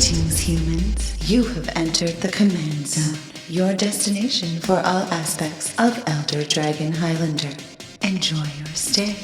Greetings, humans. You have entered the Command Zone, your destination for all aspects of Elder Dragon Highlander. Enjoy your stay.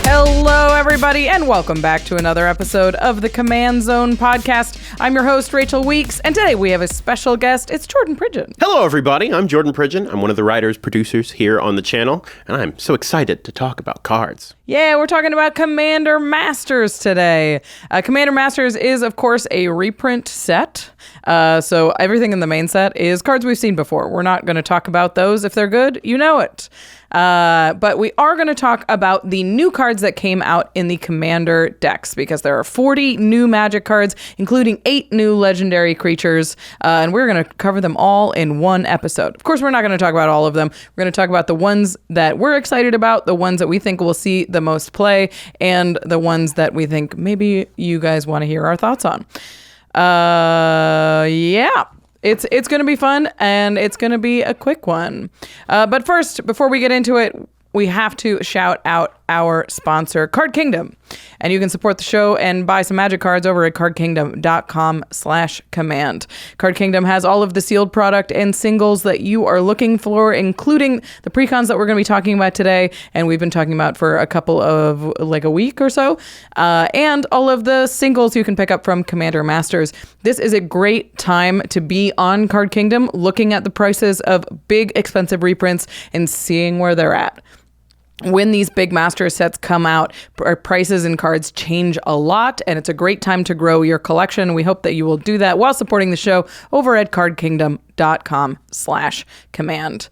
Hello, everybody, and welcome back to another episode of the Command Zone podcast. I'm your host, Rachel Weeks, and today we have a special guest. It's Jordan Pridgen. Hello, everybody. I'm Jordan Pridgen. I'm one of the writers, producers here on the channel, and I'm so excited to talk about cards. Yeah, we're talking about Commander Masters today. Commander Masters is, of course, a reprint set. So everything in the main set is cards we've seen before. We're not going to talk about those. If they're good, you know it. But we are going to talk about the new cards that came out in the Commander decks, because there are 40 new Magic cards, including 8 new legendary creatures, and we're going to cover them all in one episode. Of course, we're not going to talk about all of them. We're going to talk about the ones that we're excited about, the ones that we think will see the most play, and the ones that we think maybe you guys want to hear our thoughts on. Yeah. It's going to be fun, and it's going to be a quick one. But first, before we get into it, we have to shout out our sponsor, Card Kingdom. And you can support the show and buy some Magic cards over at cardkingdom.com/command. Card Kingdom has all of the sealed product and singles that you are looking for, including the precons that we're going to be talking about today, and we've been talking about for a couple of, like, a week or so, and all of the singles you can pick up from Commander Masters. This is a great time to be on Card Kingdom, looking at the prices of big, expensive reprints and seeing where they're at. When these big master sets come out, prices and cards change a lot, and it's a great time to grow your collection. We hope that you will do that while supporting the show over at cardkingdom.com/command.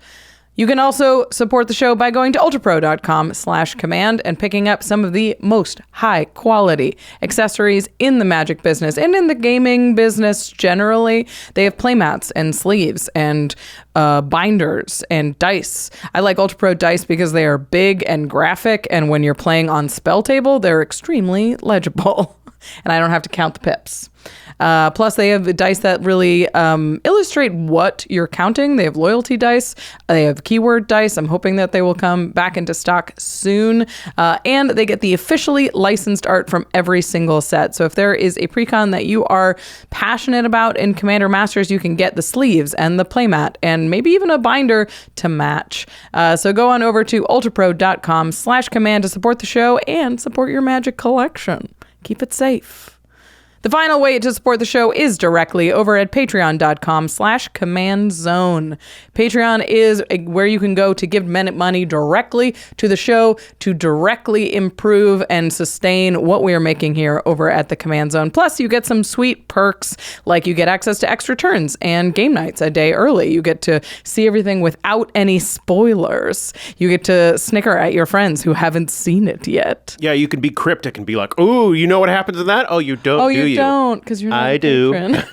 You can also support the show by going to ultrapro.com/command and picking up some of the most high quality accessories in the Magic business and in the gaming business generally. They have playmats and sleeves and binders and dice. I like UltraPro dice because they are big and graphic, and when you're playing on spell table, they're extremely legible. And I don't have to count the pips. Plus, they have dice that really illustrate what you're counting. They have loyalty dice. They have keyword dice. I'm hoping that they will come back into stock soon. And they get the officially licensed art from every single set. So if there is a precon that you are passionate about in Commander Masters, you can get the sleeves and the playmat and maybe even a binder to match. So go on over to ultrapro.com/command to support the show and support your Magic collection. Keep it safe. The final way to support the show is directly over at patreon.com/commandzone. Patreon is where you can go to give money directly to the show to directly improve and sustain what we are making here over at the Command Zone. Plus, you get some sweet perks, like you get access to extra turns and game nights a day early. You get to see everything without any spoilers. You get to snicker at your friends who haven't seen it yet. Yeah, you can be cryptic and be like, "Oh, you know what happens in that? Oh, you don't, do you? Don't, because you're not I a patron.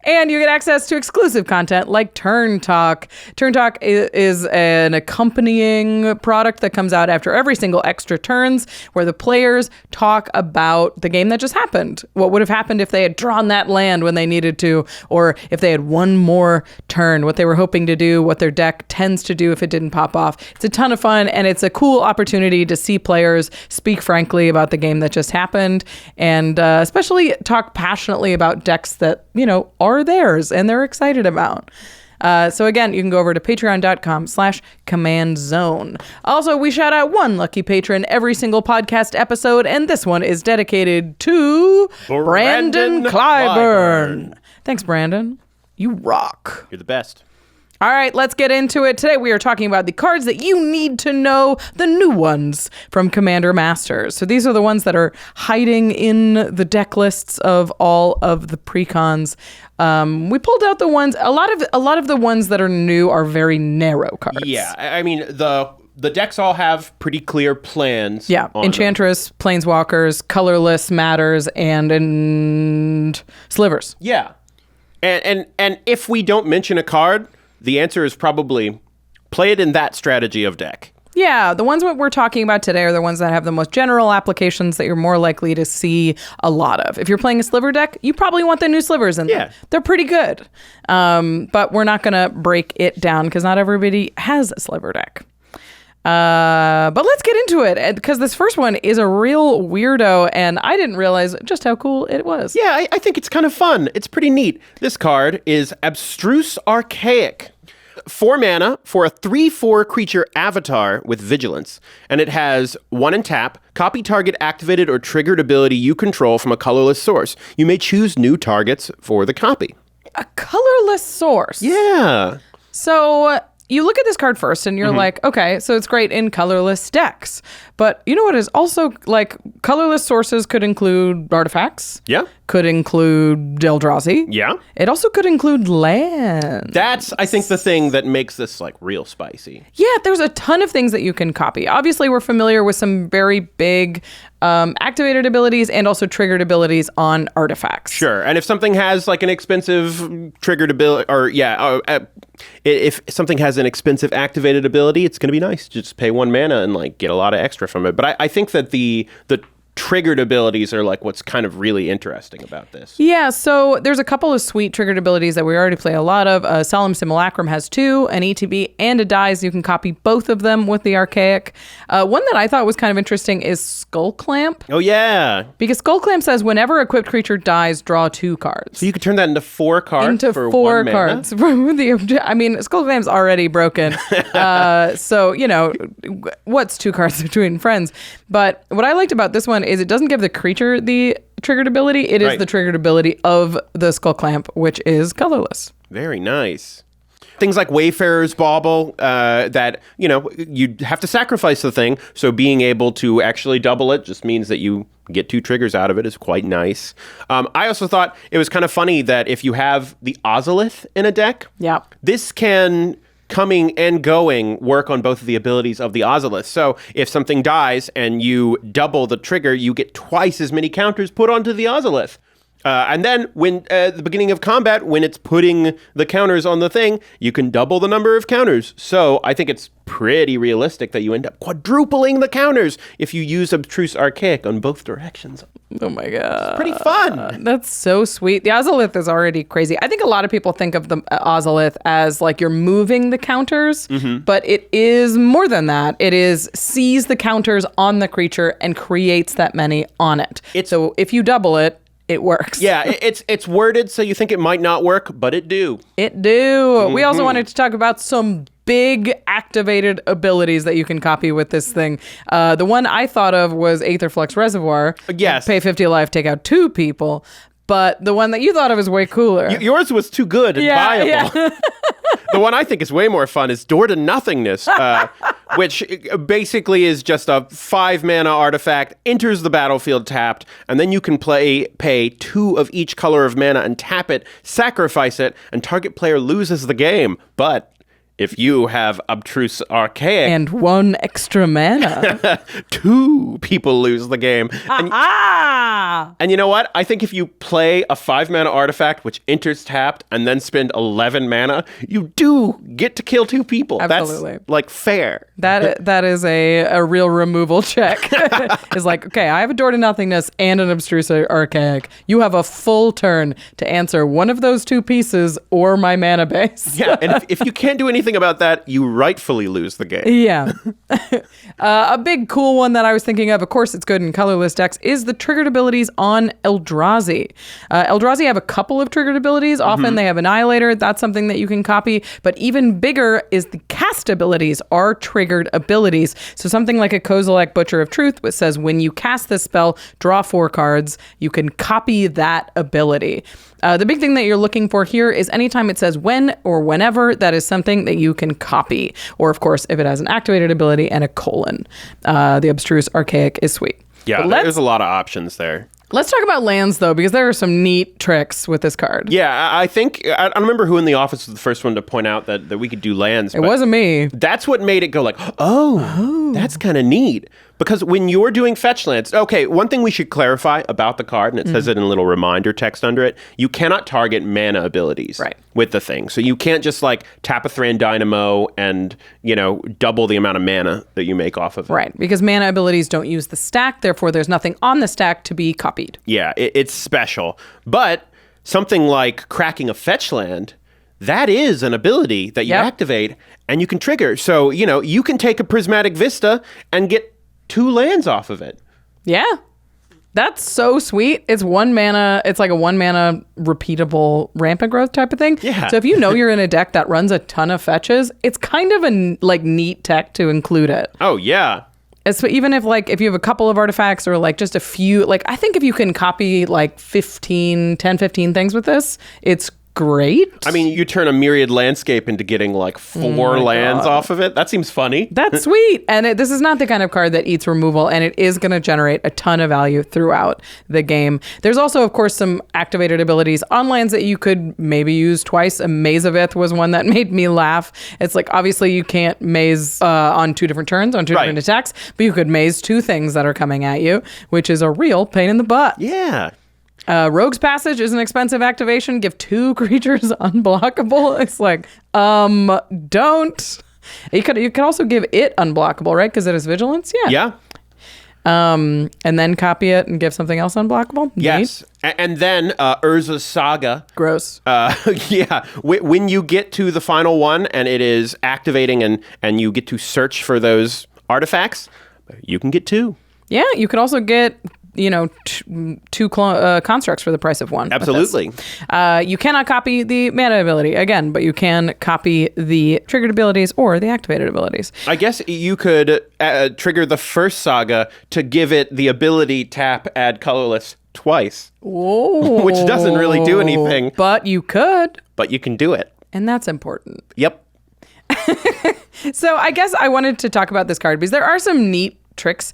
And you get access to exclusive content like Turn Talk. Turn Talk is an accompanying product that comes out after every single extra turns, where the players talk about the game that just happened. What would have happened if they had drawn that land when they needed to, or if they had one more turn, what they were hoping to do, what their deck tends to do if it didn't pop off. It's a ton of fun, and it's a cool opportunity to see players speak frankly about the game that just happened, and especially talk passionately about decks that, you know, are theirs and they're excited about. So again, you can go over to patreon.com/commandzone. Also, we shout out one lucky patron every single podcast episode, and this one is dedicated to Brandon Clyburn. Thanks, Brandon. You rock. You're the best. All right, let's get into it. Today we are talking about the cards that you need to know, the new ones from Commander Masters. So these are the ones that are hiding in the deck lists of all of the precons. We pulled out the ones, a lot of the ones that are new are very narrow cards. Yeah, I mean, the decks all have pretty clear plans. Yeah, Enchantress, Planeswalkers, colorless matters, and slivers. Yeah. And if we don't mention a card, the answer is probably play it in that strategy of deck. Yeah, the ones that we're talking about today are the ones that have the most general applications that you're more likely to see a lot of. If you're playing a sliver deck, you probably want the new slivers in them. They're pretty good. But we're not going to break it down because not everybody has a sliver deck. But let's get into it, because this first one is a real weirdo, and I didn't realize just how cool it was. Yeah, I think it's kind of fun. It's pretty neat. This card is Abstruse Archaic. 4 mana for a 3/4 creature avatar with vigilance. And it has 1 in tap, copy target activated or triggered ability you control from a colorless source. You may choose new targets for the copy. A colorless source. Yeah. So you look at this card first and you're like, okay, so it's great in colorless decks. But you know what is also, like, colorless sources could include artifacts. Yeah. Could include Eldrazi. Yeah. It also could include land. That's, I think, the thing that makes this, like, real spicy. Yeah, there's a ton of things that you can copy. Obviously, we're familiar with some very big activated abilities and also triggered abilities on artifacts. Sure. And if something has, like, an expensive triggered ability, or, if something has an expensive activated ability, it's going to be nice to just pay 1 mana and, like, get a lot of extra from it. But I think that the triggered abilities are like what's kind of really interesting about this. Yeah, so there's a couple of sweet triggered abilities that we already play a lot of. Solemn Simulacrum has 2, an ETB and a dies. You can copy both of them with the Archaic. One that I thought was kind of interesting is Skull Clamp. Oh, yeah. Because Skull Clamp says whenever equipped creature dies, draw 2 cards. So you could turn that into 4 cards into for 4 1 cards. mana? I mean, Skull Clamp's already broken. So, you know, what's 2 cards between friends? But what I liked about this one is it doesn't give the creature the triggered ability. It is the triggered ability of the Skull Clamp, which is colorless. Very nice. Things like Wayfarer's Bauble, that, you know, you have to sacrifice the thing. So being able to actually double it just means that you get 2 triggers out of it is quite nice. I also thought it was kind of funny that if you have the Ozolith in a deck, this can, coming and going, work on both of the abilities of the Ozolith. So if something dies and you double the trigger, you get twice as many counters put onto the Ozolith. And then when at the beginning of combat, when it's putting the counters on the thing, you can double the number of counters. So I think it's pretty realistic that you end up quadrupling the counters if you use Abstruse Archaic on both directions. Oh my god. It's pretty fun. That's so sweet. The Ozolith is already crazy. I think a lot of people think of the Ozolith as like you're moving the counters, but it is more than that. It is sees the counters on the creature and creates that many on it. So if you double it, it works. Yeah, it's worded so you think it might not work, but it do. It do. We also wanted to talk about some big activated abilities that you can copy with this thing. The one I thought of was Aetherflux Reservoir. Yes. Pay 50 life, take out 2 people. But the one that you thought of is way cooler. Yours was too good and viable. Yeah. The one I think is way more fun is Door to Nothingness, which basically is just a 5 mana artifact, enters the battlefield tapped, and then you can pay 2 of each color of mana and tap it, sacrifice it, and target player loses the game. But if you have Abstruse Archaic and 1 extra mana, 2 people lose the game. And you know what? I think if you play a 5 mana artifact which enters tapped and then spend 11 mana, you do get to kill 2 people. Absolutely. That's like fair. That is a real removal check. It's like, okay, I have a Door to Nothingness and an Abstruse Archaic. You have a full turn to answer one of those 2 pieces or my mana base. Yeah, and if you can't do anything about that, you rightfully lose the game. Yeah. A big cool one that I was thinking of course it's good in colorless decks, is the triggered abilities on Eldrazi. Eldrazi have a couple of triggered abilities. Often they have Annihilator. That's something that you can copy. But even bigger is the cast abilities are triggered abilities. So something like a Kozilek Butcher of Truth, which says when you cast this spell, draw 4 cards. You can copy that ability. The big thing that you're looking for here is anytime it says when or whenever, that is something that you can copy. Or, of course, if it has an activated ability and a colon. The Abstruse Archaic is sweet. Yeah, there's a lot of options there. Let's talk about lands, though, because there are some neat tricks with this card. Yeah, I think, I don't remember who in the office was the first one to point out that we could do lands. It wasn't me. That's what made it go like, oh. That's kind of neat. Because when you're doing fetch lands, okay, one thing we should clarify about the card, and it says it in a little reminder text under it, you cannot target mana abilities with the thing. So you can't just like tap a Thran Dynamo and, you know, double the amount of mana that you make off of it. Right, because mana abilities don't use the stack, therefore there's nothing on the stack to be copied. Yeah, it's special. But something like cracking a fetch land, that is an ability that you activate and you can trigger. So, you can take a Prismatic Vista and get 2 lands off of it. Yeah. That's so sweet. It's 1 mana. It's like a 1 mana repeatable rampant growth type of thing. Yeah. So if you know you're in a deck that runs a ton of fetches, it's kind of a neat tech to include it. Oh, yeah. So even if you have a couple of artifacts or like just a few, like I think if you can copy like 15 things with this, it's great. I mean, you turn a Myriad Landscape into getting like 4 lands off of it. That seems funny. That's sweet. And this is not the kind of card that eats removal, and it is going to generate a ton of value throughout the game. There's also, of course, some activated abilities on lands that you could maybe use twice. A Maze of Ith was one that made me laugh. It's like, obviously you can't maze on 2 different turns, on 2 different attacks, but you could maze 2 things that are coming at you, which is a real pain in the butt. Yeah. Rogue's Passage is an expensive activation. Give 2 creatures unblockable. It's like, don't. You could also give it unblockable, right? Because it has vigilance. Yeah. And then copy it and give something else unblockable. Yes. And then Urza's Saga. Gross. Yeah. When you get to the final one and it is activating and you get to search for those artifacts, you can get 2. Yeah. You could also get 2 constructs for the price of 1. Absolutely. You cannot copy the mana ability again, but you can copy the triggered abilities or the activated abilities. I guess you could trigger the first Saga to give it the ability tap, add colorless twice. Whoa. Which doesn't really do anything. But you could. But you can do it. And that's important. Yep. So I guess I wanted to talk about this card because there are some neat tricks.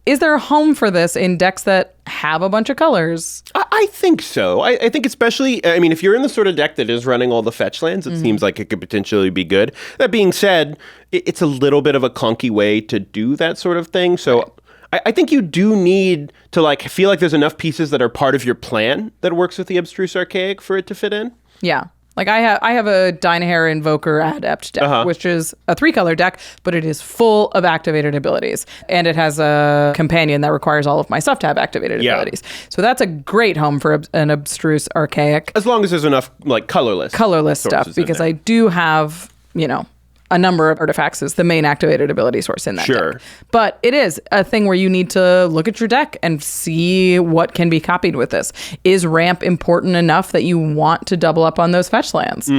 Is there a home for this in decks that have a bunch of colors? I think so. I think especially, if you're in the sort of deck that is running all the fetch lands, it seems like it could potentially be good. That being said, it's a little bit of a clunky way to do that sort of thing. So I think you do need to feel like there's enough pieces that are part of your plan that works with the Abstruse Archaic for it to fit in. Yeah. Like I have a Dynahair Invoker Adept deck, which is a 3-color deck, but it is full of activated abilities. And it has a companion that requires all of my stuff to have activated abilities. So that's a great home for an Abstruse Archaic. As long as there's enough colorless stuff, because I do have, a number of artifacts as the main activated ability source in that deck. But it is a thing where you need to look at your deck and see what can be copied with this. Is ramp important enough that you want to double up on those fetch lands?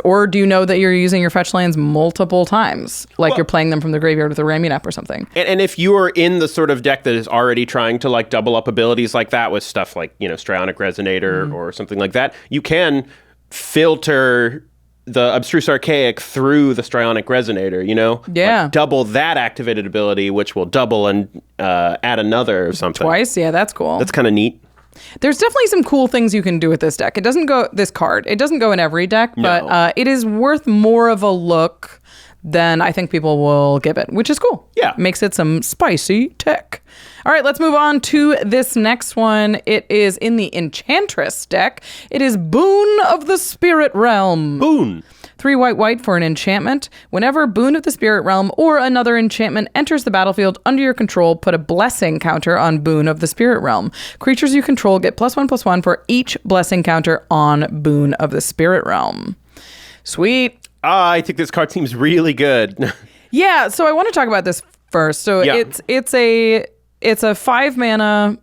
Or do you know that you're using your fetch lands multiple times? You're playing them from the graveyard with a Ramunap or something. And if you are in the sort of deck that is already trying to double up abilities like that with stuff like, Strionic Resonator or something like that, you can filter the Abstruse Archaic through the Strionic Resonator, Yeah. Double that activated ability, which will double and add another or something. Twice? Yeah, that's cool. That's kind of neat. There's definitely some cool things you can do with this deck. It doesn't go in every deck, but it is worth more of a look than I think people will give it, which is cool. Yeah. Makes it some spicy tech. All right, let's move on to this next one. It is in the Enchantress deck. It is Boon of the Spirit Realm. Boon. 3 white for an enchantment. Whenever Boon of the Spirit Realm or another enchantment enters the battlefield under your control, put a blessing counter on Boon of the Spirit Realm. Creatures you control get +1/+1 for each blessing counter on Boon of the Spirit Realm. Sweet. I think this card seems really good. Yeah, so I want to talk about this first. So it's a 5 mana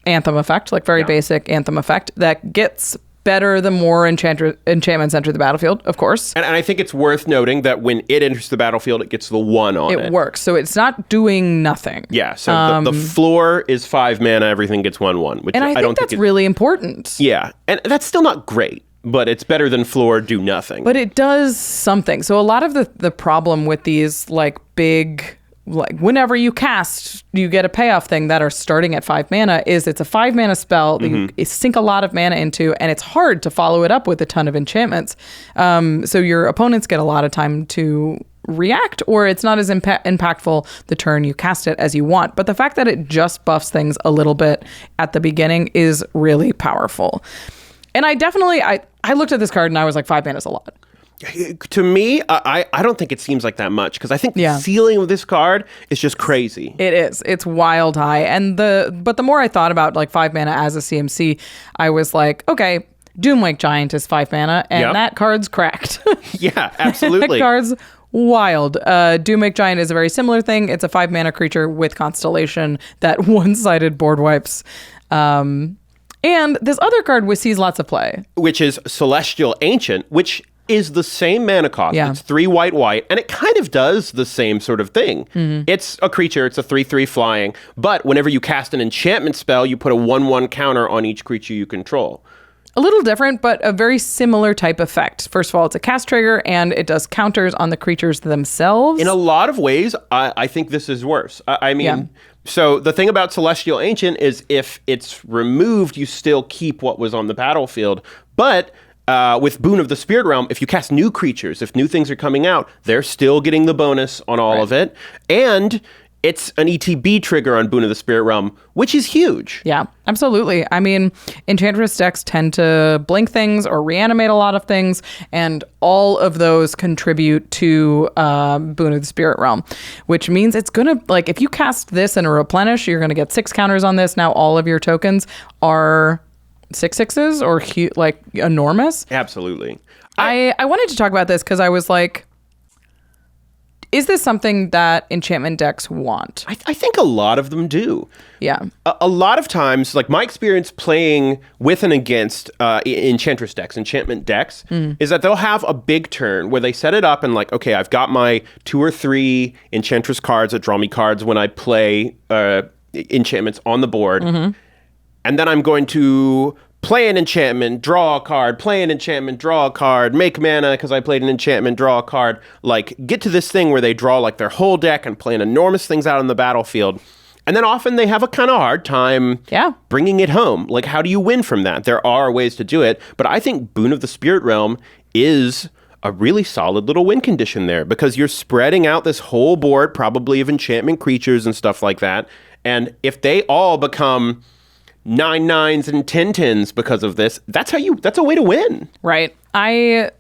anthem effect, very basic anthem effect that gets better the more enchantments enter the battlefield, of course. And I think it's worth noting that when it enters the battlefield, it gets the 1 on it. It works, so it's not doing nothing. Yeah, so the floor is 5 mana, everything gets 1/1. Which and I think that's really important. Yeah, and that's still not great. But it's better than floor do nothing. But it does something. So a lot of the problem with these big, whenever you cast, you get a payoff thing that are starting at 5 mana is it's a 5 mana spell that you sink a lot of mana into, and it's hard to follow it up with a ton of enchantments. So your opponents get a lot of time to react, or it's not as impactful the turn you cast it as you want. But the fact that it just buffs things a little bit at the beginning is really powerful. And I definitely, I looked at this card and I was like, 5 mana is a lot. To me, I don't think it seems like that much because I think the ceiling of this card is just crazy. It is. It's wild high. But the more I thought about 5 mana as a CMC, I was like, okay, Doomwake Giant is 5 mana, and Yep. that card's cracked. Yeah, absolutely. That card's wild. Doomwake Giant is a very similar thing. It's a 5 mana creature with Constellation that one-sided board wipes. And this other card which sees lots of play. Which is Celestial Ancient, which is the same mana cost. Yeah. It's 3 white, and it kind of does the same sort of thing. It's a creature, it's a 3/3 flying, but whenever you cast an enchantment spell, you put a 1/1 counter on each creature you control. A little different, but a very similar type effect. First of all, it's a cast trigger, and it does counters on the creatures themselves. In a lot of ways, I think this is worse. I mean, Yeah. so the thing about Celestial Ancient is if it's removed, you still keep what was on the battlefield, but with Boon of the Spirit Realm, if you cast new creatures, if new things are coming out, they're still getting the bonus on all of it. And it's an ETB trigger on Boon of the Spirit Realm, which is huge. Yeah, absolutely. I mean, Enchantress decks tend to blink things or reanimate a lot of things, and all of those contribute to Boon of the Spirit Realm, which means it's going to, like, if you cast this and a replenish, you're going to get 6 counters on this. Now all of your tokens are 6/6s or like enormous. Absolutely. I wanted to talk about this because I was like, is this something that enchantment decks want? I think a lot of them do. Yeah. A lot of times, like my experience playing with and against Enchantress decks, enchantment decks, is that they'll have a big turn where they set it up and like, okay, I've got my 2 or 3 Enchantress cards that draw me cards when I play enchantments on the board. And then I'm going to play an enchantment, draw a card, play an enchantment, draw a card, make mana because I played an enchantment, draw a card. Like, get to this thing where they draw like their whole deck and plan enormous things out on the battlefield. And then often they have a kind of hard time bringing it home. Like, how do you win from that? There are ways to do it. But I think Boon of the Spirit Realm is a really solid little win condition there because you're spreading out this whole board, probably of enchantment creatures and stuff like that. And if they all become 9/9s and 10/10s because of this, that's a way to win. Right. I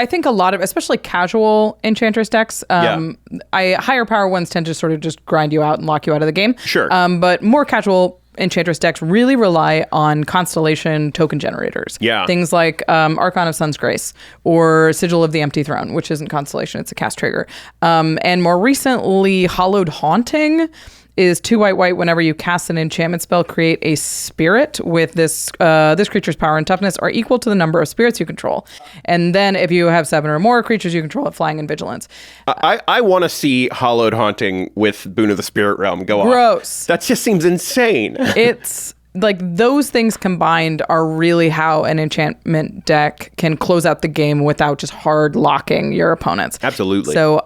think a lot of, especially casual Enchantress decks, higher power ones tend to sort of just grind you out and lock you out of the game. Sure. But more casual Enchantress decks really rely on Constellation token generators. Yeah. Things like Archon of Sun's Grace or Sigil of the Empty Throne, which isn't Constellation, it's a cast trigger. And more recently, Hallowed Haunting is 2 white. Whenever you cast an enchantment spell, create a spirit with this creature's power and toughness are equal to the number of spirits you control. And then if you have 7 or more creatures you control, at flying and vigilance. I want to see Hallowed Haunting with Boon of the Spirit Realm go on. Gross. That just seems insane. It's like those things combined are really how an enchantment deck can close out the game without just hard locking your opponents. Absolutely. So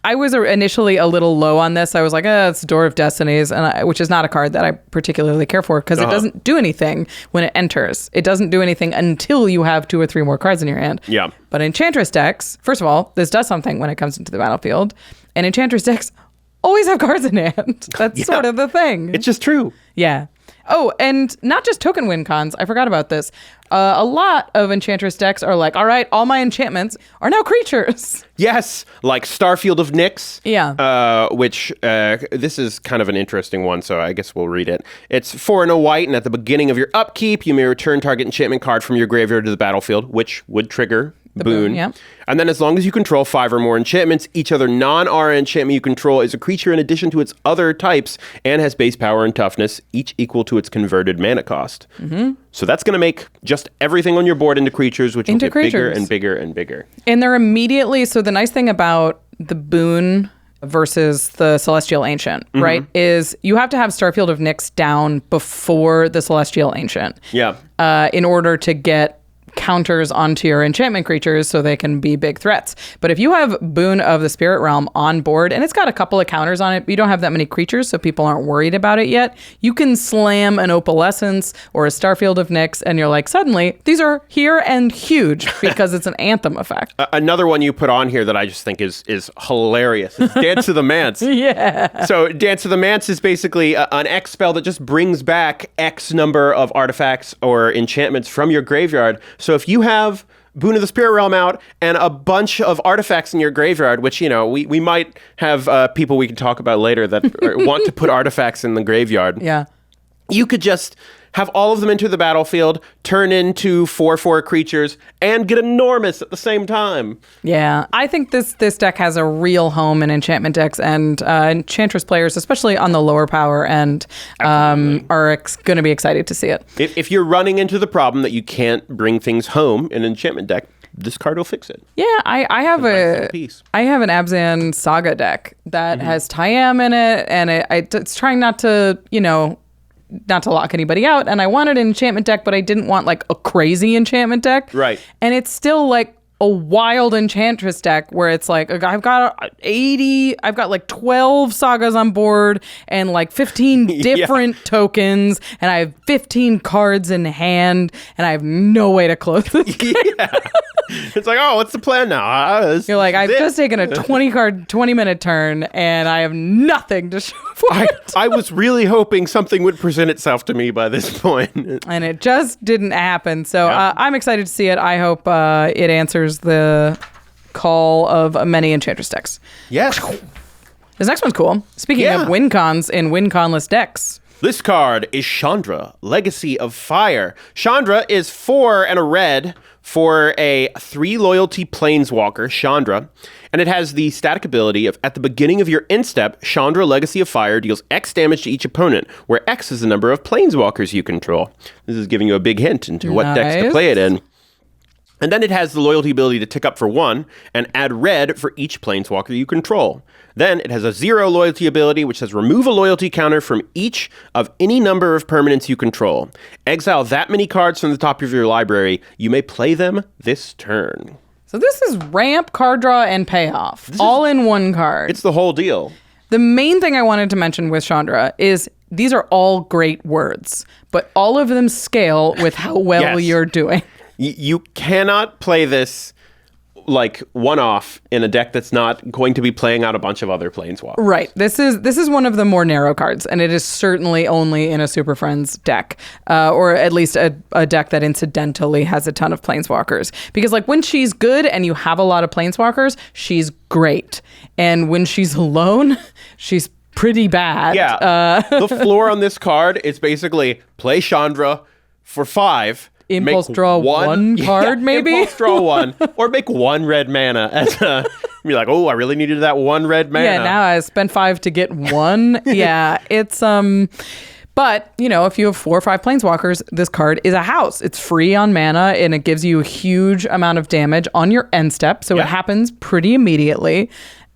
I was initially a little low on this. I was like, it's Door of Destinies, which is not a card that I particularly care for because it doesn't do anything when it enters. It doesn't do anything until you have 2 or 3 more cards in your hand. Yeah. But Enchantress decks, first of all, this does something when it comes into the battlefield. And Enchantress decks always have cards in hand. That's sort of the thing. It's just true. Yeah. Oh, and not just token win cons. I forgot about this. A lot of Enchantress decks are like, all right, all my enchantments are now creatures. Yes, like Starfield of Nyx. Yeah. Which, this is kind of an interesting one, so I guess we'll read it. It's 4 and a white, and at the beginning of your upkeep, you may return target enchantment card from your graveyard to the battlefield, which would trigger the Boon. Yeah. And then as long as you control 5 or more enchantments, each other non-aura enchantment you control is a creature in addition to its other types and has base power and toughness, each equal to its converted mana cost. So that's going to make just everything on your board into creatures, which will get bigger and bigger and bigger. And they're immediately, so the nice thing about the Boon versus the Celestial Ancient, right, is you have to have Starfield of Nyx down before the Celestial Ancient. Yeah. In order to get counters onto your enchantment creatures so they can be big threats. But if you have Boon of the Spirit Realm on board, and it's got a couple of counters on it, but you don't have that many creatures, so people aren't worried about it yet, you can slam an Opalescence or a Starfield of Nyx, and you're like, suddenly, these are here and huge because it's an Anthem effect. Another one you put on here that I just think is hilarious. It's Dance of the Manse. Yeah. So Dance of the Manse is basically an X spell that just brings back X number of artifacts or enchantments from your graveyard. So if you have Boon of the Spirit Realm out and a bunch of artifacts in your graveyard, which, you know, we might have people we can talk about later that want to put artifacts in the graveyard. Yeah. You could just have all of them enter the battlefield, turn into 4/4 creatures, and get enormous at the same time. Yeah, I think this deck has a real home in enchantment decks, and Enchantress players, especially on the lower power end, are going to be excited to see it. If you're running into the problem that you can't bring things home in an enchantment deck, this card will fix it. Yeah, I have an Abzan Saga deck that has Tyam in it, and it's trying not to lock anybody out. And I wanted an enchantment deck, but I didn't want like a crazy enchantment deck. Right. And it's still like a wild Enchantress deck where it's like I've got like 12 sagas on board and like 15 different tokens, and I have 15 cards in hand, and I have no way to close this game. It's like, oh, what's the plan now? You're like, I've just taken a 20-minute turn, and I have nothing to show for it. I was really hoping something would present itself to me by this point. And it just didn't happen. So I'm excited to see it. I hope it answers the call of many Enchantress decks. Yes. This next one's cool. Speaking of win cons in win conless decks. This card is Chandra, Legacy of Fire. Chandra is 4 and a red for a 3 loyalty planeswalker, Chandra, and it has the static ability of at the beginning of your end step, Chandra, Legacy of Fire deals X damage to each opponent, where X is the number of planeswalkers you control. This is giving you a big hint into what decks to play it in. And then it has the loyalty ability to tick up for 1 and add red for each planeswalker you control. Then it has a 0 loyalty ability, which says remove a loyalty counter from each of any number of permanents you control. Exile that many cards from the top of your library. You may play them this turn. So this is ramp, card draw, and payoff. All in one card. It's the whole deal. The main thing I wanted to mention with Chandra is these are all great words, but all of them scale with how well you're doing. You cannot play this like one-off in a deck that's not going to be playing out a bunch of other planeswalkers. Right. This is one of the more narrow cards, and it is certainly only in a Super Friends deck, or at least a deck that incidentally has a ton of planeswalkers. Because like when she's good and you have a lot of planeswalkers, she's great, and when she's alone, she's pretty bad. Yeah. The floor on this card is basically play Chandra for 5. Impulse draw one card, maybe? Impulse draw 1. Or make 1 red mana. Be like, oh, I really needed that 1 red mana. Yeah, now I spent 5 to get 1. Yeah, it's... But, if you have 4 or 5 planeswalkers, this card is a house. It's free on mana, and it gives you a huge amount of damage on your end step, so it happens pretty immediately.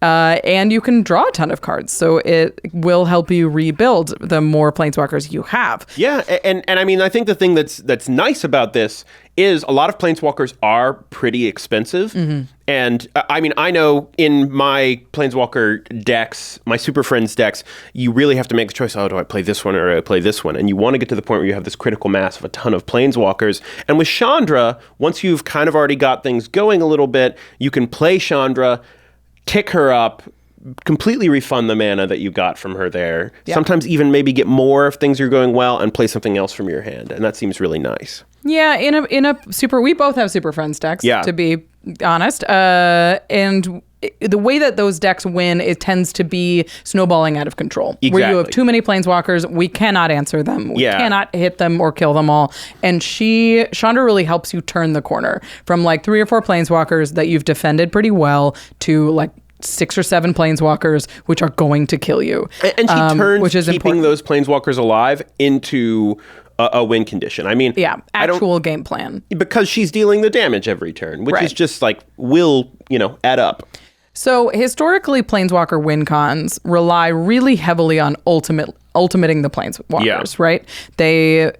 And you can draw a ton of cards, so it will help you rebuild the more planeswalkers you have. Yeah, and I mean, I think the thing that's nice about this is a lot of planeswalkers are pretty expensive. Mm-hmm. And I mean, I know in my planeswalker decks, my Super Friends decks, you really have to make the choice, do I play this one or do I play this one? And you want to get to the point where you have this critical mass of a ton of planeswalkers. And with Chandra, once you've kind of already got things going a little bit, you can play Chandra, tick her up, completely refund the mana that you got from her there. Yep. Sometimes even maybe get more if things are going well and play something else from your hand. And that seems really nice. Yeah, in a super, we both have Super Friends decks, to be honest. And the way that those decks win, it tends to be snowballing out of control. Exactly. Where you have too many planeswalkers, we cannot answer them. We cannot hit them or kill them all. And Chandra really helps you turn the corner from like 3 or 4 planeswalkers that you've defended pretty well to like 6 or 7 planeswalkers, which are going to kill you. And she turns which is keeping important. Those planeswalkers alive into a win condition. I mean, actual game plan. Because she's dealing the damage every turn, which is just like, will, add up. So historically, planeswalker win cons rely really heavily on ultimating the planeswalkers, right? They...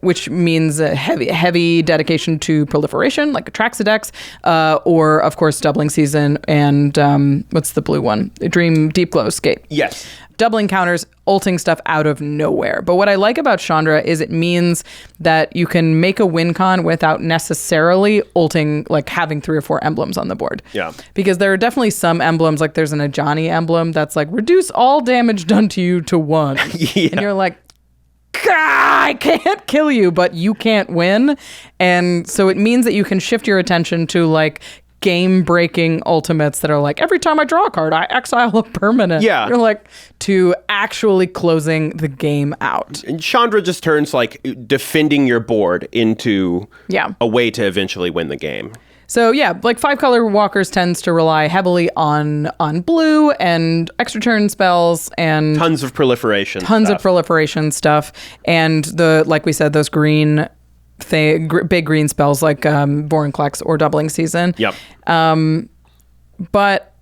which means a heavy dedication to proliferation, like Atraxa decks, or, of course, Doubling Season and what's the blue one? Dream Deep Glow Escape. Yes. Doubling counters, ulting stuff out of nowhere. But what I like about Chandra is it means that you can make a win con without necessarily ulting, like having 3 or 4 emblems on the board. Yeah. Because there are definitely some emblems, like there's an Ajani emblem that's like, reduce all damage done to you to 1. And you're like, I can't kill you, but you can't win. And so it means that you can shift your attention to like game-breaking ultimates that are like, every time I draw a card, I exile a permanent. Yeah. You're like, to actually closing the game out. And Chandra just turns like defending your board into a way to eventually win the game. So yeah, like 5-color Walkers tends to rely heavily on blue and extra turn spells and tons of proliferation stuff. And like we said, those green big green spells like Vorinclex or Doubling Season. Yep. But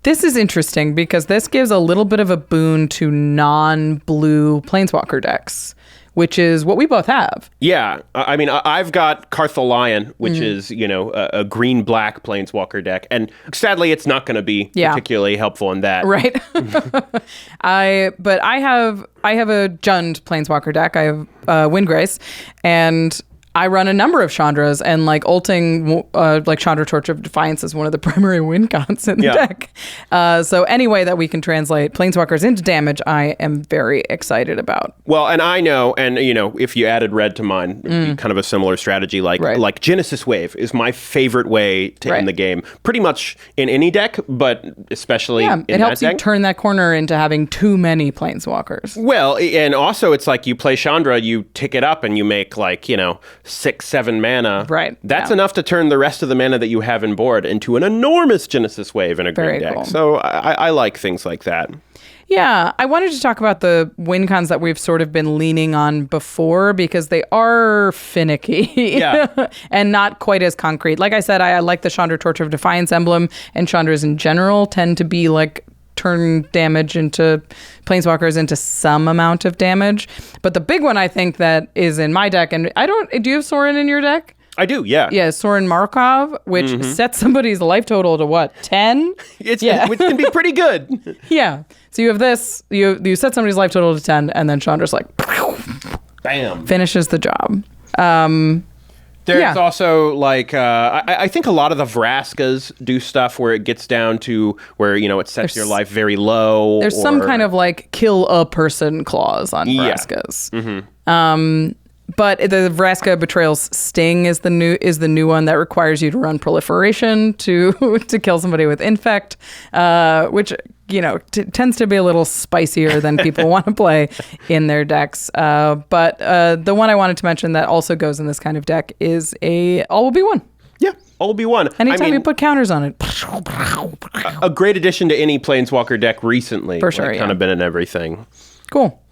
this is interesting because this gives a little bit of a boon to non-blue Planeswalker decks, which is what we both have. Yeah. I mean, I've got Cartholion, which is, a green-black Planeswalker deck. And sadly, it's not going to be particularly helpful in that. Right. I have a Jund Planeswalker deck. I have Windgrace, and I run a number of Chandras, and like ulting like Chandra Torch of Defiance is one of the primary win cons in the deck. So any way that we can translate Planeswalkers into damage, I am very excited about. Well, and I know, and if you added red to mine, it'd be kind of a similar strategy. Like Genesis Wave is my favorite way to end the game, pretty much in any deck, but especially in it helps that you deck. Turn that corner into having too many Planeswalkers. Well, and also it's like you play Chandra, you tick it up, and you make 6-7 mana. Right. That's enough to turn the rest of the mana that you have in board into an enormous Genesis Wave in a green deck. Cool. So I like things like that. Yeah, I wanted to talk about the win cons that we've sort of been leaning on before because they are finicky and not quite as concrete. Like I said, I like the Chandra Torch of Defiance emblem, and Chandras in general tend to be like turn damage into Planeswalkers into some amount of damage. But the big one I think that is in my deck, and do you have Sorin in your deck? I do, yeah. Yeah, Sorin Markov, which sets somebody's life total to what, 10? Which can be pretty good. Yeah. So you have this, you set somebody's life total to 10, and then Chandra's like, bam, finishes the job. There's also I think a lot of the Vraskas do stuff where it gets down to where it sets your life very low. There's some kind of kill a person clause on Vraskas. But the Vraska Betrayal's Sting is the new one that requires you to run Proliferation to kill somebody with Infect, which tends to be a little spicier than people want to play in their decks. But the one I wanted to mention that also goes in this kind of deck is All Will Be One. Yeah, All Will Be One. Anytime you put counters on it. A great addition to any Planeswalker deck recently. For sure, kind of been in everything. Cool.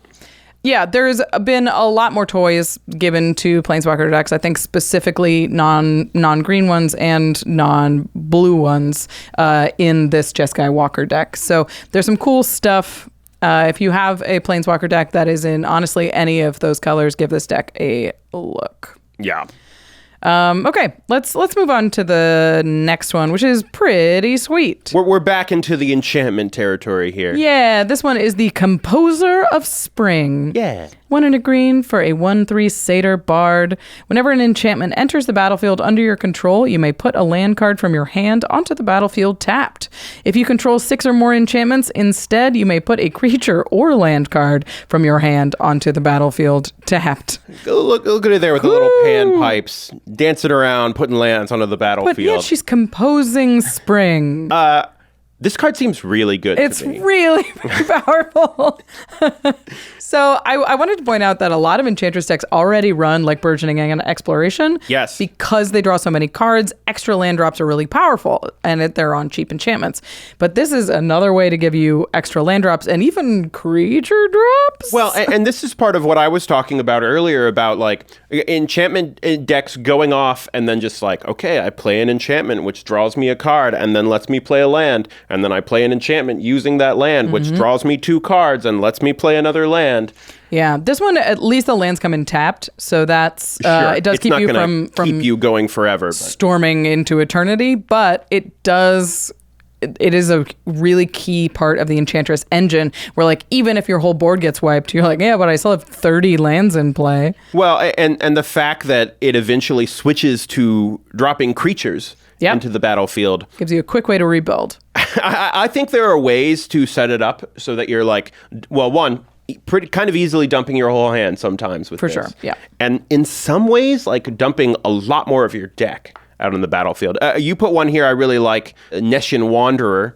Yeah, there's been a lot more toys given to Planeswalker decks, I think specifically non-green ones and non-blue ones in this Jeskai Walker deck. So there's some cool stuff. If you have a Planeswalker deck that is in, honestly, any of those colors, give this deck a look. Yeah. Okay, let's move on to the next one, which is pretty sweet. We're back into the enchantment territory here. Yeah, this one is the Composer of Spring. Yeah. 1 and a green for a 1/3 Satyr Bard. Whenever an enchantment enters the battlefield under your control, you may put a land card from your hand onto the battlefield tapped. If you control 6 or more enchantments, instead, you may put a creature or land card from your hand onto the battlefield tapped. Look at her there with the little pan pipes, dancing around, putting lands onto the battlefield. But yeah, she's composing spring. This card seems really good to me. It's really very powerful. So I wanted to point out that a lot of Enchantress decks already run Burgeoning and Exploration. Yes. Because they draw so many cards, extra land drops are really powerful, and they're on cheap enchantments. But this is another way to give you extra land drops and even creature drops. Well, and this is part of what I was talking about earlier about enchantment decks going off and then just okay, I play an enchantment which draws me a card and then lets me play a land. And then I play an enchantment using that land, which draws me 2 cards and lets me play another land. Yeah, this one, at least the lands come in tapped, so that's it does keep you from keep you going forever, storming into eternity. But it is a really key part of the Enchantress engine, where even if your whole board gets wiped, you're yeah, but I still have 30 lands in play. Well, and the fact that it eventually switches to dropping creatures into the battlefield gives you a quick way to rebuild. I think there are ways to set it up so that you're one, pretty kind of easily dumping your whole hand sometimes with this. For sure, yeah. And in some ways, dumping a lot more of your deck. out on the battlefield. You put one here I really like, Nescian Wanderer,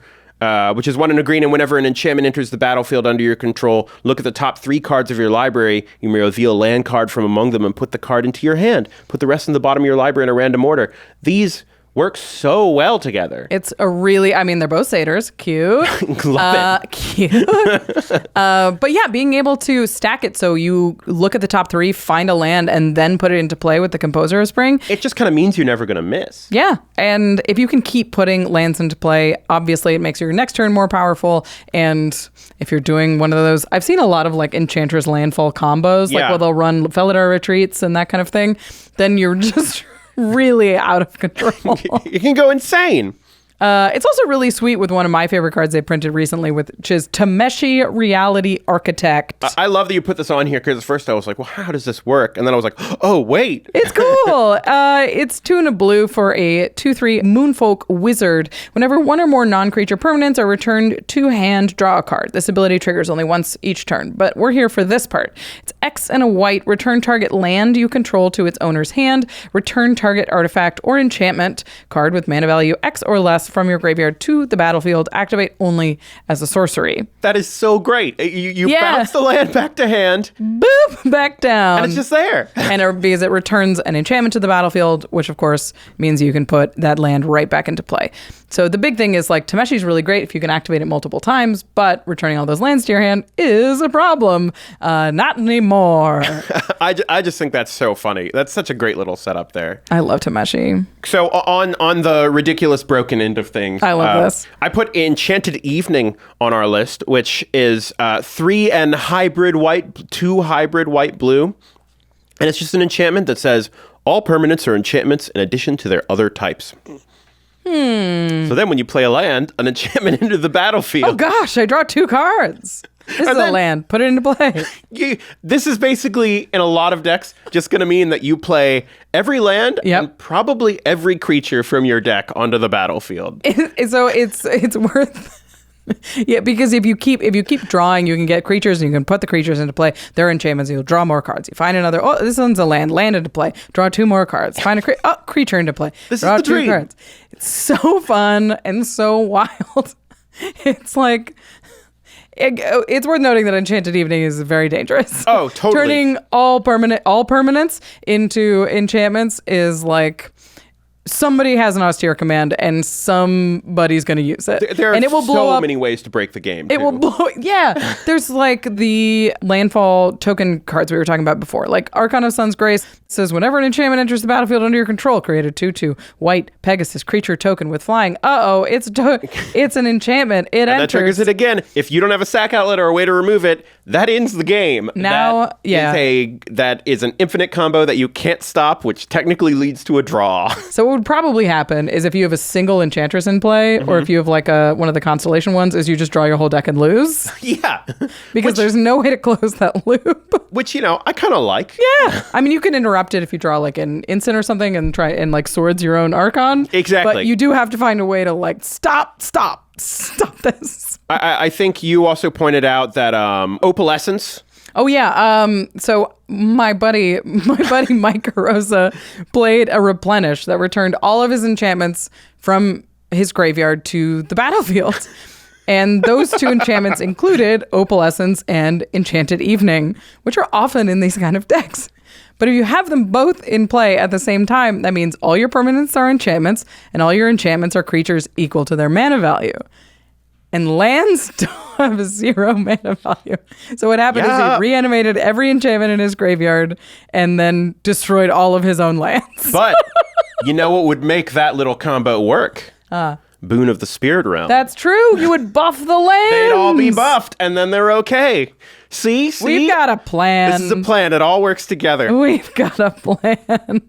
which is 1 and a green, and whenever an enchantment enters the battlefield under your control, look at the top 3 cards of your library. You may reveal a land card from among them and put the card into your hand. Put the rest in the bottom of your library in a random order. These work so well together. It's a really, I mean, they're both satyrs. Cute. Love it. Cute. But yeah, being able to stack it so you look at the top 3, find a land, and then put it into play with the Composer of Spring. It just kind of means you're never going to miss. Yeah. And if you can keep putting lands into play, obviously it makes your next turn more powerful. And if you're doing one of those, I've seen a lot of like Enchantress landfall combos, like where they'll run Felidar retreats and that kind of thing. Then you're just really out of control. You can go insane. It's also really sweet with one of my favorite cards they printed recently, which is Tameshi Reality Architect. I love that you put this on here because at first I was like, well, how does this work? And then I was like, oh, wait. It's cool. It's 2 and a blue for a 2/3 Moonfolk Wizard. Whenever one or more non-creature permanents are returned to hand, draw a card. This ability triggers only once each turn, but we're here for this part. It's X and a white. Return target land you control to its owner's hand. Return target artifact or enchantment card with mana value X or less from your graveyard to the battlefield. Activate only as a sorcery. That is so great. You bounce the land back to hand. Boop, back down. And it's just there. And because it returns an enchantment to the battlefield, which of course means you can put that land right back into play. So the big thing is like Tameshi's really great if you can activate it multiple times, but returning all those lands to your hand is a problem. Not anymore. I just think that's so funny. That's such a great little setup there. I love Tameshi. So on the ridiculous broken end of things, I love this. I put Enchanted Evening on our list, which is 3 and hybrid white, 2 hybrid white blue. And it's just an enchantment that says all permanents are enchantments in addition to their other types. So then when you play a land, an enchantment into the battlefield. Oh gosh, I draw 2 cards. This is a land. Put it into play. This is basically, in a lot of decks, just going to mean that you play every land and probably every creature from your deck onto the battlefield. So it's worth... Yeah, because if you keep drawing, you can get creatures and you can put the creatures into play. They're enchantments. You'll draw more cards. You find another. Oh, this one's a land into play. Draw 2 more cards. Find a creature into play. Draw is the 2 dream. cards. It's so fun and so wild. It's like it's worth noting that Enchanted Evening is very dangerous. Oh, totally. Turning all permanents into enchantments is like. Somebody has an austere command and somebody's going to use it. There are and it will blow up. Many ways to break the game. It will blow. Yeah. There's like the landfall token cards we were talking about before. Like Archon of Sun's Grace says, whenever an enchantment enters the battlefield under your control, create a 2/2 white Pegasus creature token with flying. It's an enchantment. It enters. That triggers it again. If you don't have a sack outlet or a way to remove it, that ends the game. Now, that is an infinite combo that you can't stop, which technically leads to a draw. So what would probably happen is if you have a single Enchantress in play, or if you have like one of the constellation ones, is you just draw your whole deck and lose. Yeah. Because there's no way to close that loop. Which, I kind of like. Yeah. I mean, you can interrupt it if you draw like an instant or something and try and like swords your own Archon. Exactly. But you do have to find a way to like stop this. I think you also pointed out that Opalescence. Oh yeah. So my buddy Mike Carosa played a Replenish that returned all of his enchantments from his graveyard to the battlefield. And those 2 enchantments included Opalescence and Enchanted Evening, which are often in these kind of decks. But if you have them both in play at the same time, that means all your permanents are enchantments and all your enchantments are creatures equal to their mana value. And lands don't have 0 mana value. So what happened is he reanimated every enchantment in his graveyard and then destroyed all of his own lands. But you know what would make that little combo work? Boon of the Spirit Realm. That's true. You would buff the lands. They'd all be buffed, and then they're okay. See? We've got a plan. This is a plan. It all works together. We've got a plan.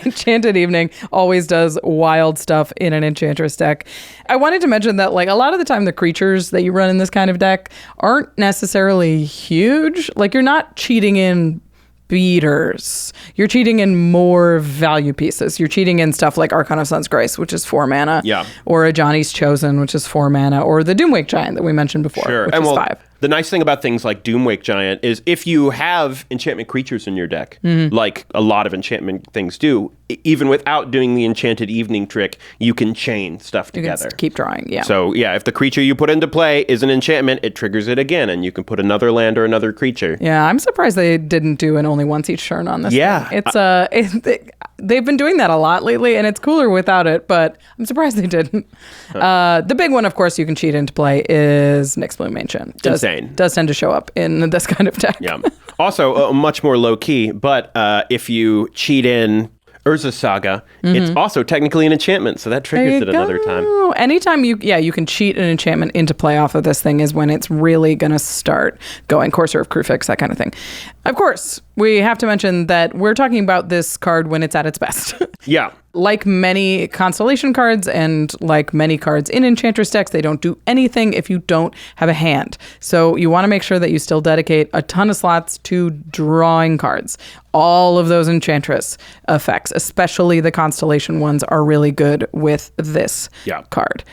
Enchanted Evening always does wild stuff in an Enchantress deck. I wanted to mention that like a lot of the time the creatures that you run in this kind of deck aren't necessarily huge. Like you're not cheating in beaters. You're cheating in more value pieces. You're cheating in stuff like Archon of Sun's Grace, which is 4 mana. Yeah. Or a Johnny's Chosen, which is 4 mana. Or the Doomwake Giant that we mentioned before, which is 5. The nice thing about things like Doomwake Giant is if you have enchantment creatures in your deck, like a lot of enchantment things do, even without doing the Enchanted Evening trick, you can chain stuff together. You can keep drawing, yeah. So, yeah, if the creature you put into play is an enchantment, it triggers it again, and you can put another land or another creature. Yeah, I'm surprised they didn't do an only once each turn on this. Yeah. Thing. They've been doing that a lot lately, and it's cooler without it, but I'm surprised they didn't. The big one, of course, you can cheat into play is Nyx Bloom Ancient. Insane. Does tend to show up in this kind of deck. Yeah. Also, much more low-key, but if you cheat in Urza Saga, it's also technically an enchantment, so that triggers it another time. Anytime you can cheat an enchantment into play off of this thing is when it's really going to start going. Courser of Crufix, that kind of thing. Of course, we have to mention that we're talking about this card when it's at its best. Yeah. Like many Constellation cards and like many cards in Enchantress decks, they don't do anything if you don't have a hand. So you want to make sure that you still dedicate a ton of slots to drawing cards. All of those Enchantress effects, especially the Constellation ones, are really good with this card.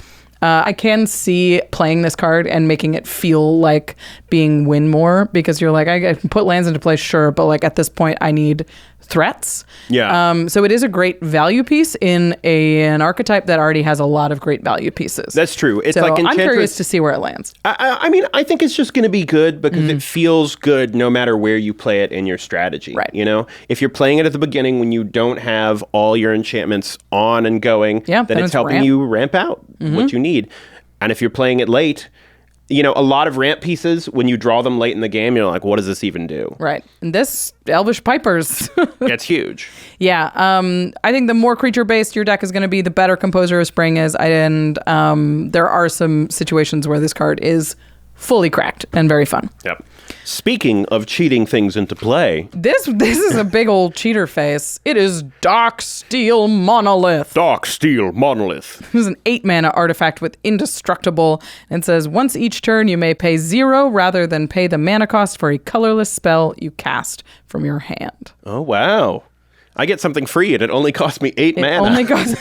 I can see playing this card and making it feel like being win more, because you're like, I can put lands into play, sure, but like at this point I need threats. Yeah. So it is a great value piece in an archetype that already has a lot of great value pieces. That's true. It's so like Enchantress. I'm curious to see where it lands. I mean, I think it's just going to be good because it feels good no matter where you play it in your strategy. Right. You know, if you're playing it at the beginning when you don't have all your enchantments on and going, then it's helping you ramp out what you need. And if you're playing it late, you know, a lot of ramp pieces, when you draw them late in the game, you're like, what does this even do? Right. And this Elvish Pipers. That's huge. Yeah. I think the more creature-based your deck is going to be, the better Composer of Spring is. And there are some situations where this card is fully cracked and very fun. Yep. Speaking of cheating things into play, this is a big old cheater face. It is Darksteel Monolith. Darksteel Monolith. This is an 8-mana artifact with Indestructible. And says, once each turn you may pay 0 rather than pay the mana cost for a colorless spell you cast from your hand. Oh, wow. I get something free and it only costs me 8 mana. Only costs...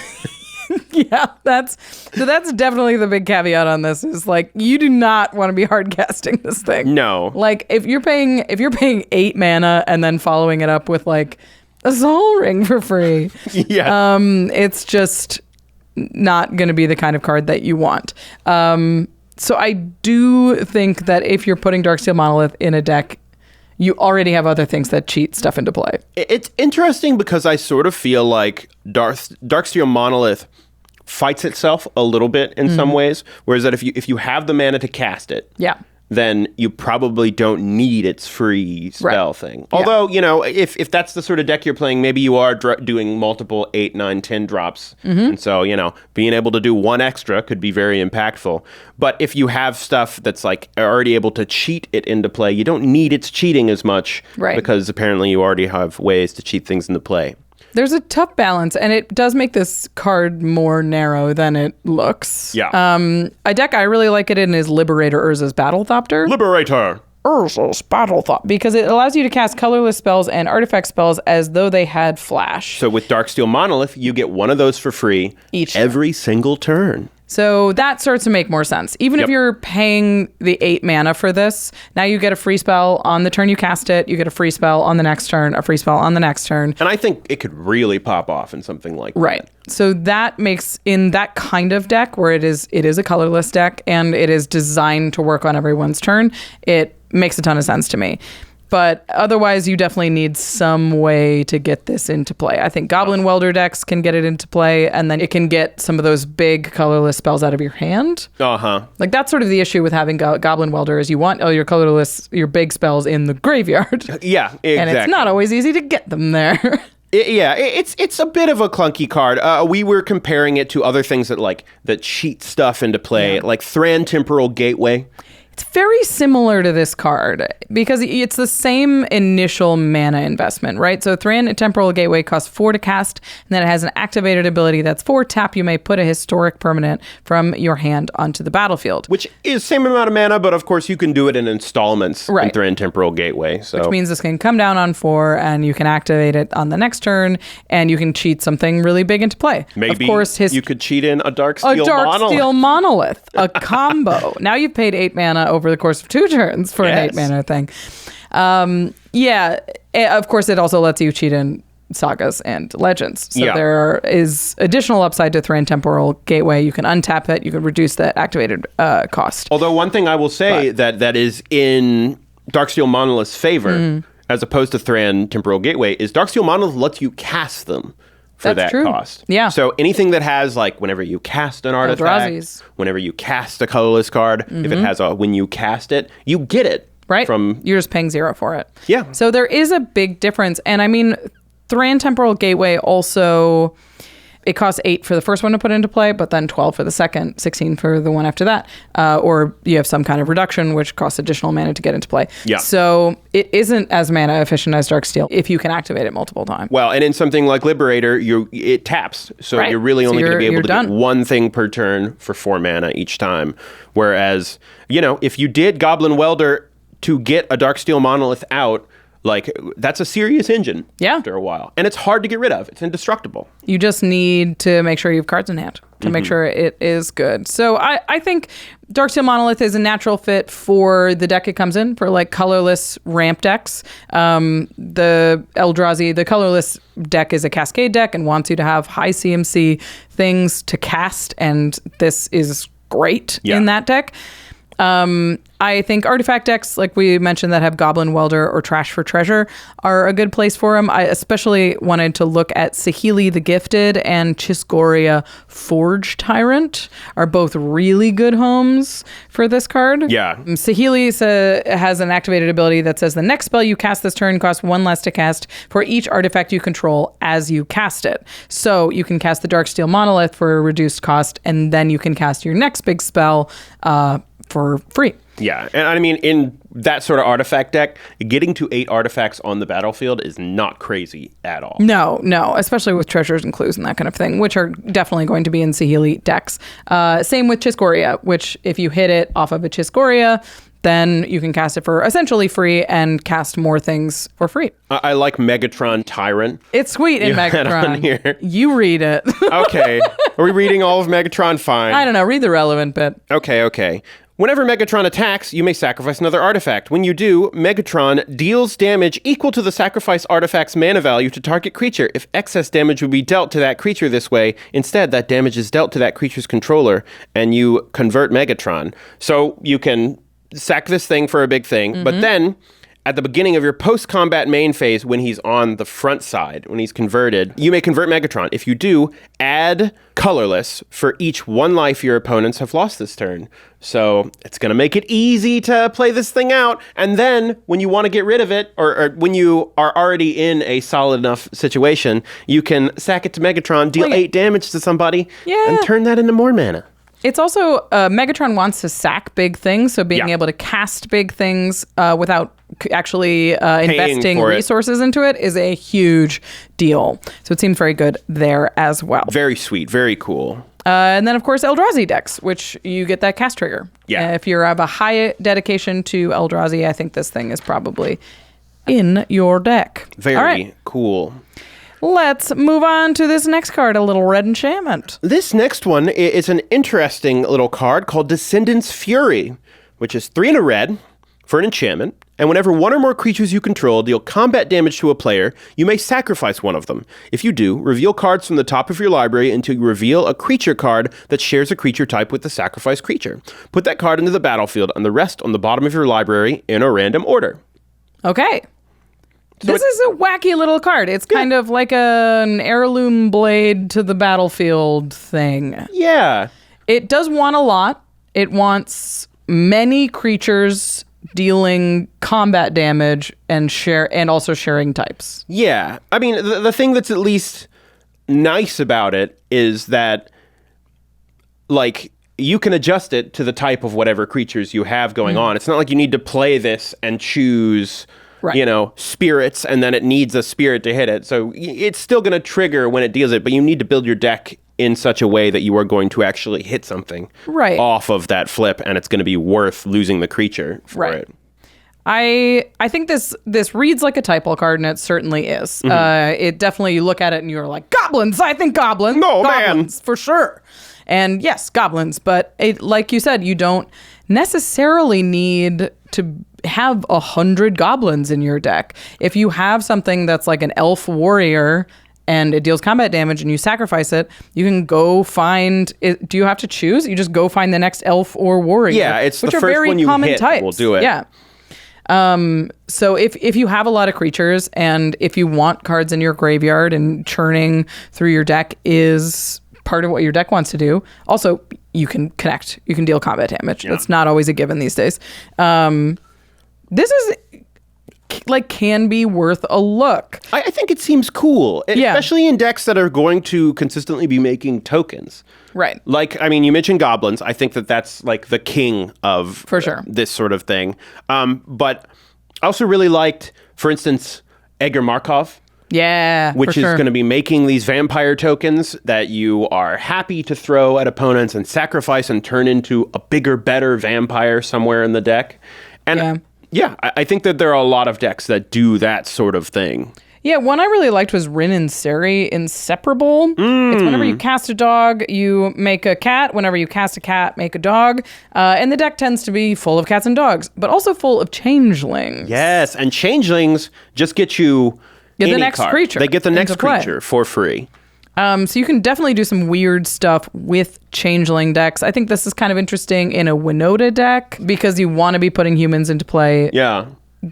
Yeah, that's definitely the big caveat on this, is like, you do not want to be hard casting this thing. No. Like if you're paying 8 mana and then following it up with like a Soul Ring for free. Yeah. It's just not going to be the kind of card that you want. So I do think that if you're putting Darksteel Monolith in a deck, you already have other things that cheat stuff into play. It's interesting because I sort of feel like Darksteel Monolith fights itself a little bit in some ways, whereas that if you have the mana to cast it, then you probably don't need its free spell thing. Although, you know, if that's the sort of deck you're playing, maybe you are doing multiple 8, 9, 10 drops. And so, you know, being able to do one extra could be very impactful. But if you have stuff that's like already able to cheat it into play, you don't need its cheating as much because apparently you already have ways to cheat things into play. There's a tough balance, and it does make this card more narrow than it looks. Yeah. A deck I really like it in is Liberator Urza's Battlethopter. Liberator! Urza's Battlethopter, because it allows you to cast colorless spells and artifact spells as though they had flash. So with Darksteel Monolith, you get one of those for free every single turn. So that starts to make more sense. Even if you're paying the 8 mana for this, now you get a free spell on the turn you cast it, you get a free spell on the next turn, a free spell on the next turn. And I think it could really pop off in something like that. Right. So that makes, in that kind of deck where it is a colorless deck and it is designed to work on everyone's turn, it makes a ton of sense to me. But otherwise, you definitely need some way to get this into play. I think Goblin Welder decks can get it into play, and then it can get some of those big colorless spells out of your hand. Like, that's sort of the issue with having Goblin Welder, is you want all your colorless, your big spells in the graveyard. Yeah, exactly. And it's not always easy to get them there. It's a bit of a clunky card. We were comparing it to other things that cheat stuff into play, like Thran Temporal Gateway. It's very similar to this card because it's the same initial mana investment, right? So Thran Temporal Gateway costs 4 to cast, and then it has an activated ability that's 4 tap. You may put a historic permanent from your hand onto the battlefield. Which is same amount of mana, but of course you can do it in installments in Thran Temporal Gateway. So. Which means this can come down on 4, and you can activate it on the next turn, and you can cheat something really big into play. Maybe of course, you could cheat in a Darksteel Monolith. A combo. Now you've paid 8 mana mana over the course of 2 turns for an 8 mana thing. Of course, it also lets you cheat in sagas and legends. So there is additional upside to Thran Temporal Gateway. You can untap it. You can reduce that activated cost. Although one thing I will say that is in Darksteel Monolith's favor, as opposed to Thran Temporal Gateway, is Darksteel Monolith lets you cast them for that cost. Yeah. So anything that has, like, whenever you cast an artifact, Eldrazi's. whenever you cast a colorless card, if it has a when you cast it, you get it. Right. You're just paying 0 for it. Yeah. So there is a big difference. And I mean, Thran Temporal Gateway also, it costs 8 for the first one to put into play, but then 12 for the second, 16 for the one after that. Or you have some kind of reduction, which costs additional mana to get into play. Yeah. So it isn't as mana efficient as Darksteel if you can activate it multiple times. Well, and in something like Liberator, it taps. So you're really only going to be able to get one thing per turn for 4 mana each time. Whereas, if you did Goblin Welder to get a Darksteel Monolith out, like, that's a serious engine after a while. And it's hard to get rid of. It's indestructible. You just need to make sure you have cards in hand to make sure it is good. So I think Darksteel Monolith is a natural fit for the deck it comes in, for like colorless ramp decks. The Eldrazi, the colorless deck is a Cascade deck and wants you to have high CMC things to cast. And this is great in that deck. I think artifact decks, like we mentioned, that have Goblin Welder or Trash for Treasure are a good place for them. I especially wanted to look at Saheeli the Gifted and Chisgoria Forge Tyrant are both really good homes for this card. Yeah. Saheeli has an activated ability that says the next spell you cast this turn costs 1 less to cast for each artifact you control as you cast it. So you can cast the Darksteel Monolith for a reduced cost, and then you can cast your next big spell for free. Yeah, and I mean, in that sort of artifact deck, getting to 8 artifacts on the battlefield is not crazy at all. No, especially with treasures and clues and that kind of thing, which are definitely going to be in Saheeli decks. Same with Chisgoria, which if you hit it off of a Chisgoria, then you can cast it for essentially free and cast more things for free. I like Megatron Tyrant. It's sweet in Megatron. Here. You read it. Okay. Are we reading all of Megatron? Fine. I don't know. Read the relevant bit. Okay. Whenever Megatron attacks, you may sacrifice another artifact. When you do, Megatron deals damage equal to the sacrifice artifact's mana value to target creature. If excess damage would be dealt to that creature this way, instead that damage is dealt to that creature's controller, and you convert Megatron. So you can sack this thing for a big thing, but then at the beginning of your post-combat main phase, when he's on the front side, when he's converted, you may convert Megatron. If you do, add colorless for each 1 life your opponents have lost this turn. So it's going to make it easy to play this thing out. And then when you want to get rid of it, or when you are already in a solid enough situation, you can sack it to Megatron, deal 8 damage to somebody, and turn that into more mana. It's also, Megatron wants to sack big things, so being able to cast big things without actually investing resources into it is a huge deal. So it seems very good there as well. Very sweet, very cool. And then, of course, Eldrazi decks, which you get that cast trigger. Yeah. If you have a high dedication to Eldrazi, I think this thing is probably in your deck. Very cool. Let's move on to this next card, a little red enchantment. This next one is an interesting little card called Descendants Fury, which is 3 and a red for an enchantment. And whenever 1 or more creatures you control deal combat damage to a player, you may sacrifice one of them. If you do, reveal cards from the top of your library until you reveal a creature card that shares a creature type with the sacrificed creature. Put that card into the battlefield and the rest on the bottom of your library in a random order. Okay. So this is a wacky little card. It's kind of like an heirloom blade to the battlefield thing. Yeah. It does want a lot. It wants many creatures dealing combat damage and also sharing types. Yeah. I mean, the thing that's at least nice about it is that, like, you can adjust it to the type of whatever creatures you have going on. It's not like you need to play this and choose... Right. Spirits, and then it needs a spirit to hit it. So it's still going to trigger when it deals it, but you need to build your deck in such a way that you are going to actually hit something off of that flip, and it's going to be worth losing the creature for it. I think this reads like a typo card, and it certainly is. It definitely, you look at it and you're like, goblins! I think goblins! No, goblins, for sure. And yes, goblins, but like you said, you don't necessarily need to have 100 goblins in your deck. If you have something that's like an elf warrior and it deals combat damage and you sacrifice it, you can go find it. Do you have to choose? You just go find the next elf or warrior. Yeah, it's which the are first very one you common hit types. will do it. Yeah. So if you have a lot of creatures and if you want cards in your graveyard and churning through your deck is part of what your deck wants to do. Also, you can connect. You can deal combat damage. Yeah. It's not always a given these days. This is like can be worth a look. I think it seems cool, especially in decks that are going to consistently be making tokens. Right. Like, I mean, you mentioned goblins. I think that that's like the king of for sure. This sort of thing. But I also really liked, for instance, Edgar Markov. Yeah, which is going to be making these vampire tokens that you are happy to throw at opponents and sacrifice and turn into a bigger, better vampire somewhere in the deck. And I think that there are a lot of decks that do that sort of thing. Yeah, one I really liked was Rin and Seri Inseparable. It's whenever you cast a dog, you make a cat. Whenever you cast a cat, make a dog. And the deck tends to be full of cats and dogs, but also full of changelings. Yes, and changelings just get you the next card. creature. They get the next creature for free. So you can definitely do some weird stuff with changeling decks. I think this is kind of interesting in a Winota deck because you want to be putting humans into play. Yeah.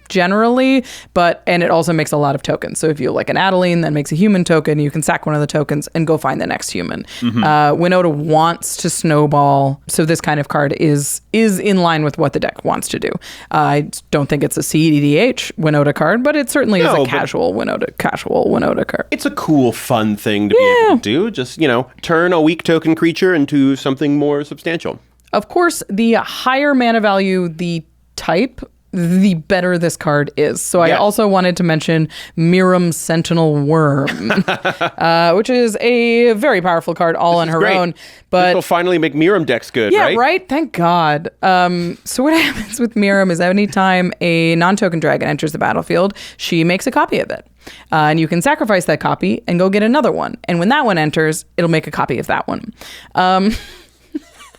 Generally, and it also makes a lot of tokens. So if you like an Adeline that makes a human token, you can sack one of the tokens and go find the next human. Winota wants to snowball, so this kind of card is in line with what the deck wants to do. I don't think it's a CEDH Winota card, but it certainly is a casual Winota card. It's a cool, fun thing to be able to do. Just, turn a weak token creature into something more substantial. Of course, the higher mana value the type, the better this card is. So I also wanted to mention Miram Sentinel Worm, which is a very powerful card all on her own. But will finally make Miram decks good, right? Yeah, right? Thank God. So what happens with Miram is anytime a non-token dragon enters the battlefield, she makes a copy of it. And you can sacrifice that copy and go get another one. And when that one enters, it'll make a copy of that one.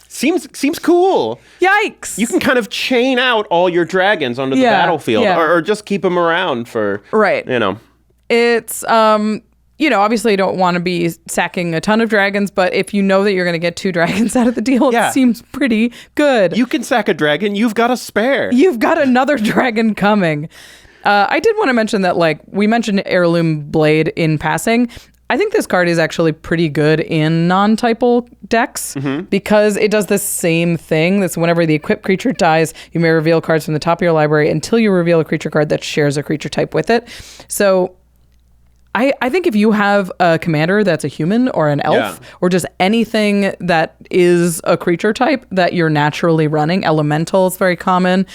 Seems cool. Yikes. You can kind of chain out all your dragons onto the battlefield or just keep them around for, It's, obviously you don't want to be sacking a ton of dragons, but if you know that you're going to get 2 dragons out of the deal, it seems pretty good. You can sack a dragon. You've got a spare. You've got another dragon coming. I did want to mention that, we mentioned Heirloom Blade in passing. I think this card is actually pretty good in non-typal decks because it does the same thing. That's whenever the equipped creature dies, you may reveal cards from the top of your library until you reveal a creature card that shares a creature type with it. So I think if you have a commander that's a human or an elf or just anything that is a creature type that you're naturally running, elemental is very common,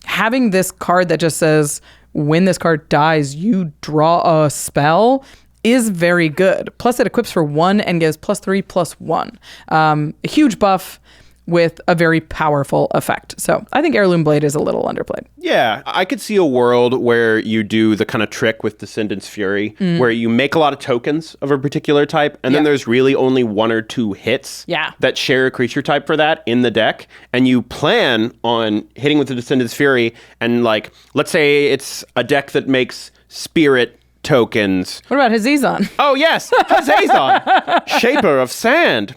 having this card that just says, when this card dies, you draw a spell is very good. Plus it equips for 1 and gives +3/+1. A huge buff with a very powerful effect. So I think Heirloom Blade is a little underplayed. Yeah, I could see a world where you do the kind of trick with Descendants Fury, where you make a lot of tokens of a particular type, and then there's really only 1 or 2 hits that share a creature type for that in the deck, and you plan on hitting with the Descendants Fury, and let's say it's a deck that makes Spirit tokens. What about Hazezon? Oh, yes. Hazezon. Shaper of Sand.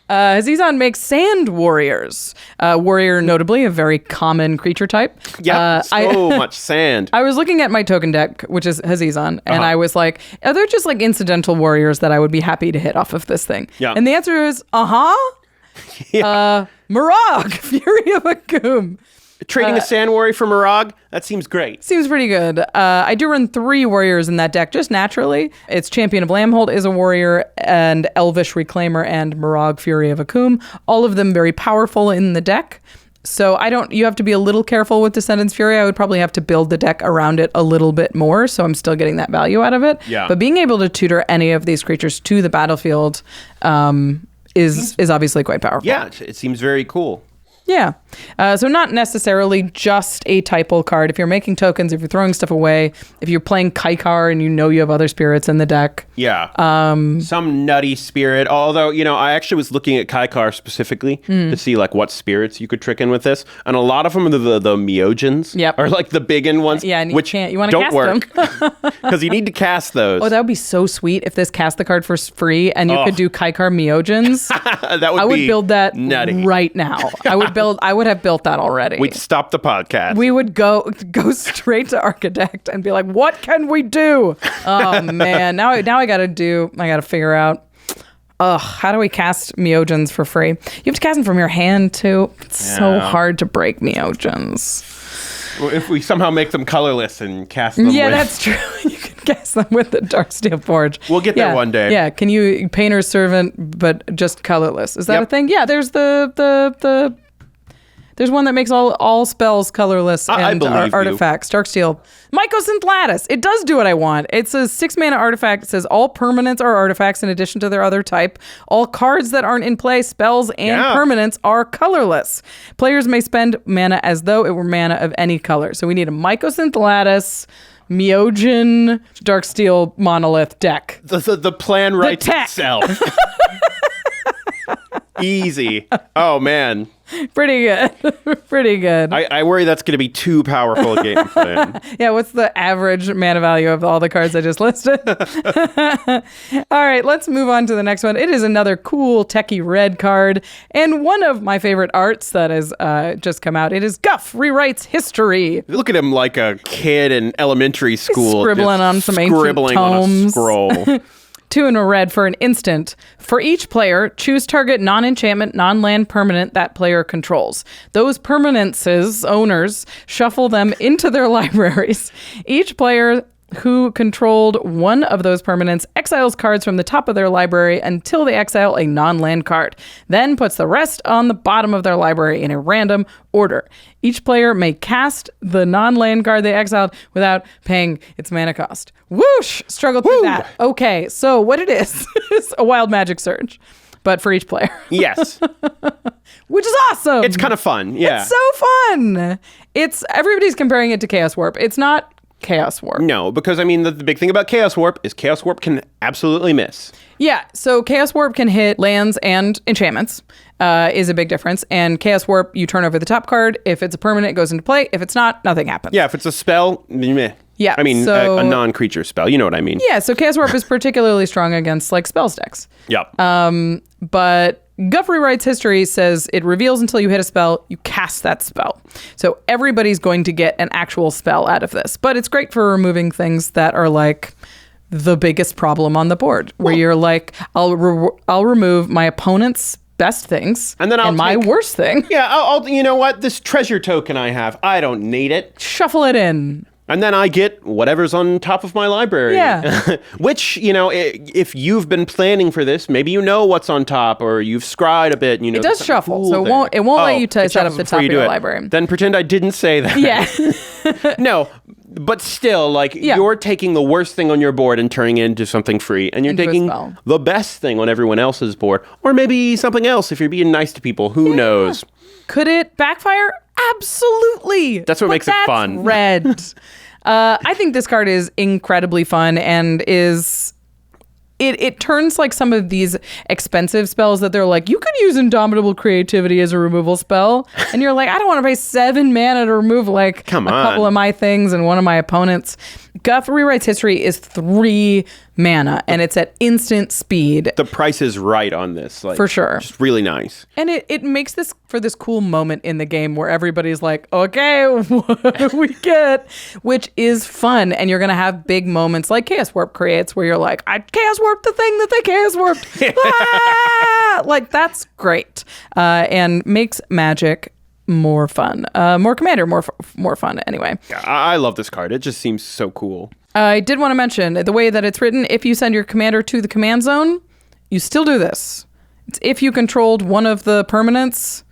Hazezon makes Sand Warriors. Warrior, notably, a very common creature type. Yeah, much sand. I was looking at my token deck, which is Hazezon, and I was like, are there just incidental warriors that I would be happy to hit off of this thing? Yeah. And the answer is, Mirag, Fury of Akum. Trading a Sand Warrior for Mirag, that seems great. Seems pretty good. I do run 3 warriors in that deck just naturally. It's Champion of Lambhold is a warrior, and Elvish Reclaimer and Mirag Fury of Akum. All of them very powerful in the deck. So you have to be a little careful with Descendants Fury. I would probably have to build the deck around it a little bit more, so I'm still getting that value out of it. Yeah. But being able to tutor any of these creatures to the battlefield is obviously quite powerful. Yeah, it seems very cool. Yeah. So not necessarily just a typal card. If you're making tokens, if you're throwing stuff away, if you're playing Kaikar and you know you have other spirits in the deck. Yeah. Some nutty spirit. Although, I actually was looking at Kaikar specifically to see like what spirits you could trick in with this. And a lot of them are the Myogens. Yep. Are like the big-in ones. Yeah, and which you want to don't cast work. them. Because you need to cast those. Oh, that would be so sweet if this cast the card for free and you could do Kaikar Myogens. I would build that nutty. right now. I would have built that already. We'd stop the podcast. We would go straight to ARCHIDEKT and be like, what can we do? Oh man, now I gotta figure out how do we cast Myogens for free? You have to cast them from your hand too. It's so hard to break Myogens. Well, if we somehow make them colorless and cast them that's true. You can cast them with the Darksteel Forge. We'll get there one day. Yeah, can you Painter's Servant but just colorless? Is that a thing? Yeah, there's there's one that makes all spells colorless and I believe artifacts. Darksteel. Mycosynth Lattice. It does do what I want. It's a 6-mana artifact. It says all permanents are artifacts in addition to their other type. All cards that aren't in play, spells, and permanents are colorless. Players may spend mana as though it were mana of any color. So we need a Mycosynth Lattice, Myogen, Darksteel Monolith deck. The plan writes itself. Easy. Oh, man. Pretty good. Pretty good. I worry that's going to be too powerful a game plan. Yeah, what's the average mana value of all the cards I just listed? All right, let's move on to the next one. It is another cool techie red card, and one of my favorite arts that has just come out. It is Guff Rewrites History. Look at him like a kid in elementary school. He's scribbling on some ancient tomes. On a scroll. 2 in a red for an instant. For each player, choose target non-enchantment, non-land permanent that player controls. Those permanences, owners, shuffle them into their libraries. Each player who controlled one of those permanents exiles cards from the top of their library until they exile a non-land card, then puts the rest on the bottom of their library in a random order. Each player may cast the non-land card they exiled without paying its mana cost. Whoosh! Struggled through that. Okay, so what it is a wild magic surge, but for each player. Yes. Which is awesome. It's kind of fun. Yeah. It's so fun. Everybody's comparing it to Chaos Warp. It's not Chaos Warp. No, because I mean, the big thing about Chaos Warp is Chaos Warp can absolutely miss. Yeah, so Chaos Warp can hit lands and enchantments, is a big difference. And Chaos Warp, you turn over the top card. If it's a permanent, it goes into play. If it's not, nothing happens. Yeah, if it's a spell, meh. Yeah, I mean, a non-creature spell. You know what I mean? Yeah, so Chaos Warp is particularly strong against like spells decks. Yep. But Guff Rewrites History says it reveals until you hit a spell, you cast that spell. So everybody's going to get an actual spell out of this. But it's great for removing things that are like the biggest problem on the board, where you're like, I'll remove my opponent's best things and then my worst thing. Yeah, I'll you know what? This treasure token I have, I don't need it. Shuffle it in. And then I get whatever's on top of my library. Yeah. Which, if you've been planning for this, maybe you know what's on top, or you've scryed a bit. It does shuffle, so it won't let you set up the top of your library. Then pretend I didn't say that. Yeah. No, but still, you're taking the worst thing on your board and turning it into something free, and you're taking the best thing on everyone else's board, or maybe something else if you're being nice to people. Who knows? Could it backfire? Absolutely. That's what makes it fun. Red. I think this card is incredibly fun and is... It turns like some of these expensive spells that they're like, you could use Indomitable Creativity as a removal spell. And you're like, I don't want to pay 7 mana to remove couple of my things and one of my opponents. Guff Rewrites History is 3 mana and it's at instant speed. The price is right on this. For sure. Just really nice. And it makes this for this cool moment in the game where everybody's like, okay, what do we get? Which is fun. And you're going to have big moments like Chaos Warp creates where you're like, I Chaos Warped the thing that they Chaos Warped. That's great. And makes Magic more fun. More Commander, more fun anyway. I love this card. It just seems so cool. I did want to mention the way that it's written. If you send your commander to the command zone, you still do this. It's if you controlled one of the permanents,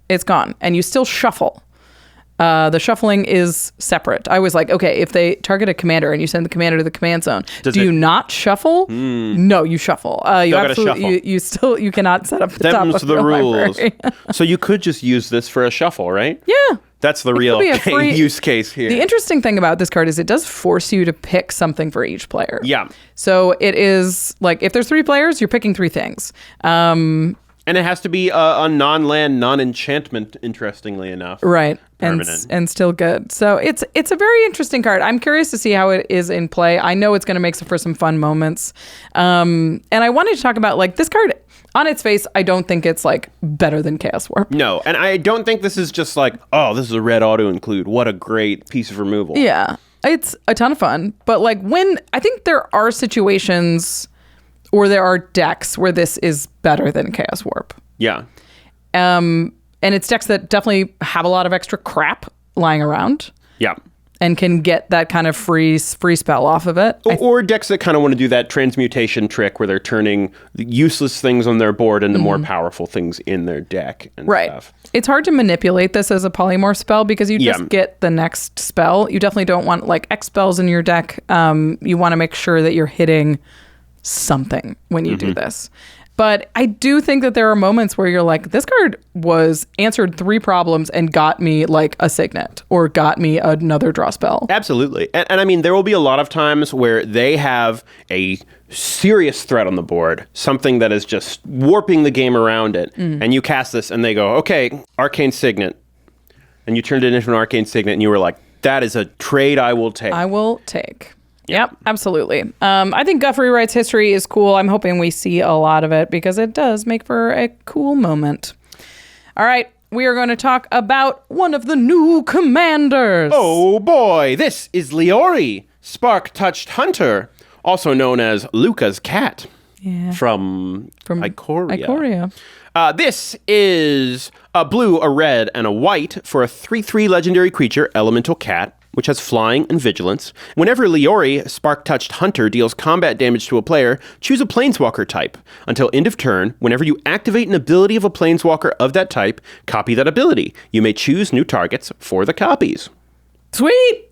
it's gone, and you still shuffle. The shuffling is separate. I was like, okay, if they target a commander and you send the commander to the command zone, do you not shuffle? No, you shuffle. You absolutely, shuffle. You cannot set up the top of the rules. So you could just use this for a shuffle, right? Yeah. That's the real use case here. The interesting thing about this card is it does force you to pick something for each player. Yeah. So it is like if there's 3 players, you're picking 3 things. And it has to be a non-land, non-enchantment, interestingly enough. Right. And still good. So it's a very interesting card. I'm curious to see how it is in play. I know it's going to make for some fun moments. And I wanted to talk about, like, this card, on its face, I don't think it's, like, better than Chaos Warp. No, and I don't think this is just like, oh, this is a red auto-include. What a great piece of removal. Yeah. It's a ton of fun. But, like, I think there are situations... or there are decks where this is better than Chaos Warp. Yeah. And it's decks that definitely have a lot of extra crap lying around. Yeah. And can get that kind of free spell off of it. Or decks that kind of want to do that transmutation trick where they're turning useless things on their board into more powerful things in their deck and stuff. It's hard to manipulate this as a polymorph spell because you just get the next spell. You definitely don't want, like, X spells in your deck. You want to make sure that you're hitting something when you do this. But I do think that there are moments where you're like, this card answered 3 problems and got me, like, a Signet or got me another draw spell. Absolutely. And I mean, there will be a lot of times where they have a serious threat on the board, something that is just warping the game around it. And you cast this and they go, okay, Arcane Signet. And you turned it into an Arcane Signet and you were like, that is a trade I will take. I will take. Yep, absolutely. I think Guff Rewrites History is cool. I'm hoping we see a lot of it because it does make for a cool moment. All right, we are going to talk about one of the new commanders. Oh boy, this is Leori, Sparktouched Hunter, also known as Luca's cat. Yeah. From Ikoria. This is a blue, a red, and a white for a 3/3 legendary creature, Elemental Cat, which has flying and vigilance. Whenever Leori, Sparktouched Hunter, deals combat damage to a player, choose a Planeswalker type. Until end of turn, whenever you activate an ability of a Planeswalker of that type, copy that ability. You may choose new targets for the copies. Sweet!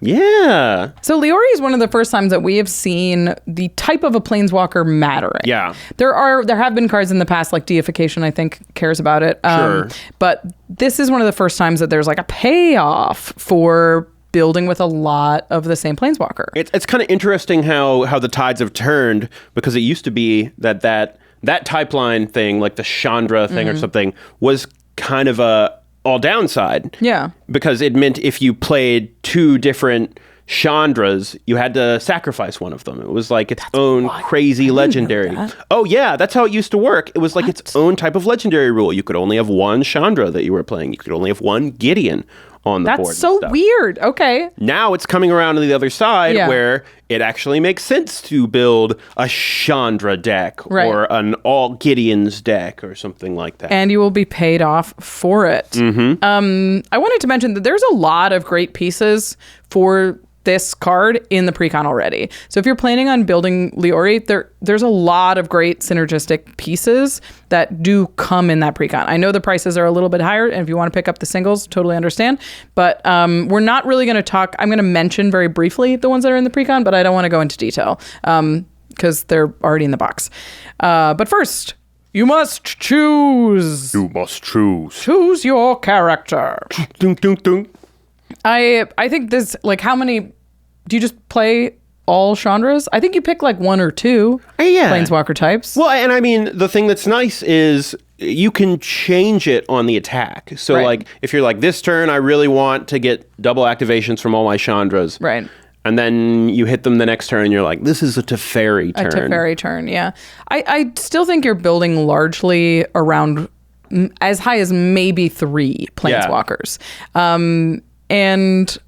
Yeah. So Leori is one of the first times that we have seen the type of a Planeswalker mattering. Yeah. There have been cards in the past, like Deification, I think, cares about it. Sure. But this is one of the first times that there's, like, a payoff for building with a lot of the same Planeswalker. It's kind of interesting how the tides have turned, because it used to be that type line thing, like the Chandra thing or something, was kind of a all downside. Yeah. Because it meant if you played 2 different Chandras, you had to sacrifice one of them. It was like its own crazy legendary. Oh yeah, that's how it used to work. It was like its own type of legendary rule. You could only have 1 Chandra that you were playing. You could only have 1 Gideon on the board. That's so weird. Okay. Now it's coming around to the other side where it actually makes sense to build a Chandra deck or an all Gideons deck or something like that. And you will be paid off for it. I wanted to mention that there's a lot of great pieces for this card in the precon already. So if you're planning on building Leori, there's a lot of great synergistic pieces that do come in that precon. I know the prices are a little bit higher, and if you want to pick up the singles, totally understand. But we're not really going to talk. I'm going to mention very briefly the ones that are in the precon, but I don't want to go into detail because they're already in the box. But first, you must choose. You must choose. Choose your character. Dun, dun, dun. I think this, like, how many... Do you just play all Chandras? I think you pick, like, 1 or 2 Planeswalker types. Well, and I mean, the thing that's nice is you can change it on the attack. So, like, if you're like, this turn, I really want to get double activations from all my Chandras. Right. And then you hit them the next turn, and you're like, this is a Teferi turn. A Teferi turn, yeah. I still think you're building largely around as high as maybe 3 Planeswalkers. And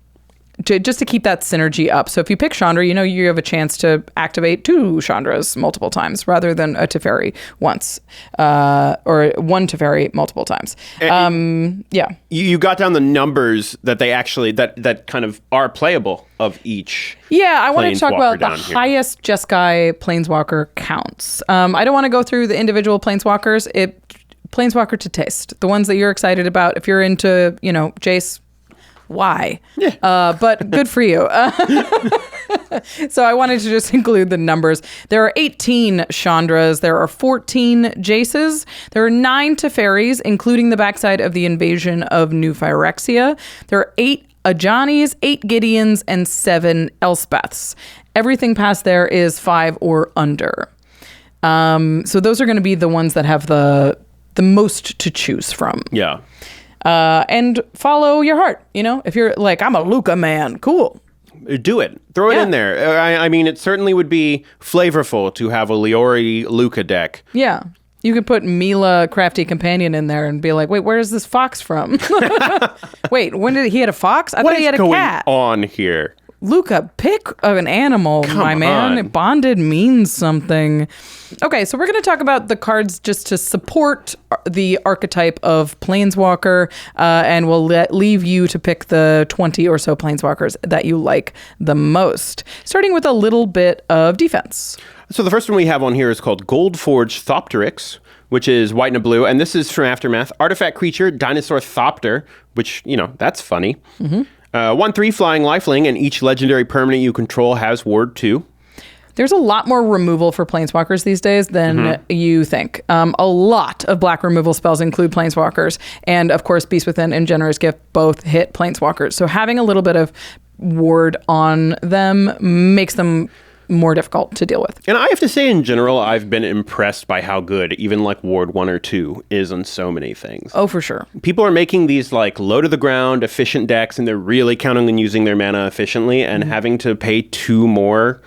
just to keep that synergy up. So if you pick Chandra, you know you have a chance to activate 2 Chandras multiple times rather than a Teferi once, or 1 Teferi multiple times. Yeah. You got down the numbers that they actually, that kind of are playable of each. Yeah, I want to talk about the highest Jeskai Planeswalker counts. I don't want to go through the individual Planeswalkers. Planeswalker to taste. The ones that you're excited about. If you're into, Jace, Why? Yeah. But good for you. So I wanted to just include the numbers. There are 18 Chandras. There are 14 Jaces. There are 9 Teferis, including the backside of the invasion of New Phyrexia. There are 8 Ajanis, 8 Gideons, and 7 Elspeths. Everything past there is 5 or under. So those are going to be the ones that have the most to choose from. Yeah. And follow your heart. You know, if you're like, I'm a Luca man, cool. Do it. Throw it in there. I mean, it certainly would be flavorful to have a Leori Luca deck. Yeah. You could put Mila Crafty Companion in there and be like, wait, where's this fox from? Wait, when did he had a fox? I thought he had a cat. What is going on here? Luca, pick an animal, my man. Bonded means something. Okay, so we're going to talk about the cards just to support the archetype of Planeswalker, and we'll leave you to pick the 20 or so Planeswalkers that you like the most. Starting with a little bit of defense. So the first one we have on here is called Goldforged Thopterix, which is white and a blue, and this is from Aftermath. Artifact creature, Dinosaur Thopter, which, that's funny. Mm-hmm. 1/3 flying lifelink, and each legendary permanent you control has ward 2. There's a lot more removal for Planeswalkers these days than you think. A lot of black removal spells include Planeswalkers, and of course Beast Within and Generous Gift both hit Planeswalkers. So having a little bit of ward on them makes them more difficult to deal with. And I have to say, in general, I've been impressed by how good even like ward 1 or 2 is on so many things. Oh, for sure. People are making these like low to the ground efficient decks, and they're really counting on using their mana efficiently, and having to pay 2 more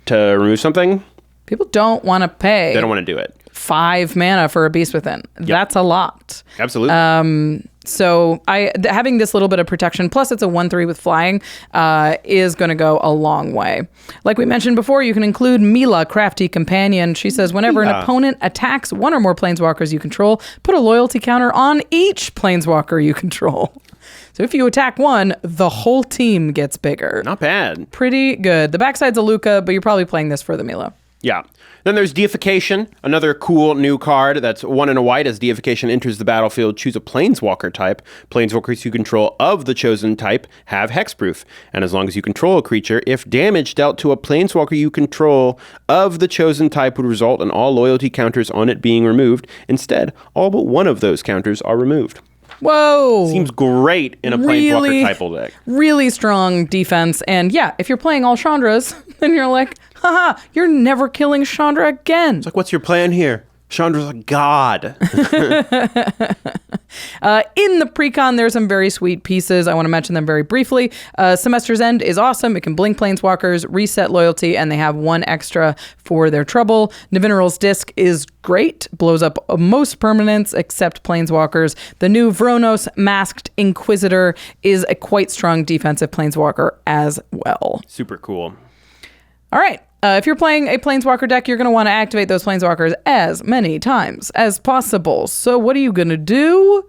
to remove something. People don't want to pay. They don't want to do it. 5 mana for a Beast Within. Yep. That's a lot. Absolutely. So having this little bit of protection, plus it's a 1/3 with flying, is going to go a long way. Like we mentioned before, you can include Mila, Crafty Companion. She says, whenever an opponent attacks one or more Planeswalkers you control, put a loyalty counter on each Planeswalker you control. So if you attack one, the whole team gets bigger. Not bad. Pretty good. The backside's a Luca, but you're probably playing this for the Mila. Yeah. Then there's Deification, another cool new card that's 1 and a white. As Deification enters the battlefield, choose a Planeswalker type. Planeswalkers you control of the chosen type have hexproof. And as long as you control a creature, if damage dealt to a Planeswalker you control of the chosen type would result in all loyalty counters on it being removed. Instead, all but one of those counters are removed. Whoa. Seems great in a Planeswalker type deck. Really strong defense. And yeah, if you're playing all Chandras, then you're like, haha, you're never killing Chandra again. It's like, what's your plan here? Chandra's a god. In the precon, there's some very sweet pieces. I want to mention them very briefly. Semester's End is awesome. It can blink Planeswalkers, reset loyalty, and they have 1 extra for their trouble. Nevinyrral's Disc is great. Blows up most permanents except Planeswalkers. The new Vronos Masked Inquisitor is a quite strong defensive Planeswalker as well. Super cool. All right. If you're playing a Planeswalker deck, you're going to want to activate those Planeswalkers as many times as possible. So what are you going to do?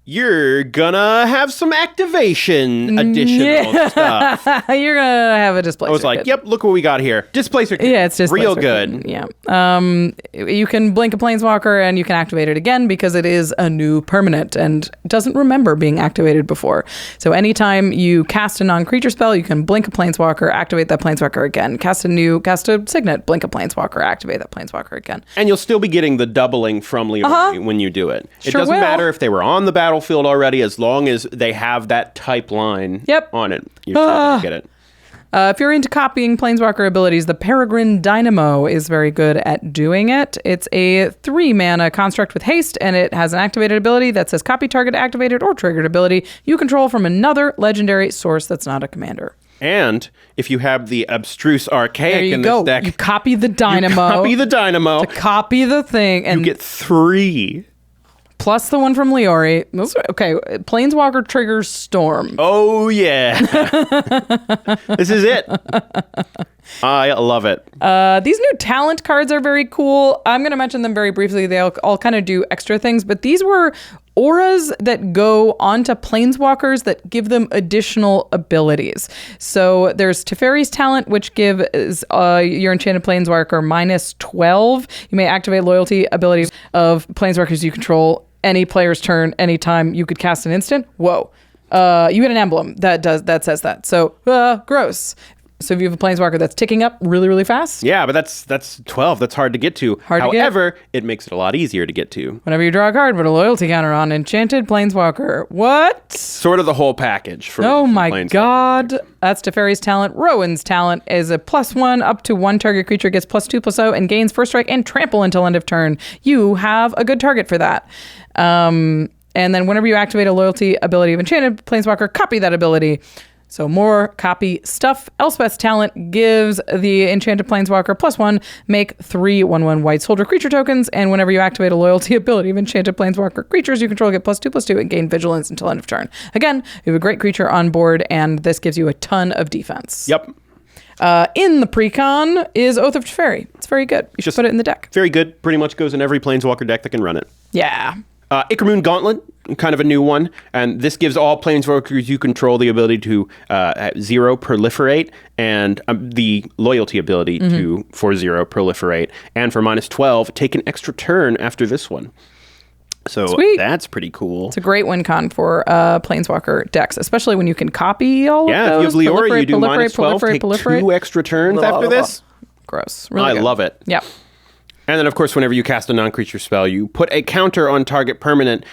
You're gonna have some activation additional stuff. You're gonna have a Displacer. I was like, kit. yep, look what we got here. Displacer kit. Yeah, it's just real good. Yeah. You can blink a Planeswalker and you can activate it again because it is a new permanent and doesn't remember being activated before. So anytime you cast a non-creature spell, you can blink a Planeswalker, activate that Planeswalker again. Cast a Signet, blink a Planeswalker, activate that Planeswalker again. And you'll still be getting the doubling from Leori when you do it. It Sure doesn't will. matter if they were on the battlefield already, as long as they have that type line on it. You're still going to get it. If you're into copying Planeswalker abilities, the Peregrine Dynamo is very good at doing it. It's a 3-mana construct with haste, and it has an activated ability that says copy target activated or triggered ability you control from another legendary source that's not a commander. And if you have the Abstruse Archaic in go. this deck, You copy the Dynamo. to copy the thing. And you get 3. plus the one from Leori. Okay, Planeswalker triggers Storm. Oh, yeah. This is it. I love it. These new talent cards are very cool. I'm going to mention them very briefly. They all kind of do extra things, but these were auras that go onto Planeswalkers that give them additional abilities. So there's Teferi's Talent, which gives your Enchanted Planeswalker -12. You may activate loyalty abilities of Planeswalkers you control any player's turn, anytime you could cast an instant. Whoa. You get an emblem that says that. So gross. So if you have a Planeswalker that's ticking up really, really fast. Yeah, but that's 12. That's hard to get to. However, it makes it a lot easier to get to. Whenever you draw a card, put a loyalty counter on Enchanted Planeswalker. What? Sort of the whole package. Oh my god. That's Teferi's talent. Rowan's talent is a +1 up to 1 target creature gets +2/+0 and gains first strike and trample until end of turn. You have a good target for that. And then whenever you activate a loyalty ability of Enchanted Planeswalker, copy that ability. So more copy stuff. Elspeth's talent gives the Enchanted Planeswalker +1, make 3 1/1 white soldier creature tokens, and whenever you activate a loyalty ability of Enchanted Planeswalker creatures you control get +2/+2 and gain vigilance until end of turn. Again, you have a great creature on board, and this gives you a ton of defense. Yep. In the precon is Oath of Teferi. It's very good. You should put it in the deck. Very good. Pretty much goes in every Planeswalker deck that can run it. Yeah. Ickermoon Gauntlet, kind of a new one, and this gives all Planeswalkers you control the ability to 0 proliferate, and the loyalty ability for 0 proliferate, and for -12 take an extra turn after this one. So Sweet. That's pretty cool. It's a great win con for Planeswalker decks, especially when you can copy all of those. Yeah, if you have Leori, you do -12, take 2 extra turns after this. Gross. Really good. Love it. Yeah. And then, of course, whenever you cast a non-creature spell, you put a counter on target permanent,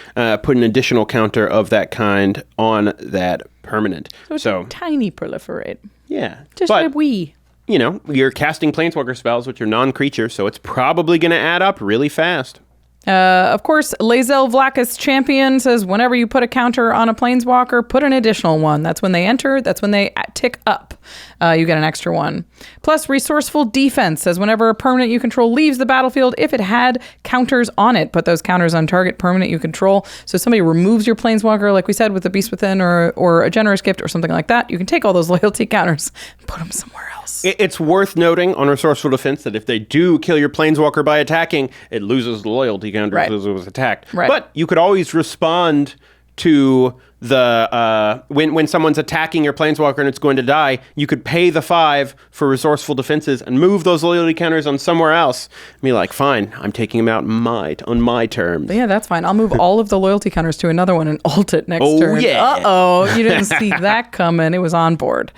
put an additional counter of that kind on that permanent. So it's a tiny proliferate. Yeah. Just a wee. You know, you're casting Planeswalker spells with your non-creature, so it's probably going to add up really fast. Of course, Lae'zel Vlaakith's champion says whenever you put a counter on a Planeswalker, put an additional one. That's when they enter. That's when they tick up. You get an extra one. Plus, Resourceful Defense says whenever a permanent you control leaves the battlefield, if it had counters on it, put those counters on target permanent you control. So if somebody removes your Planeswalker, like we said, with the Beast Within or a Generous Gift or something like that, you can take all those loyalty counters and put them somewhere else. It's worth noting on Resourceful Defense that if they do kill your Planeswalker by attacking, it loses the loyalty counter because it was attacked. Right. But you could always respond to the when someone's attacking your Planeswalker and it's going to die, you could pay the 5 for Resourceful Defenses and move those loyalty counters on somewhere else. And be like, fine, I'm taking them out on my terms. But yeah, that's fine. I'll move all of the loyalty counters to another one and ult it next turn. Oh, yeah. Uh-oh, you didn't see that coming. It was on board.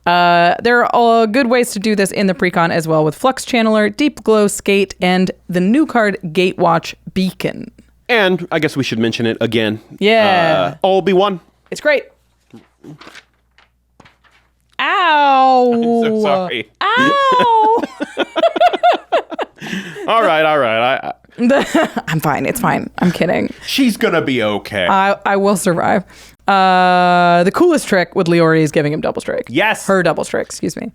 There are all good ways to do this in the precon as well with Flux Channeler, Deep Glow Skate, and the new card Gatewatch Beacon. And I guess we should mention it again. Yeah. All be one. It's great. Ow. I'm so sorry. Ow. All right. I'm fine. It's fine. I'm kidding. She's going to be okay. I will survive. The coolest trick with Leori is giving him double strike. Yes. Her double strike, excuse me.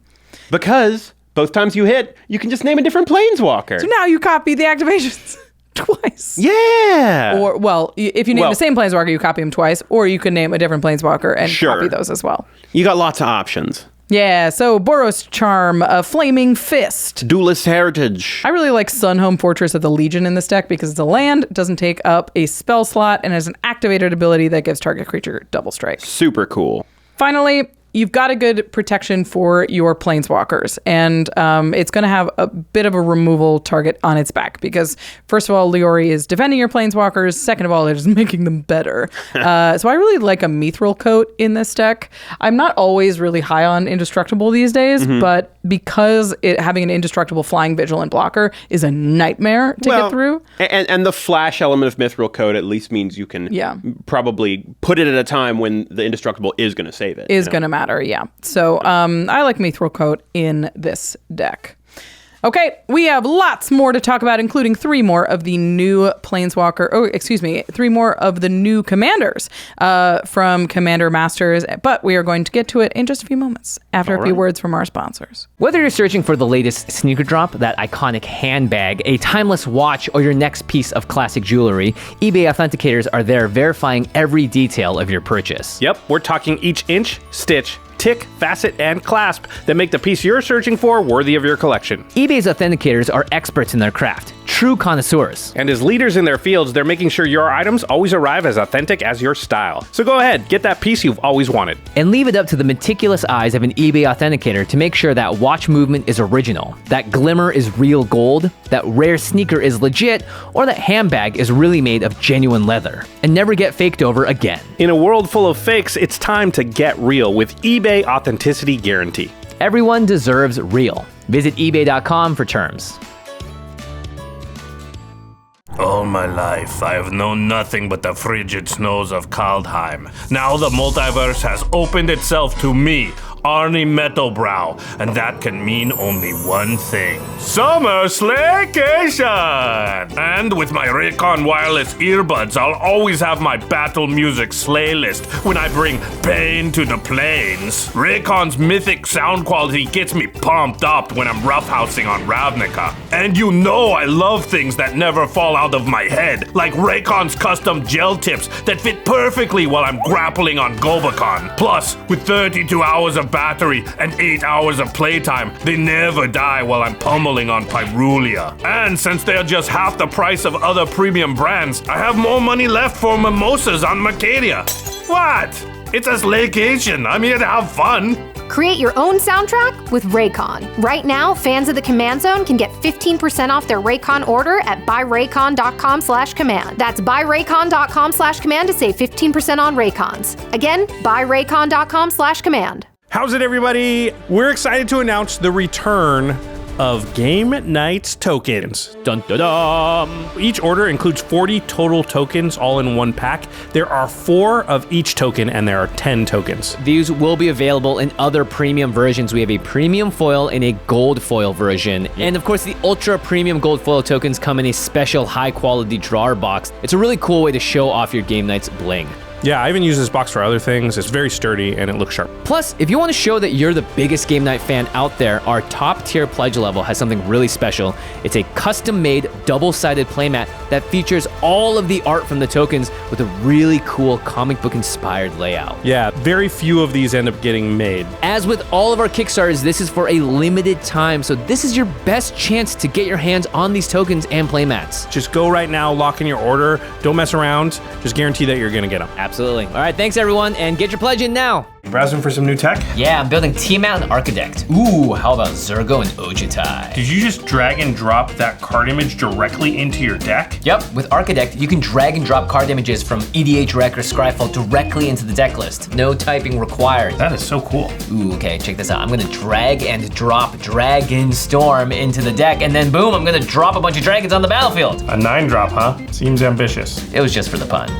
Because both times you hit, you can just name a different Planeswalker. So now you copy the activations twice. Yeah. Or, well, if you name the same Planeswalker, you copy him twice, or you can name a different Planeswalker and copy those as well. You got lots of options. Yeah, so Boros Charm, Flaming Fist. Duelist Heritage. I really like Sunhome Fortress of the Legion in this deck because it's a land, doesn't take up a spell slot, and has an activated ability that gives target creature double strike. Super cool. Finally, you've got a good protection for your Planeswalkers, and it's going to have a bit of a removal target on its back because, first of all, Leori is defending your Planeswalkers. Second of all, it is making them better. So I really like a Mithril Coat in this deck. I'm not always really high on Indestructible these days, but because having an Indestructible Flying Vigilant blocker is a nightmare to get through. And the flash element of Mithril Coat at least means you can probably put it at a time when the Indestructible is going to save it. Is going to matter. Yeah. So I like Mithril Coat in this deck. Okay, we have lots more to talk about, including 3 more of the new Planeswalker, 3 more of the new Commanders from Commander Masters, but we are going to get to it in just a few moments after a few words from our sponsors. Whether you're searching for the latest sneaker drop, that iconic handbag, a timeless watch, or your next piece of classic jewelry, eBay authenticators are there verifying every detail of your purchase. Yep, we're talking each inch, stitch, tick, facet, and clasp that make the piece you're searching for worthy of your collection. eBay's authenticators are experts in their craft, true connoisseurs. And as leaders in their fields, they're making sure your items always arrive as authentic as your style. So go ahead, get that piece you've always wanted. And leave it up to the meticulous eyes of an eBay authenticator to make sure that watch movement is original, that glimmer is real gold, that rare sneaker is legit, or that handbag is really made of genuine leather, and never get faked over again. In a world full of fakes, it's time to get real with eBay Authenticity Guarantee. Everyone deserves real. Visit ebay.com for terms. All my life, I have known nothing but the frigid snows of Kaldheim. Now the multiverse has opened itself to me, Arnie Metalbrow, and that can mean only one thing. Summer Slaycation! And with my RAYCON wireless earbuds, I'll always have my battle music slay list when I bring pain to the plains. RAYCON's mythic sound quality gets me pumped up when I'm roughhousing on Ravnica. And you know I love things that never fall out of my head, like RAYCON's custom gel tips that fit perfectly while I'm grappling on Gobakon. Plus, with 32 hours of battery and 8 hours of playtime, they never die while I'm pummeling on Pyrulia. And since they're just half the price of other premium brands, I have more money left for mimosas on Mercadia. What? It's a slaycation. I'm here to have fun. Create your own soundtrack with RAYCON. Right now, fans of the Command Zone can get 15% off their RAYCON order at buyraycon.com/command. That's buyraycon.com/command to save 15% on RAYCONs. Again, buyraycon.com/command. How's it, everybody? We're excited to announce the return of Game Nights tokens. Dun dun dun! Each order includes 40 total tokens all in one pack. There are 4 of each token and there are 10 tokens. These will be available in other premium versions. We have a premium foil and a gold foil version. And of course, the ultra premium gold foil tokens come in a special high quality drawer box. It's a really cool way to show off your Game Nights bling. Yeah, I even use this box for other things. It's very sturdy and it looks sharp. Plus, if you want to show that you're the biggest Game Night fan out there, our top tier pledge level has something really special. It's a custom-made double-sided playmat that features all of the art from the tokens with a really cool comic book inspired layout. Yeah, very few of these end up getting made. As with all of our Kickstarters, this is for a limited time, so this is your best chance to get your hands on these tokens and playmats. Just go right now, lock in your order, don't mess around, just guarantee that you're gonna get them. Absolutely. All right, thanks everyone, and get your pledge in now. Browsing for some new tech? Yeah, I'm building Tiamat and ARCHIDEKT. Ooh, how about Zergo and Ojutai? Did you just drag and drop that card image directly into your deck? Yep, with ARCHIDEKT, you can drag and drop card images from EDH, Rec, or Scryfall directly into the deck list. No typing required. That is so cool. Ooh, okay, check this out. I'm gonna drag and drop Dragon Storm into the deck, and then boom, I'm gonna drop a bunch of dragons on the battlefield. A 9-drop, huh? Seems ambitious. It was just for the pun.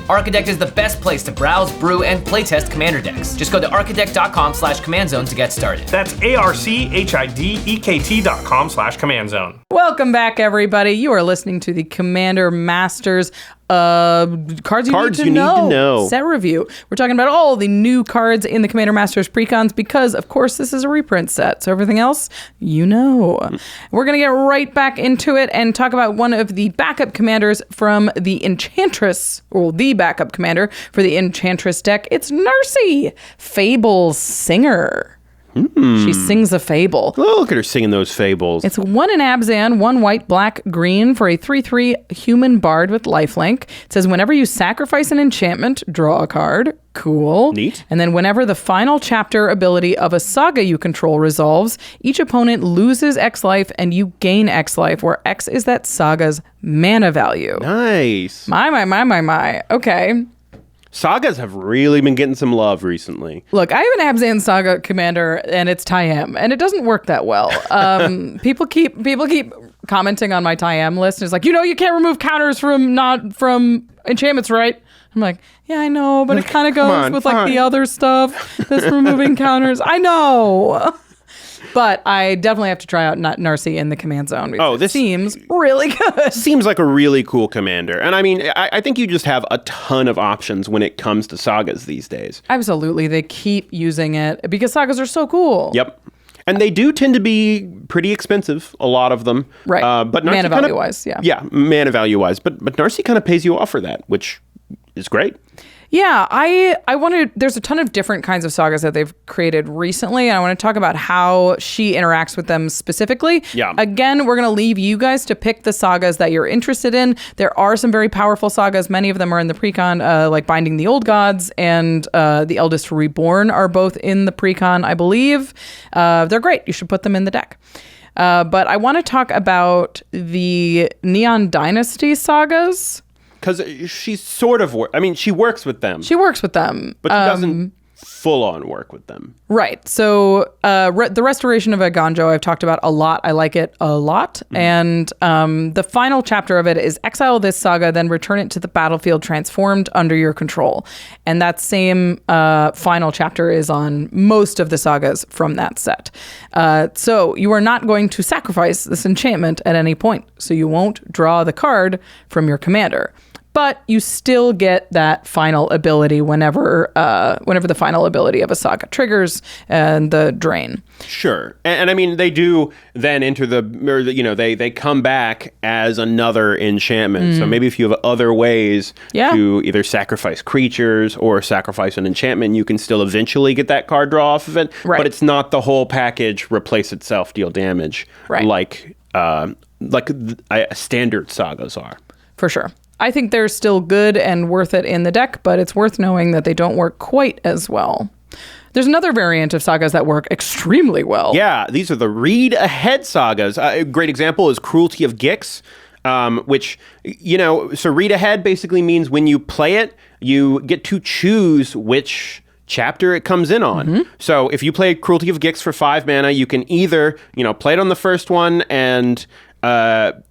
ARCHIDEKT is the best place to browse, brew, and playtest Commander decks. Just go to archidekt.com/commandzone to get started. That's ARCHIDEKT.com/commandzone. Welcome back, everybody. You are listening to the Commander Masters cards you need to know set review. We're talking about all the new cards in the Commander Masters precons because, of course, this is a reprint set. So everything else, you know. We're going to get right back into it and talk about one of the backup commanders from the Enchantress, or the backup commander for the Enchantress deck. It's Narci, Fable's singer. She sings a fable. Oh, look at her singing those fables. It's 1 in Abzan, 1 white, black, green for a 3/3 human bard with lifelink. It says whenever you sacrifice an enchantment, draw a card. Cool. Neat. And then whenever the final chapter ability of a saga you control resolves, each opponent loses X life and you gain X life, where X is that saga's mana value. Nice. My. Okay. Sagas have really been getting some love recently. Look, I have an Abzan Saga commander, and it's Tayam, and it doesn't work that well. People keep commenting on my Tayam list, and it's like, you can't remove counters from enchantments, right? I'm like, yeah, I know, but it kind of goes with like the other stuff that's removing counters. I know. But I definitely have to try out Narci in the Command Zone. This seems really good. Seems like a really cool commander. And I mean, I think you just have a ton of options when it comes to sagas these days. Absolutely. They keep using it because sagas are so cool. Yep. And they do tend to be pretty expensive, a lot of them. Right. But mana value-wise, yeah. Yeah, mana value-wise. But Narci kind of pays you off for that, which is great. Yeah, I want to. There's a ton of different kinds of sagas that they've created recently, and I want to talk about how she interacts with them specifically. Yeah. Again, we're going to leave you guys to pick the sagas that you're interested in. There are some very powerful sagas. Many of them are in the precon, like Binding the Old Gods and The Eldest Reborn are both in the precon, I believe. They're great. You should put them in the deck. But I want to talk about the Neon Dynasty sagas. Because she sort of she works with them. She works with them. But she doesn't full-on work with them. Right. So the Restoration of Aganjo I've talked about a lot. I like it a lot. And the final chapter of it is exile this saga, then return it to the battlefield transformed under your control. And that same final chapter is on most of the sagas from that set. So you are not going to sacrifice this enchantment at any point. So you won't draw the card from your commander. But you still get that final ability whenever the final ability of a saga triggers and the drain. Sure. And I mean, they do then enter they come back as another enchantment. So maybe if you have other ways to either sacrifice creatures or sacrifice an enchantment, you can still eventually get that card draw off of it. Right. But it's not the whole package, replace itself, deal damage, like standard sagas are. For sure. I think they're still good and worth it in the deck, but it's worth knowing that they don't work quite as well. There's another variant of sagas that work extremely well. Yeah, these are the read ahead sagas. A great example is Cruelty of Gix, which, so read ahead basically means when you play it, you get to choose which chapter it comes in on. So if you play Cruelty of Gix for 5 mana, you can either, play it on the first one and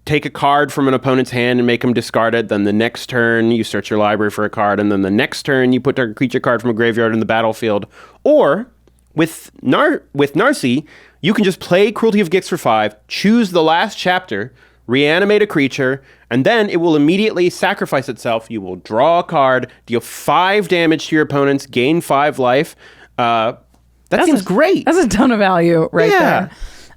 take a card from an opponent's hand and make them discard it. Then the next turn, you search your library for a card. And then the next turn, you put a creature card from a graveyard in the battlefield. Or with Narci, you can just play Cruelty of Gix for 5, choose the last chapter, reanimate a creature, and then it will immediately sacrifice itself. You will draw a card, deal 5 damage to your opponents, gain 5 life. That seems great. That's a ton of value there.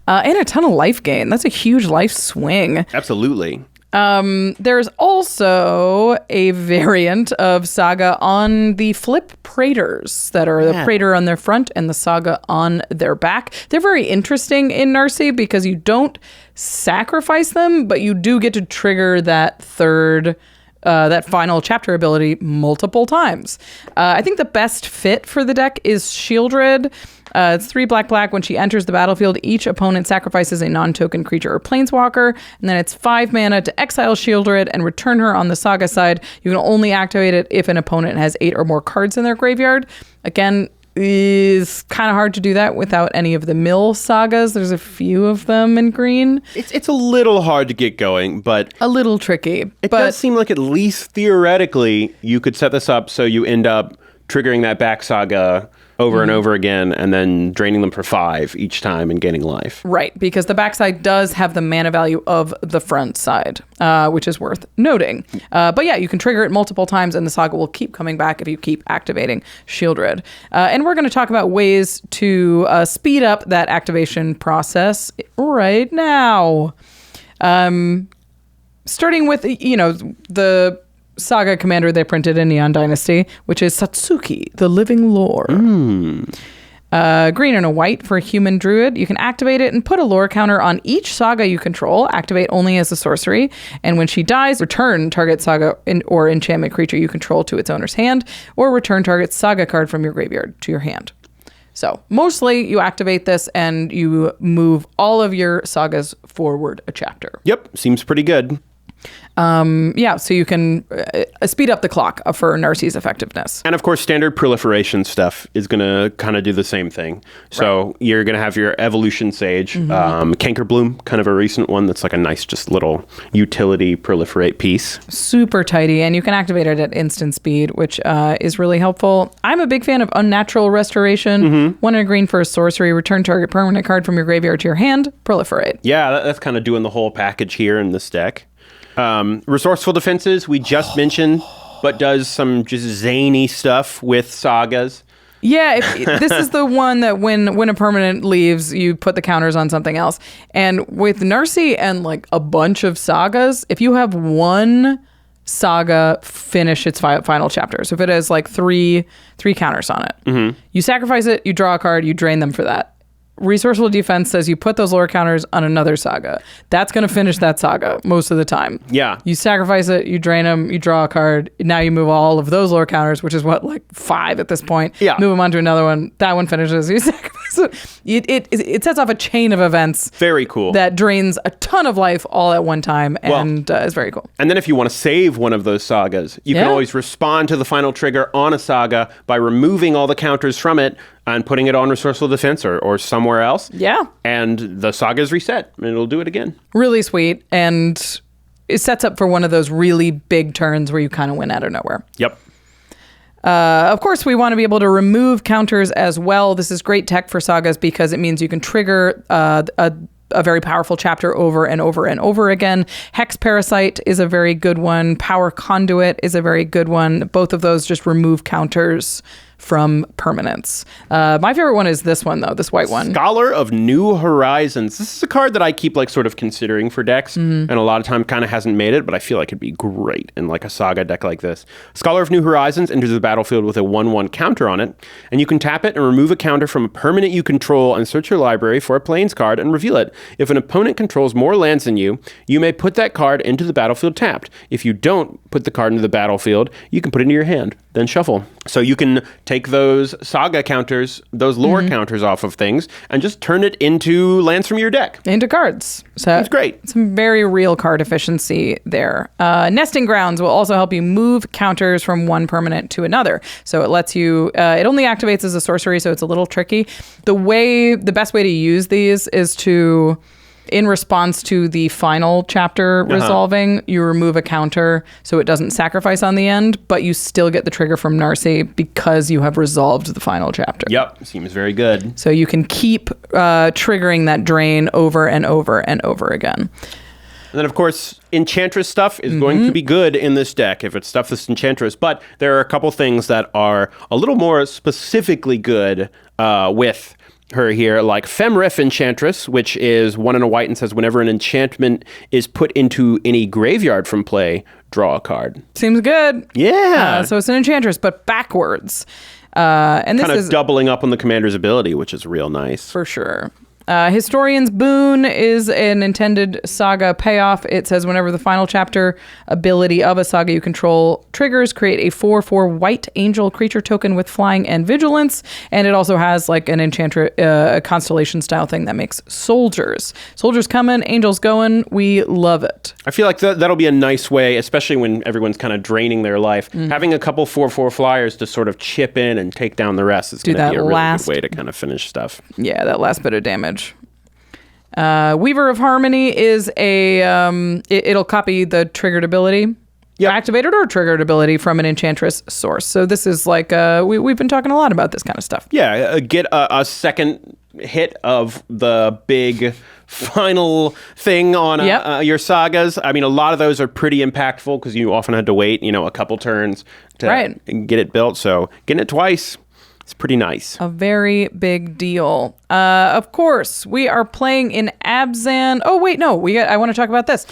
And a ton of life gain. That's a huge life swing. Absolutely. There's also a variant of saga on the flip Praetors that are the Praetor on their front and the saga on their back. They're very interesting in Narci because you don't sacrifice them, but you do get to trigger that that final chapter ability multiple times. I think the best fit for the deck is Shieldred. It's 3 black. When she enters the battlefield, each opponent sacrifices a non-token creature or planeswalker, and then it's 5 mana to exile Shieldred and return her on the saga side. You can only activate it if an opponent has 8 or more cards in their graveyard. Again, is kind of hard to do that without any of the mill sagas. There's a few of them in green. It's a little hard to get going, but a little tricky. It does seem like at least theoretically you could set this up so you end up triggering that back saga over and over again and then draining them for 5 each time and gaining life. Right, because the backside does have the mana value of the front side, which is worth noting. But yeah, you can trigger it multiple times and the saga will keep coming back if you keep activating Shieldred. And we're going to talk about ways to speed up that activation process right now. Starting with, the saga commander they printed in Neon Dynasty, which is Satsuki, the Living Lore. Green and a white for a human druid. You can activate it and put a lore counter on each saga you control. Activate only as a sorcery. And when she dies, return target saga or enchantment creature you control to its owner's hand, or return target saga card from your graveyard to your hand. So mostly you activate this and you move all of your sagas forward a chapter. Yep, seems pretty good. So you can speed up the clock for Narci's effectiveness. And of course, standard proliferation stuff is going to kind of do the same thing. So you're going to have your Evolution Sage, Cankerbloom, kind of a recent one that's like a nice just little utility proliferate piece. Super tidy, and you can activate it at instant speed, which is really helpful. I'm a big fan of Unnatural Restoration. 1 and a green for a sorcery, return target permanent card from your graveyard to your hand, proliferate. Yeah, that's kind of doing the whole package here in this deck. Resourceful Defenses, we just mentioned, but does some just zany stuff with sagas. Yeah, this is the one that when a permanent leaves, you put the counters on something else. And with Narci and like a bunch of sagas, if you have one saga finish its final chapter. So if it has like three counters on it, you sacrifice it, you draw a card, you drain them for that. Resourceful Defense says you put those lore counters on another saga. That's going to finish that saga most of the time. Yeah. You sacrifice it, you drain them, you draw a card. Now you move all of those lore counters, which is like 5 at this point. Yeah. Move them onto another one. That one finishes. You sacrifice it. It sets off a chain of events. Very cool. That drains a ton of life all at one time and is very cool. And then if you want to save one of those sagas, you can always respond to the final trigger on a saga by removing all the counters from it and putting it on Resourceful Defense or somewhere else. Yeah. And the saga is reset, and it'll do it again. Really sweet, and it sets up for one of those really big turns where you kind of win out of nowhere. Yep. Of course, we want to be able to remove counters as well. This is great tech for sagas because it means you can trigger a very powerful chapter over and over and over again. Hex Parasite is a very good one. Power Conduit is a very good one. Both of those just remove counters from permanents. My favorite one is this one, though, this white one. Scholar of New Horizons. This is a card that I keep like sort of considering for decks, and a lot of time kind of hasn't made it, but I feel like it'd be great in like a saga deck like this. Scholar of New Horizons enters the battlefield with a 1/1 counter on it, and you can tap it and remove a counter from a permanent you control and search your library for a Plains card and reveal it. If an opponent controls more lands than you, you may put that card into the battlefield tapped. If you don't put the card into the battlefield, you can put it into your hand, then shuffle. So you can take those saga counters, those lore counters off of things, and just turn it into lands from your deck. Into cards. So it's great. Some very real card efficiency there. Nesting Grounds will also help you move counters from one permanent to another. So it lets you, it only activates as a sorcery, so it's a little tricky. The best way to use these is to, in response to the final chapter resolving, you remove a counter so it doesn't sacrifice on the end, but you still get the trigger from Narci because you have resolved the final chapter. Yep, seems very good. So you can keep triggering that drain over and over and over again. And then, of course, Enchantress stuff is going to be good in this deck if it's stuff that's Enchantress, but there are a couple things that are a little more specifically good with her here, like Femref Enchantress, which is 1 and a white and says whenever an enchantment is put into any graveyard from play, draw a card. Seems good. Yeah. So it's an Enchantress, but backwards. And this kind of is doubling up on the commander's ability, which is real nice. for sure. Historian's Boon is an intended saga payoff. It says whenever the final chapter ability of a saga you control triggers, create a 4/4 white angel creature token with flying and vigilance. And it also has like an a constellation style thing that makes soldiers. Soldiers coming, angels going. We love it. I feel like that'll be a nice way, especially when everyone's kind of draining their life. Having a couple 4/4 flyers to sort of chip in and take down the rest is going to be a really good way to kind of finish stuff. Yeah, that last bit of damage. Weaver of Harmony is it'll copy the triggered ability, activated or triggered ability from an Enchantress source. So this is like, we've been talking a lot about this kind of stuff. Yeah, get a second hit of the big final thing on your sagas. I mean, a lot of those are pretty impactful because you often had to wait, a couple turns to get it built. So getting it twice, it's pretty nice. A very big deal. Of course, we are playing in Abzan. Oh, wait, no. I want to talk about this.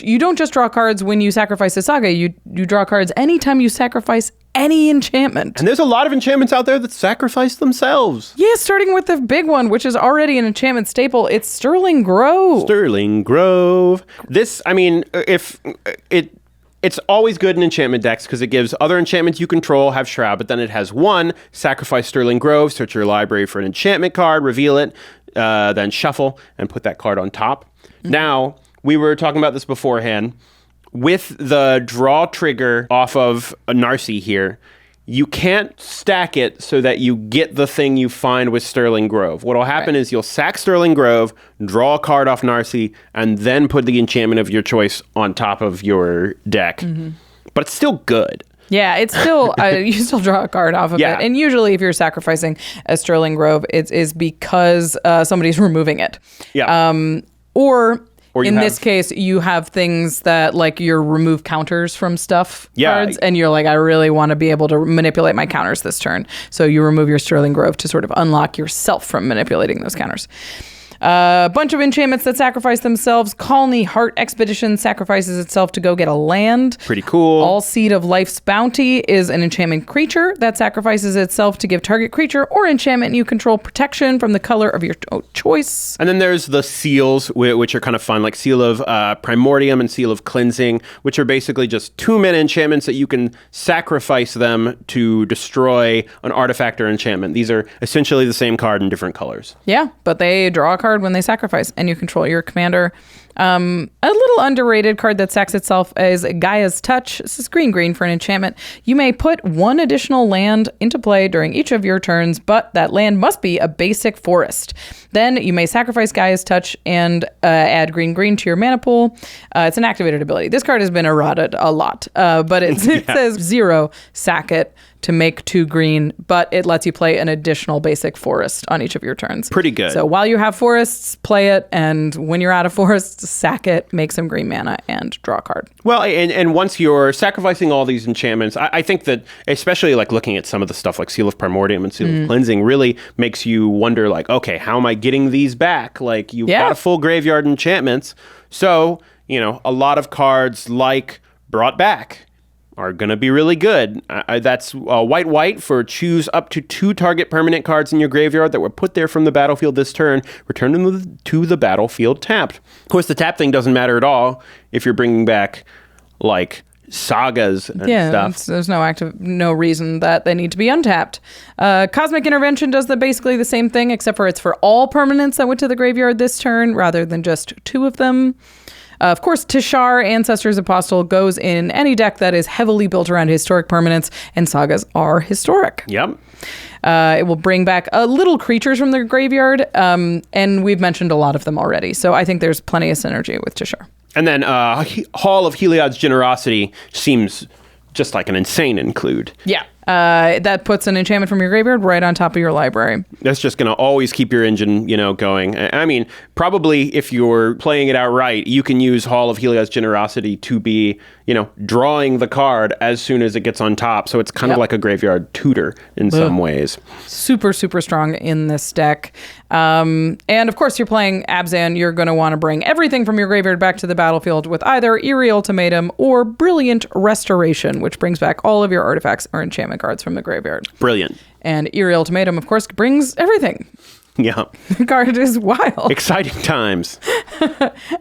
You don't just draw cards when you sacrifice a saga. You draw cards anytime you sacrifice any enchantment. And there's a lot of enchantments out there that sacrifice themselves. Yeah, starting with the big one, which is already an enchantment staple. It's Sterling Grove. Sterling Grove. This, I mean, it's always good in enchantment decks because it gives other enchantments you control have Shroud, but then it has one, sacrifice Sterling Grove, search your library for an enchantment card, reveal it, then shuffle, and put that card on top. Now, we were talking about this beforehand. With the draw trigger off of a Narci here, you can't stack it so that you get the thing you find with Sterling Grove. What'll happen is you'll sack Sterling Grove, draw a card off Narci, and then put the enchantment of your choice on top of your deck. But it's still good. Yeah, it's still, you still draw a card off of it. And usually if you're sacrificing a Sterling Grove, it is because somebody's removing it. Yeah. Or in this case, you have things that like your remove counters from stuff cards, and you're like, I really want to be able to manipulate my counters this turn. So you remove your Sterling Grove to sort of unlock yourself from manipulating those counters. A bunch of enchantments that sacrifice themselves. Colony Heart Expedition sacrifices itself to go get a land. Pretty cool. All Seed of Life's Bounty is an enchantment creature that sacrifices itself to give target creature or enchantment you control protection from the color of your choice. And then there's the seals, which are kind of fun, like Seal of Primordium and Seal of Cleansing, which are basically just 2-mana enchantments that you can sacrifice them to destroy an artifact or enchantment. These are essentially the same card in different colors. Yeah, but they draw a card when they sacrifice, and you control your commander. A little underrated card that sacks itself is Gaia's Touch. This is green for an enchantment. You may put 1 additional land into play during each of your turns, but that land must be a basic forest. Then you may sacrifice Gaia's Touch and add green to your mana pool. It's an activated ability. This card has been errated a lot, but it says 0, sack it to make 2 green, but it lets you play an additional basic forest on each of your turns. Pretty good. So while you have forests, play it, and when you're out of forests, sack it, make some green mana, and draw a card. Well, and once you're sacrificing all these enchantments, I think that especially like looking at some of the stuff like Seal of Primordium and Seal of Cleansing really makes you wonder like, okay, how am I getting these back? Like you've got a full graveyard enchantments. So, a lot of cards like Brought Back are going to be really good. That's white for choose up to 2 target permanent cards in your graveyard that were put there from the battlefield this turn. Return them to the battlefield tapped. Of course, the tap thing doesn't matter at all if you're bringing back, like, sagas and stuff. There's no reason that they need to be untapped. Cosmic Intervention does basically the same thing, except for it's for all permanents that went to the graveyard this turn, rather than just 2 of them. Of course, Tishar, Ancestor's Apostle, goes in any deck that is heavily built around historic permanents, and sagas are historic. Yep. It will bring back little creatures from their graveyard, and we've mentioned a lot of them already, so I think there's plenty of synergy with Tishar. And then Hall of Heliod's Generosity seems just like an insane include. Yeah. That puts an enchantment from your graveyard right on top of your library. That's just going to always keep your engine, going. I mean, probably if you're playing it outright, you can use Hall of Heliod's Generosity to be, drawing the card as soon as it gets on top. So it's kind of like a graveyard tutor in some ways. Super, super strong in this deck. And of course, you're playing Abzan. You're going to want to bring everything from your graveyard back to the battlefield with either Eerie Ultimatum or Brilliant Restoration, which brings back all of your artifacts or enchantment cards from the graveyard. Brilliant. And Eerie Ultimatum, of course, brings everything. Yeah. The card is wild. Exciting times.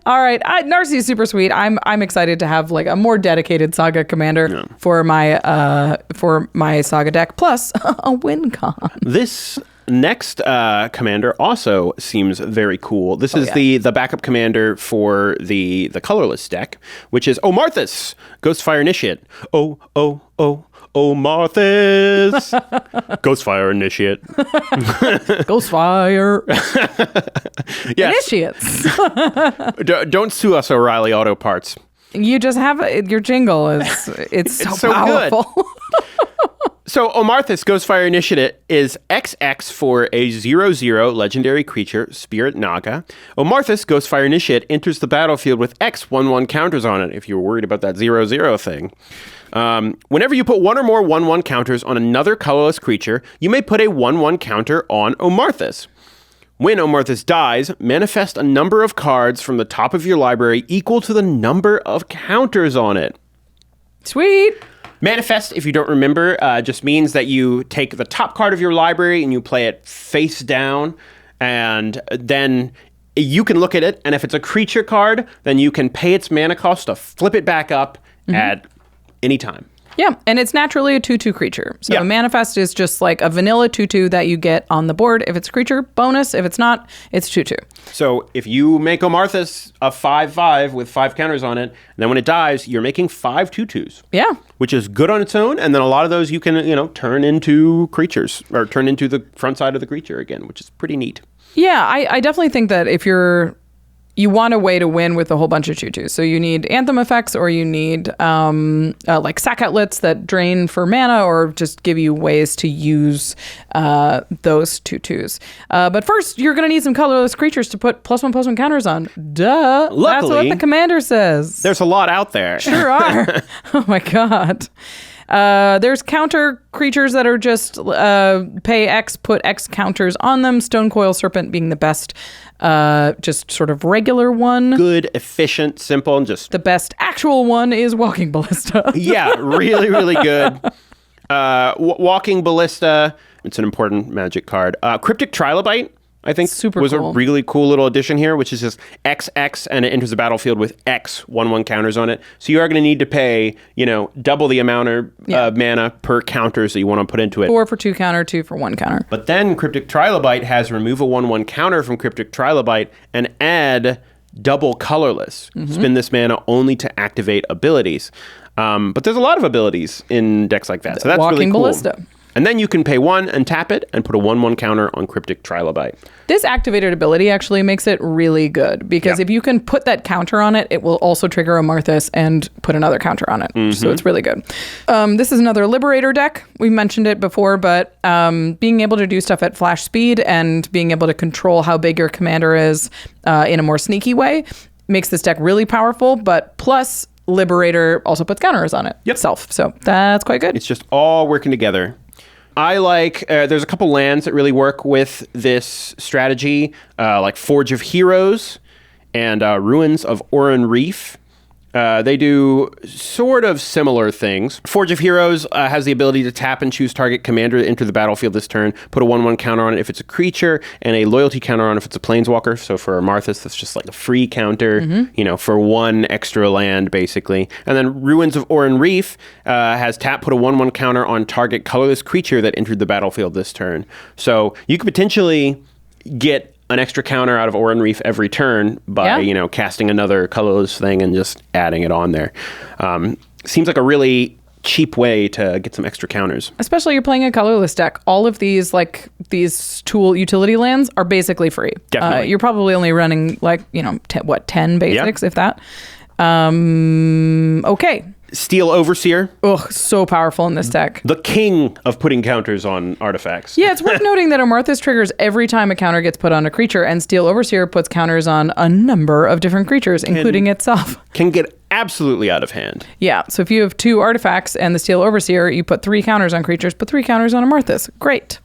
All right. Narci is super sweet. I'm excited to have like a more dedicated Saga commander for my Saga deck, plus a win con. This next commander also seems very cool. This is the backup commander for the colorless deck, which is Omarthis, Ghostfire Initiate. Omarthis, Ghostfire Initiate. Ghostfire. Yes. Initiates. Don't sue us, O'Reilly Auto Parts. You just have your jingle it's so powerful. Good. So Omarthis Ghostfire Initiate is XX for a 0/0 legendary creature, Spirit Naga. Omarthis Ghostfire Initiate enters the battlefield with X 1/1 counters on it, if you were worried about that 0/0 thing. Whenever you put 1 or more 1/1 counters on another colorless creature, you may put a 1/1 counter on Omarthis. When Omarthis dies, manifest a number of cards from the top of your library equal to the number of counters on it. Sweet. Manifest, if you don't remember, just means that you take the top card of your library and you play it face down, and then you can look at it, and if it's a creature card, then you can pay its mana cost to flip it back up at any time. Yeah, and it's naturally a 2/2 creature. So a manifest is just like a vanilla 2/2 that you get on the board. If it's a creature, bonus. If it's not, it's 2/2. So if you make Omarthis a 5/5 with 5 counters on it, and then when it dies, you're making 5 2/2s. Yeah. Which is good on its own, and then a lot of those you can, turn into creatures, or turn into the front side of the creature again, which is pretty neat. Yeah, I definitely think that if you want a way to win with a whole bunch of 2/2s. So you need Anthem effects, or you need like sack outlets that drain for mana, or just give you ways to use those 2/2s. But first, you're going to need some colorless creatures to put +1/+1 counters on. Duh. Luckily, that's what the commander says. There's a lot out there. Sure are. Oh my God. There's counter creatures that are just pay X, put X counters on them. Stonecoil Serpent being the best, just sort of regular one. Good, efficient, simple, and just... The best actual one is Walking Ballista. Yeah, really, really good. Walking Ballista, it's an important Magic card. Cryptic Trilobite, I think, was cool. a really cool little addition here, which is just XX, and it enters the battlefield with X 1/1 counters on it. So you are going to need to pay, double the amount of mana per counter that you want to put into it. 4 for 2 counter, 2 for 1 counter. But then Cryptic Trilobite has remove a 1/1 counter from Cryptic Trilobite and add double colorless. Spend this mana only to activate abilities. But there's a lot of abilities in decks like that. So that's Walking really cool. Ballista. And then you can pay 1 and tap it and put a 1/1 counter on Cryptic Trilobite. This activated ability actually makes it really good because if you can put that counter on it, it will also trigger Omarthis and put another counter on it. So it's really good. This is another Liberator deck. We mentioned it before, but being able to do stuff at flash speed and being able to control how big your commander is in a more sneaky way makes this deck really powerful. But plus, Liberator also puts counters on it itself. So that's quite good. It's just all working together. I like, there's a couple lands that really work with this strategy, like Forge of Heroes and Ruins of Oran Reef. They do sort of similar things. Forge of Heroes has the ability to tap and choose target commander to enter the battlefield this turn, put a 1/1 counter on it if it's a creature, and a loyalty counter on it if it's a planeswalker. So for Omarthis, that's just like a free counter, for 1 extra land, basically. And then Ruins of Oran Reef has tap, put a 1/1 counter on target colorless creature that entered the battlefield this turn. So you could potentially get an extra counter out of Oran Reef every turn by, casting another colorless thing and just adding it on there. Seems like a really cheap way to get some extra counters. Especially you're playing a colorless deck. All of these, these tool utility lands are basically free. Definitely. You're probably only running 10 basics, if that. Okay. Steel Overseer. Ugh, so powerful in this deck. The king of putting counters on artifacts. Yeah, it's worth noting that Omarthis triggers every time a counter gets put on a creature, and Steel Overseer puts counters on a number of different creatures, including itself. Can get absolutely out of hand. Yeah, so if you have 2 artifacts and the Steel Overseer, you put 3 counters on creatures, put 3 counters on Omarthis. Great.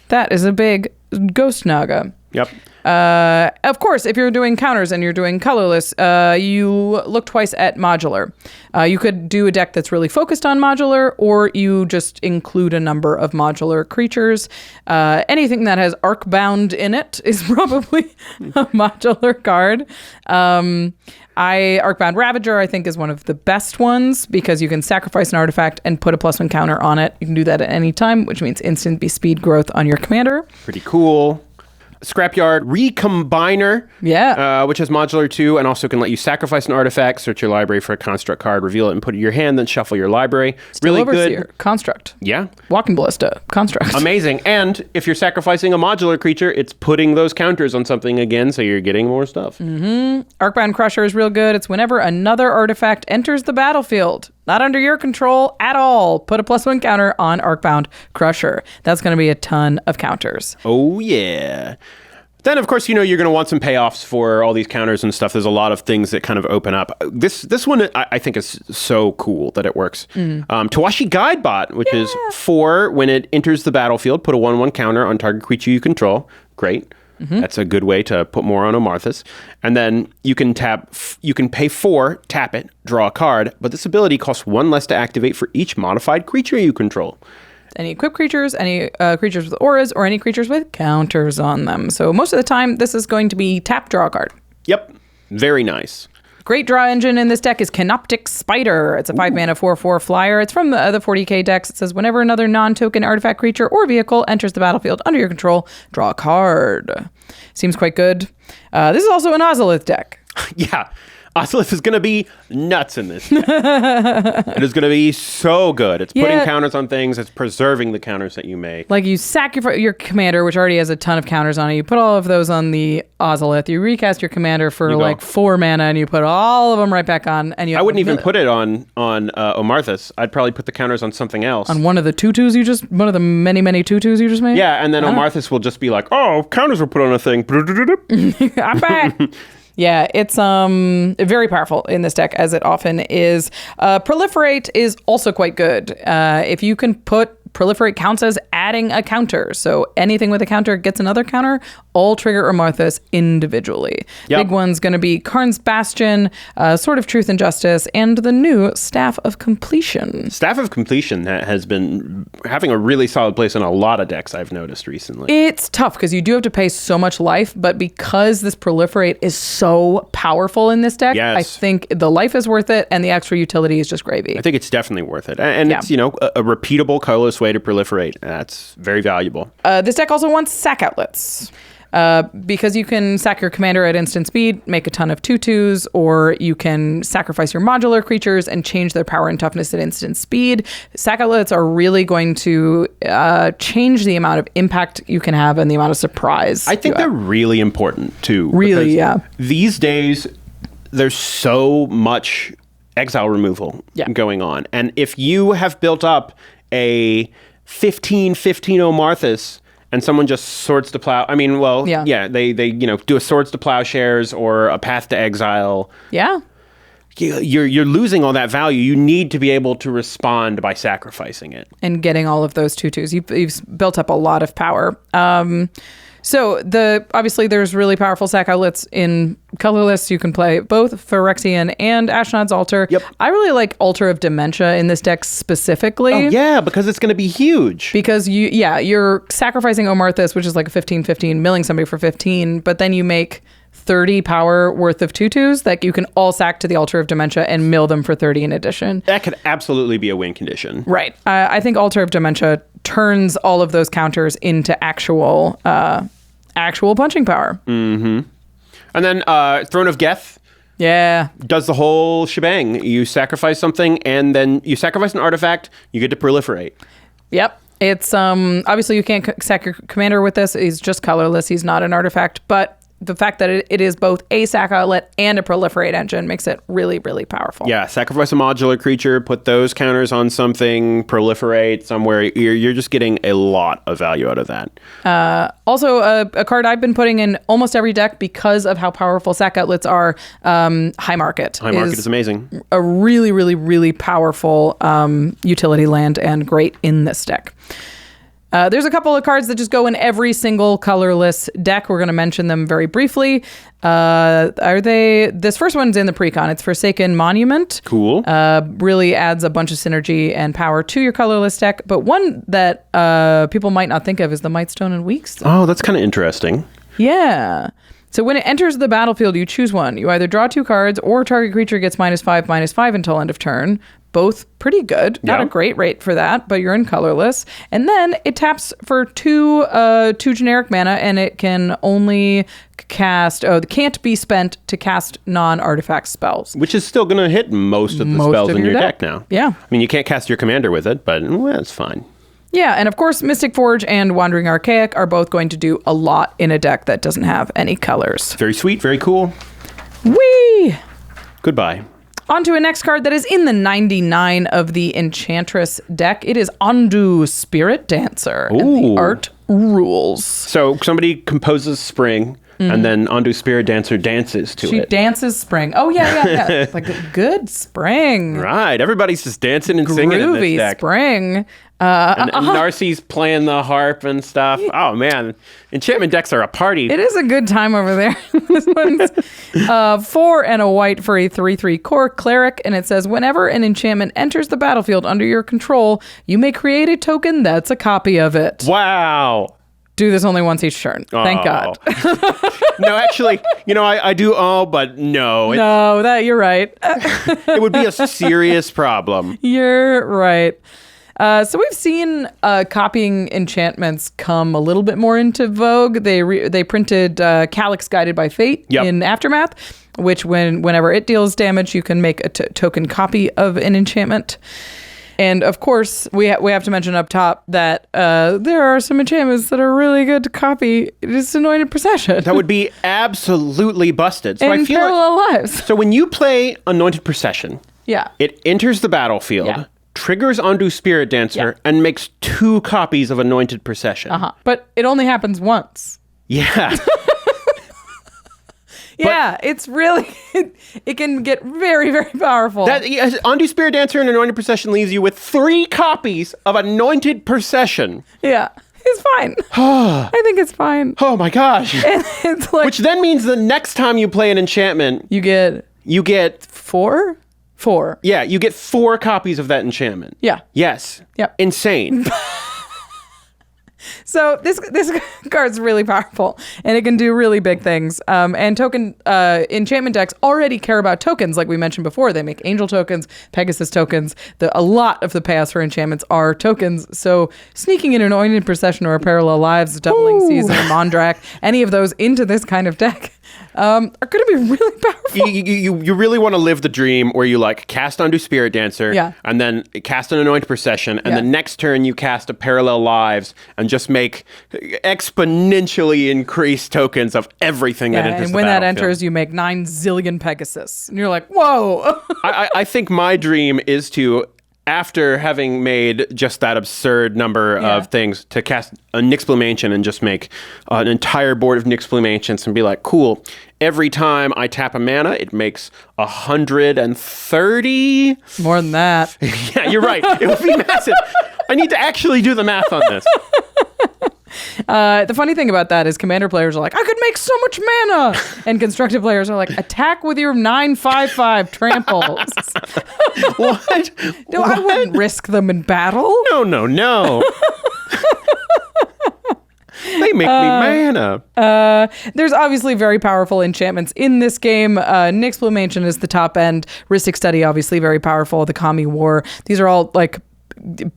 That is a big Ghost Naga. Yep. Of course, if you're doing counters and you're doing colorless, you look twice at modular. You could do a deck that's really focused on modular, or you just include a number of modular creatures. Anything that has Arcbound in it is probably a modular card. Arcbound Ravager, I think, is one of the best ones because you can sacrifice an artifact and put a +1 counter on it. You can do that at any time, which means instant speed growth on your commander. Pretty cool. Scrapyard Recombiner, which has modular 2 and also can let you sacrifice an artifact, search your library for a construct card, reveal it and put it in your hand, then shuffle your library. Steel really Overseer, good. Construct. Yeah. Walking Ballista, Construct. Amazing. And if you're sacrificing a modular creature, it's putting those counters on something again, so you're getting more stuff. Arcbound Crusher is real good. It's whenever another artifact enters the battlefield, not under your control at all, put a +1 counter on Arcbound Crusher. That's going to be a ton of counters. Oh, yeah. Then, of course, you're going to want some payoffs for all these counters and stuff. There's a lot of things that kind of open up. This one, I think, is so cool that it works. Tawashi Guidebot, which is 4, when it enters the battlefield, put a 1/1 counter on target creature you control. Great. That's a good way to put more on Omarthis. And then you can pay 4, tap it, draw a card, but this ability costs 1 less to activate for each modified creature you control. Any equipped creatures, any creatures with auras, or any creatures with counters on them. So most of the time, this is going to be tap, draw a card. Yep. Very nice. Great draw engine in this deck is Canoptic Spider. It's a 5-mana 4/4 flyer. It's from the 40k decks. It says whenever another non-token artifact creature or vehicle enters the battlefield under your control, draw a card. Seems quite good. This is also an Ozolith deck. Yeah. Ozolith is going to be nuts in this deck. It is going to be so good. It's putting counters on things. It's preserving the counters that you make. Like you sacrifice your commander, which already has a ton of counters on it. You put all of those on the Ozolith. You recast your commander for 4 mana, and you put all of them right back on. And I wouldn't even put it on Omarthis. I'd probably put the counters on something else. On one of the tutus one of the many, many tutus you just made? Yeah, and then Omarthis will just be like, oh, counters were put on a thing. I'm back. Yeah, it's very powerful in this deck, as it often is. Proliferate is also quite good. If you can put Proliferate counts as adding a counter. So anything with a counter gets another counter. All trigger Omarthis individually. Yep. Big one's going to be Karn's Bastion, Sword of Truth and Justice, and the new Staff of Completion. Staff of Completion has been having a really solid place in a lot of decks I've noticed recently. It's tough because you do have to pay so much life, but because this Proliferate is so powerful in this deck, Yes. I think the life is worth it and the extra utility is just gravy. I think it's definitely worth it. And Yeah. it's, a repeatable, colorless way to proliferate. That's very valuable. This deck also wants sack outlets. Because you can sack your commander at instant speed, make a ton of 2/2s, or you can sacrifice your modular creatures and change their power and toughness at instant speed. Sack outlets are really going to change the amount of impact you can have and the amount of surprise. I think they're really important too. Really, because yeah. These days, there's so much exile removal going on. And if you have built up a 15/15 Omarthis, and someone just swords to plow. They do a swords to plowshares or a path to exile. Yeah. You're losing all that value. You need to be able to respond by sacrificing it And getting all of those 2/2s. You've built up a lot of power. So obviously there's really powerful sack outlets in colorless. You can play both Phyrexian and Ashnod's Altar. Yep. I really like Altar of Dementia in this deck specifically. Oh yeah, because it's going to be huge. Because you're sacrificing Omarthis, which is like a 15/15, milling somebody for 15, but then you make 30 power worth of 2/2s that you can all sack to the Altar of Dementia and mill them for 30 in addition. That could absolutely be a win condition. Right. I think Altar of Dementia turns all of those counters into actual punching power. Mm-hmm. And then Throne of Geth. Yeah. Does the whole shebang. You sacrifice something, and then you sacrifice an artifact, you get to proliferate. Yep. It's obviously you can't sack your commander with this. He's just colorless. He's not an artifact, but the fact that it is both a sack outlet and a proliferate engine makes it really, really powerful. Yeah, sacrifice a modular creature, put those counters on something, proliferate somewhere. You're just getting a lot of value out of that. Also, a card I've been putting in almost every deck because of how powerful sack outlets are, High Market. High Market is amazing. A really, really, really powerful utility land and great in this deck. There's a couple of cards that just go in every single colorless deck. We're going to mention them very briefly. This first one's in the precon. It's Forsaken Monument. Cool. Really adds a bunch of synergy and power to your colorless deck. But one that people might not think of is the Mightstone and Weakstone. Oh, that's kind of interesting. Yeah. So when it enters the battlefield, you choose one. You either draw 2 cards or target creature gets -5/-5 until end of turn. Both pretty good. Not a great rate for that, but you're in colorless. And then it taps for 2 generic mana, and it can only cast... can't be spent to cast non-artifact spells. Which is still going to hit most of the spells in your deck now. Yeah. I mean, you can't cast your commander with it, but it's fine. Yeah, and of course, Mystic Forge and Wandering Archaic are both going to do a lot in a deck that doesn't have any colors. Very sweet, very cool. Whee! Goodbye. On to a next card that is in the 99 of the Enchantress deck. It is Ondu Spiritdancer. And the art rules. So somebody composes Spring, and then Ondu Spiritdancer dances to it. She dances Spring. Oh, yeah. Like a good Spring. Right. Everybody's just dancing and singing in this Groovy deck. Spring. And Narci's playing the harp and stuff. Oh, man. Enchantment decks are a party. It is a good time over there. This one's 4 and a white for a 3/3 core cleric, and it says, whenever an enchantment enters the battlefield under your control, you may create a token that's a copy of it. Wow. Do this only once each turn. Thank God. No, actually, I do but no. No, you're right. It would be a serious problem. You're right. So we've seen copying enchantments come a little bit more into vogue. They printed Calyx Guided by Fate in Aftermath, which whenever it deals damage, you can make a token copy of an enchantment. And of course, we have to mention up top that there are some enchantments that are really good to copy. It's Anointed Procession. That would be absolutely busted. So in Parallel Lives. So when you play Anointed Procession, it enters the battlefield, triggers Ondu Spiritdancer, and makes 2 copies of Anointed Procession. But it only happens once. Yeah. Yeah, it's really, it can get very, very powerful. Ondu Spiritdancer and Anointed Procession leaves you with 3 copies of Anointed Procession. Yeah, it's fine. I think it's fine. Oh my gosh. And it's like, Which then means the next time you play an enchantment, you get 4? 4. Yeah, you get 4 copies of that enchantment. Yeah. Yes. Yep. Insane. So this card's really powerful, and it can do really big things. And enchantment decks already care about tokens, like we mentioned before. They make angel tokens, Pegasus tokens. A lot of the payouts for enchantments are tokens. So sneaking in an Anointed Procession or a Parallel Lives, Doubling Season, Mondrak, any of those into this kind of deck are going to be really powerful. You really want to live the dream where you like cast Ondu Spiritdancer, and then cast an Anointed Procession, and the next turn you cast a Parallel Lives, and just make exponentially increased tokens of everything that enters and the when that battlefield. enters, you make 9 zillion Pegasus. And you're like, whoa. I think my dream is to, after having made just that absurd number of things, to cast a Nyxbloom Ancient and just make an entire board of Nyxbloom Ancients and be like, cool, every time I tap a mana, it makes 130. More than that. Yeah, you're right. It would be massive. I need to actually do the math on this. The funny thing about that is commander players are like, I could make so much mana. And constructed players are like, attack with your 9/5/5 tramples. What? No, I wouldn't risk them in battle. No. They make me mana. There's obviously very powerful enchantments in this game. Nyxbloom Ancient is the top end. Rhystic Study, obviously very powerful. The Kami War. These are all like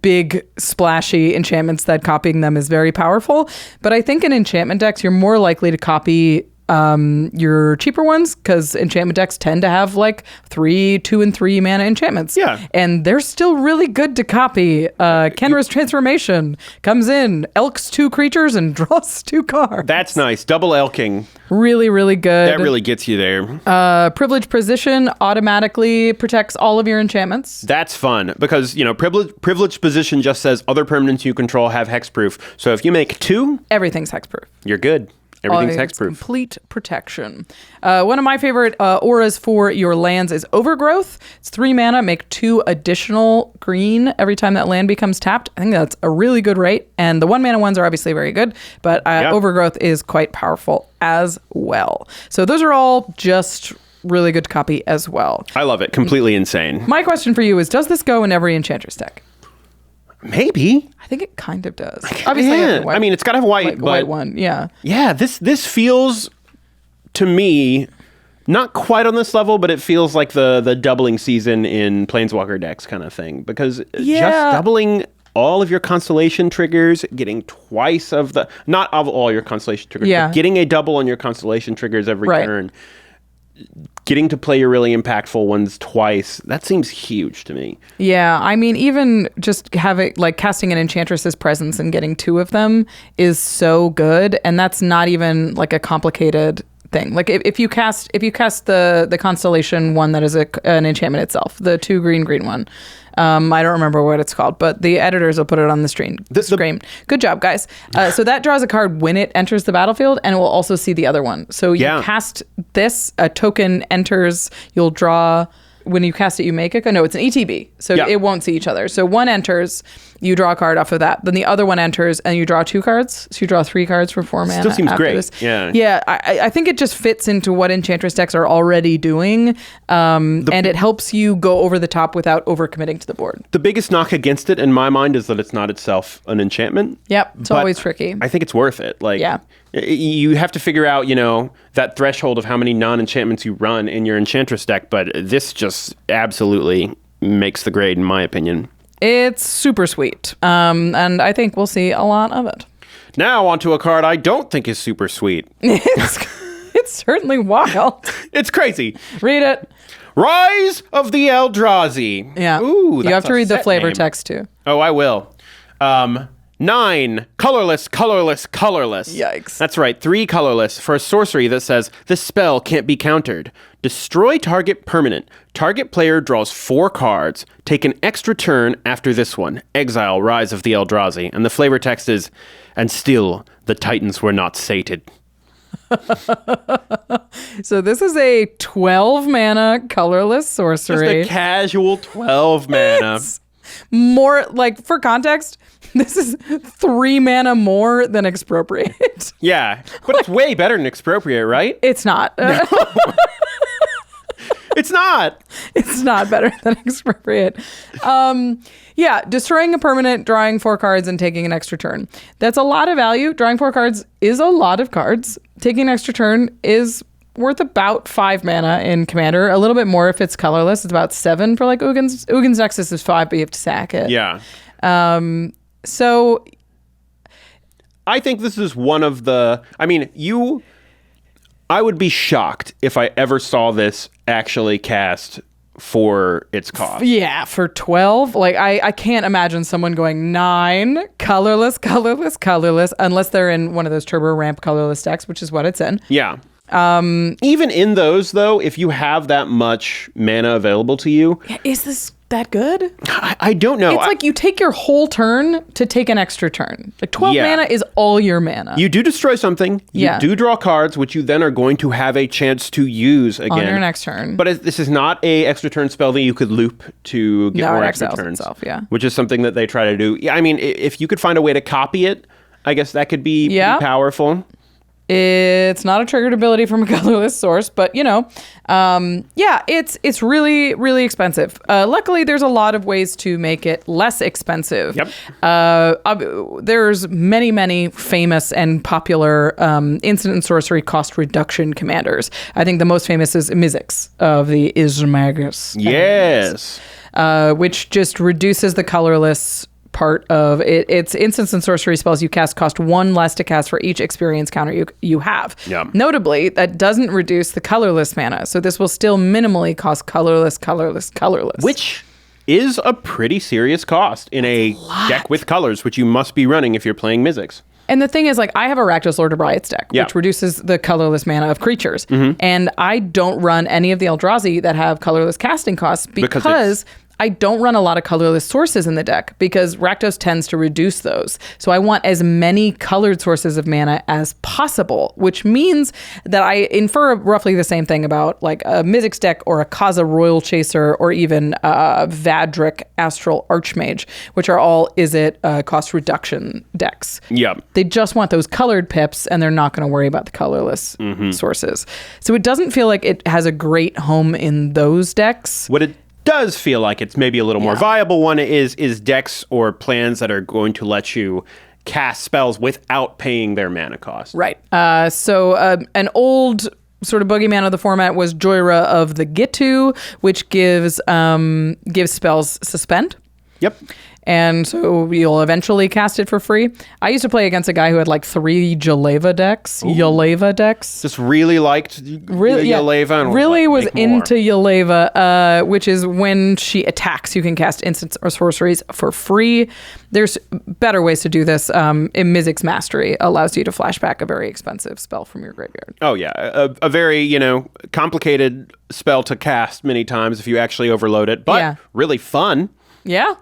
big splashy enchantments that copying them is very powerful. But I think in enchantment decks, you're more likely to copy your cheaper ones, because enchantment decks tend to have like 3, 2, and 3 mana enchantments. Yeah. And they're still really good to copy. Kenra's Transformation comes in, elks 2 creatures and draws 2 cards. That's nice. Double elking. Really, really good. That really gets you there. Privileged Position automatically protects all of your enchantments. That's fun because, privileged position just says other permanents you control have hexproof. So if you make 2, Everything's hexproof. you're good. Everything's It's hexproof. complete protection. One of my favorite auras for your lands is Overgrowth. It's 3 mana, make 2 additional green every time that land becomes tapped. I think that's a really good rate. And the 1 mana ones are obviously very good, but Overgrowth is quite powerful as well. So those are all just really good to copy as well. I love it. Completely insane. My question for you is, does this go in every Enchantress deck? Maybe. I think it kind of does. Obviously, Yeah. white, I mean, it's got to have white, but white one. Yeah. yeah, this feels to me not quite on this level, but it feels like the doubling season in Planeswalker decks kind of thing, because just doubling all of your constellation triggers, getting twice of the, not of all your constellation triggers, but getting a double on your constellation triggers every turn, getting to play your really impactful ones twice, that seems huge to me. Yeah, I mean, even just having, like, casting an Enchantress's Presence and getting 2 of them is so good, and that's not even, like, a complicated thing. Like, if you cast the Constellation one that is an enchantment itself, the 2 green one, I don't remember what it's called, but the editors will put it on the screen. Good job, guys. So that draws a card when it enters the battlefield, and it will also see the other one. So you cast this, a token enters, you'll draw. When you cast it, you make it. No, it's an ETB, so it won't see each other. So one enters, you draw a card off of that. Then the other one enters, and you draw 2 cards. So you draw 3 cards for 4 mana. Still seems great. This. Yeah. I think it just fits into what Enchantress decks are already doing, and it helps you go over the top without overcommitting to the board. The biggest knock against it, in my mind, is that it's not itself an enchantment. Yep, it's always tricky. I think it's worth it. You have to figure out, that threshold of how many non-enchantments you run in your Enchantress deck, but this just absolutely makes the grade, in my opinion. It's super sweet, and I think we'll see a lot of it. Now onto a card I don't think is super sweet. It's certainly wild. It's crazy. Read it. Rise of the Eldrazi. Yeah. Ooh, you have to read the flavor name. text too. Oh, I will. 9 colorless. Yikes. That's right, 3 colorless for a sorcery that says this spell can't be countered. Destroy target permanent. Target player draws 4 cards. Take an extra turn after this one. Exile Rise of the Eldrazi. And the flavor text is, and still the Titans were not sated. So this is a 12 mana colorless sorcery. Just a casual 12 mana. It's more, like, for context, this is 3 mana more than Expropriate. Yeah, but it's way better than Expropriate, right? It's not. It's not. It's not better than Expropriate. Yeah, destroying a permanent, drawing 4 cards, and taking an extra turn. That's a lot of value. Drawing 4 cards is a lot of cards. Taking an extra turn is worth about 5 mana in Commander. A little bit more if it's colorless. It's about 7 for like Uggin's. Uggin's Nexus is 5, but you have to sack it. Yeah. So I think this is one of the... I mean, I would be shocked if I ever saw this actually cast for its cost. yeah, for 12, like I can't imagine someone going 9 colorless, unless they're in one of those turbo ramp colorless decks, which is what it's in. Yeah. Even in those, though, if you have that much mana available to you... Is this that good? I don't know. It's like you take your whole turn to take an extra turn. Like 12 Yeah. mana is all your mana. You do destroy something. You Yeah. do draw cards, which you then are going to have a chance to use again. on your next turn. But this is not a extra turn spell that you could loop to get No, more it extra exiles turns. itself, yeah. Which is something that they try to do. Yeah, I mean, if you could find a way to copy it, I guess that could be Yeah. pretty powerful. It's not a triggered ability from a colorless source, but yeah, it's really, really expensive. Luckily, there's a lot of ways to make it less expensive. Yep. There's many famous and popular instant sorcery cost reduction commanders. I think the most famous is Mizzix of the Ismagus. Yes. Which just reduces the colorless part of it. It's instants and sorcery spells you cast cost 1 less to cast for each experience counter you have. Yeah. Notably, that doesn't reduce the colorless mana, so this will still minimally cost colorless. Which is a pretty serious cost in a deck with colors, which you must be running if you're playing Mizzix. And the thing is, like, I have a Rakdos Lord of Riots deck, Yeah. which reduces the colorless mana of creatures. And I don't run any of the Eldrazi that have colorless casting costs because I don't run a lot of colorless sources in the deck because Rakdos tends to reduce those. So I want as many colored sources of mana as possible, which means that I infer roughly the same thing about like a Mizzix deck or a Kaza Royal Chaser or even Vadrik Astral Archmage, which are all cost reduction decks. Yeah. They just want those colored pips and they're not going to worry about the colorless sources. So it doesn't feel like it has a great home in those decks. What it does feel like it's maybe a little more viable one is decks or plans that are going to let you cast spells without paying their mana cost. Right. So an old sort of boogeyman of the format was Joyra of the Gitu, which gives spells suspend. Yep. And so you'll eventually cast it for free. I used to play against a guy who had like 3 Yaleva decks. Just really liked Yaleva and really was make more. into Yaleva, which is when she attacks, you can cast instants or sorceries for free. There's better ways to do this. In Mizzix Mastery allows you to flash back a very expensive spell from your graveyard. Oh yeah, a very complicated spell to cast many times if you actually overload it, but really fun. Yeah.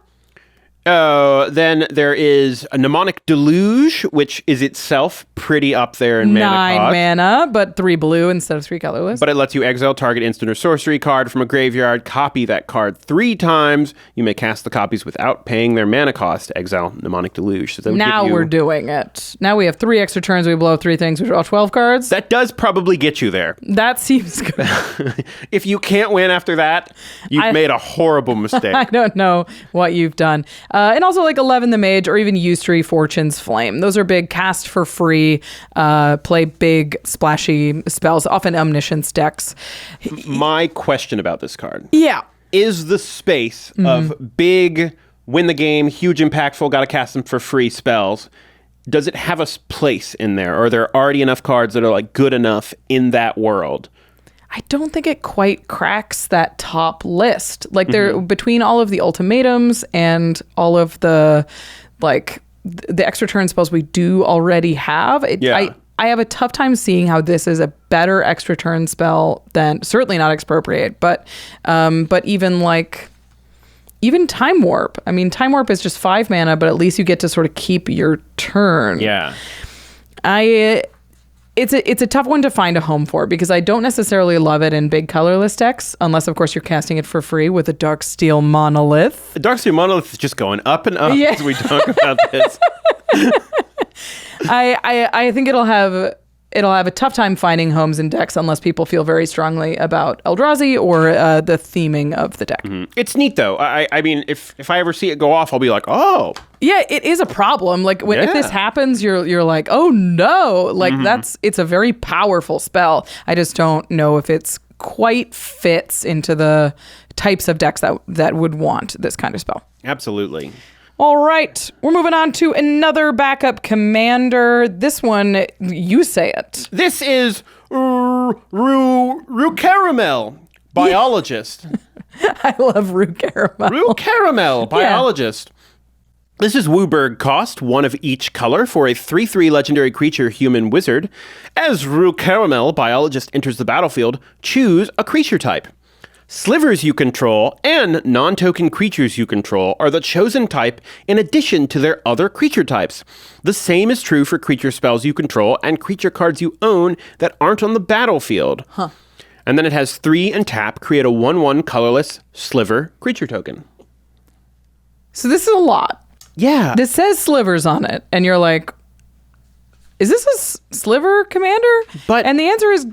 Then there is a Mnemonic Deluge, which is itself pretty up there in mana 9 cost. mana, but 3 blue instead of 3 colorless. But it lets you exile target instant or sorcery card from a graveyard, copy that card 3 times. You may cast the copies without paying their mana cost. Exile Mnemonic Deluge. So that would now give you... we're doing it. Now we have 3 extra turns. We blow 3 things. We draw 12 cards. That does probably get you there. That seems good. If you can't win after that, you've made a horrible mistake. I don't know what you've done. And also like 11 the Mage or even Ustri Fortune's Flame. Those are big, cast for free, play big, splashy spells, often Omniscience decks. My question about this card. Yeah. Is the space of big, win the game, huge, impactful, gotta cast them for free spells, does it have a place in there? Or are there already enough cards that are like good enough in that world? I don't think it quite cracks that top list. Like there, between all of the ultimatums and all of the the extra turn spells we do already have, I have a tough time seeing how this is a better extra turn spell than, certainly not Expropriate, but even Time Warp. I mean, Time Warp is just 5 mana, but at least you get to sort of keep your turn. Yeah. It's a tough one to find a home for because I don't necessarily love it in big colorless decks, unless of course you're casting it for free with a Darksteel Monolith. The Darksteel Monolith is just going up and up as we talk about this. I think it'll have a tough time finding homes in decks unless people feel very strongly about Eldrazi or the theming of the deck. It's neat though. I mean, if I ever see it go off, I'll be like, oh. Yeah, it is a problem. Like if this happens, you're like, oh no. Like it's a very powerful spell. I just don't know if it's quite fits into the types of decks that would want this kind of spell. Absolutely. All right, we're moving on to another backup commander. This one, you say it. This is Rukarumel, Biologist. I love Rukarumel. Rukarumel, Biologist. This is Wooburg cost, 1 of each color for a 3/3 legendary creature human wizard. As Rukarumel, Biologist enters the battlefield, choose a creature type. Slivers you control and non-token creatures you control are the chosen type in addition to their other creature types. The same is true for creature spells you control and creature cards you own that aren't on the battlefield. And then it has 3 and tap, create a 1/1 colorless sliver creature token. So this is a lot. Yeah. This says slivers on it, and you're like, is this a sliver commander? And the answer is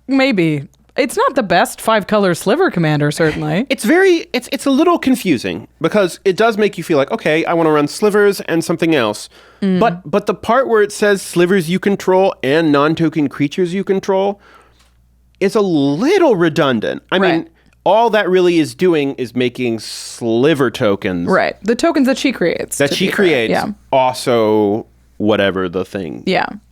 maybe. It's not the best 5-color sliver commander, certainly. It's a little confusing because it does make you feel like, okay, I want to run slivers and something else. But the part where it says slivers you control and non-token creatures you control is a little redundant. I mean, all that really is doing is making sliver tokens. Right. The tokens that she creates. Also whatever the thing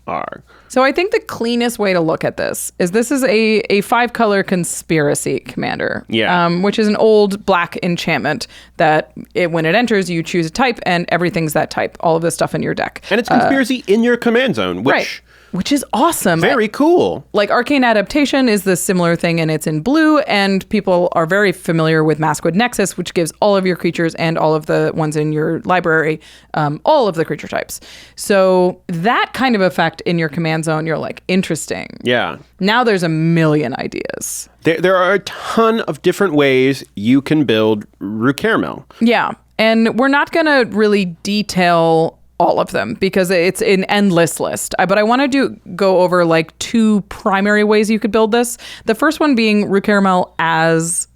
are. So I think the cleanest way to look at this is a 5-color conspiracy commander. Yeah. Which is an old black enchantment that when it enters, you choose a type and everything's that type. All of the stuff in your deck. And it's conspiracy in your command zone, which is awesome. Very cool. Like Arcane Adaptation is the similar thing, and it's in blue, and people are very familiar with Maskwood Nexus, which gives all of your creatures and all of the ones in your library, all of the creature types. So that kind of effect in your command zone, you're like, interesting. Yeah. Now there's a million ideas. There are a ton of different ways you can build Rukarumel. Yeah. And we're not going to really detail all of them because it's an endless list. But I want to go over like 2 primary ways you could build this. The first one being Rukarumel as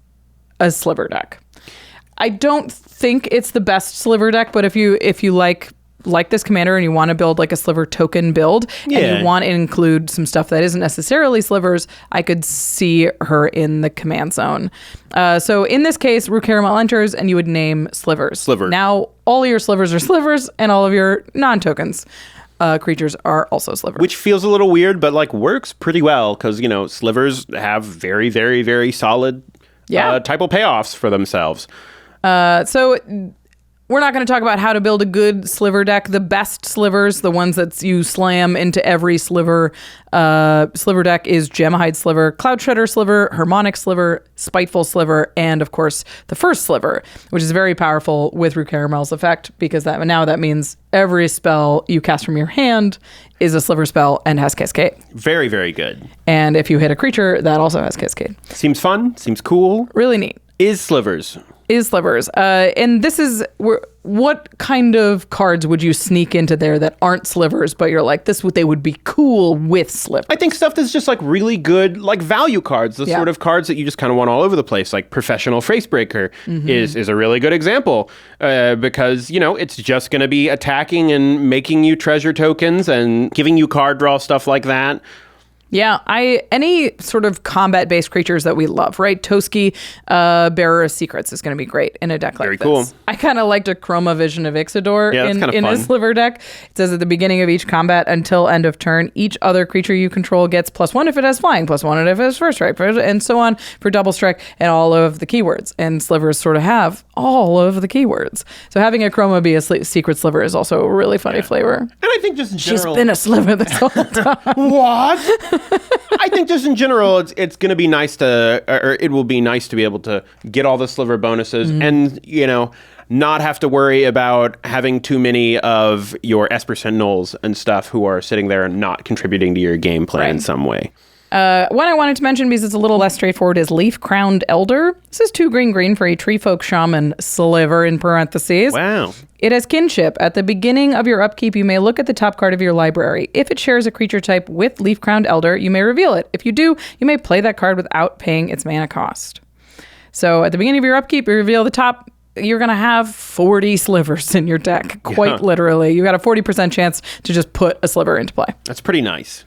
a sliver deck. I don't think it's the best sliver deck, but if you like this commander and you want to build like a sliver token build and you want to include some stuff that isn't necessarily slivers, I could see her in the command zone. So in this case, Rukarumel enters and you would name slivers. Sliver. Now all of your slivers are slivers and all of your non-tokens creatures are also slivers. Which feels a little weird, but like works pretty well because, slivers have very, very, very solid typal payoffs for themselves. So we're not going to talk about how to build a good sliver deck. The best slivers, the ones that you slam into every sliver deck is Gemahide Sliver, Cloud Shredder Sliver, Harmonic Sliver, Spiteful Sliver, and of course the first sliver, which is very powerful with Rukarumel's effect because that means every spell you cast from your hand is a sliver spell and has Cascade. Very, very good. And if you hit a creature, that also has Cascade. Seems fun. Seems cool. Really neat. Is slivers. And this is what kind of cards would you sneak into there that aren't slivers, but you're like, they would be cool with slivers? I think stuff that's just like really good, like value cards, the sort of cards that you just kind of want all over the place, like Professional Facebreaker is a really good example because, it's just going to be attacking and making you treasure tokens and giving you card draw, stuff like that. Yeah, any sort of combat-based creatures that we love, right? Toski, Bearer of Secrets is going to be great in a deck like Very this. cool. I kind of liked a Chroma Vision of Ixidor in a sliver deck. It says at the beginning of each combat until end of turn, each other creature you control gets +1 if it has flying, +1 if it has first strike, and so on for double strike and all of the keywords. And slivers sort of have all of the keywords. So having a Chroma be a secret sliver is also a really funny flavor. And I think just in general... She's been a sliver this whole time. What? I think just in general, it's going to be nice to, or it will be nice to be able to get all the sliver bonuses. And, not have to worry about having too many of your Esper Sentinels and stuff who are sitting there and not contributing to your gameplay in some way. One I wanted to mention because it's a little less straightforward is Leaf Crowned Elder. This is 2 green for a Tree Folk Shaman sliver in parentheses. Wow. It has kinship. At the beginning of your upkeep, you may look at the top card of your library. If it shares a creature type with Leaf Crowned Elder, you may reveal it. If you do, you may play that card without paying its mana cost. So at the beginning of your upkeep, you reveal the top. You're going to have 40 slivers in your deck, quite literally. You got a 40% chance to just put a sliver into play. That's pretty nice.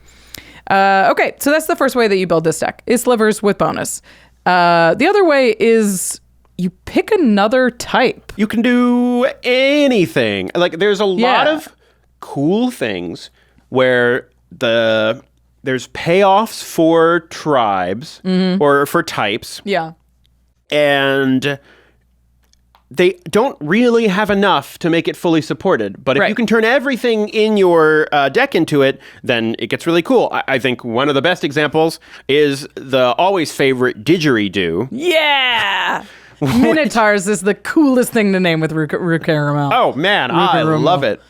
Okay, so that's the first way that you build this deck, is slivers with bonus. The other way is you pick another type. You can do anything. Like, there's a lot of cool things where there's payoffs for tribes or for types. Yeah. And they don't really have enough to make it fully supported. But if you can turn everything in your deck into it, then it gets really cool. I think one of the best examples is the always favorite Didgeridoo. Yeah! Minotaurs is the coolest thing to name with Rukarumel. Oh, man, I love it.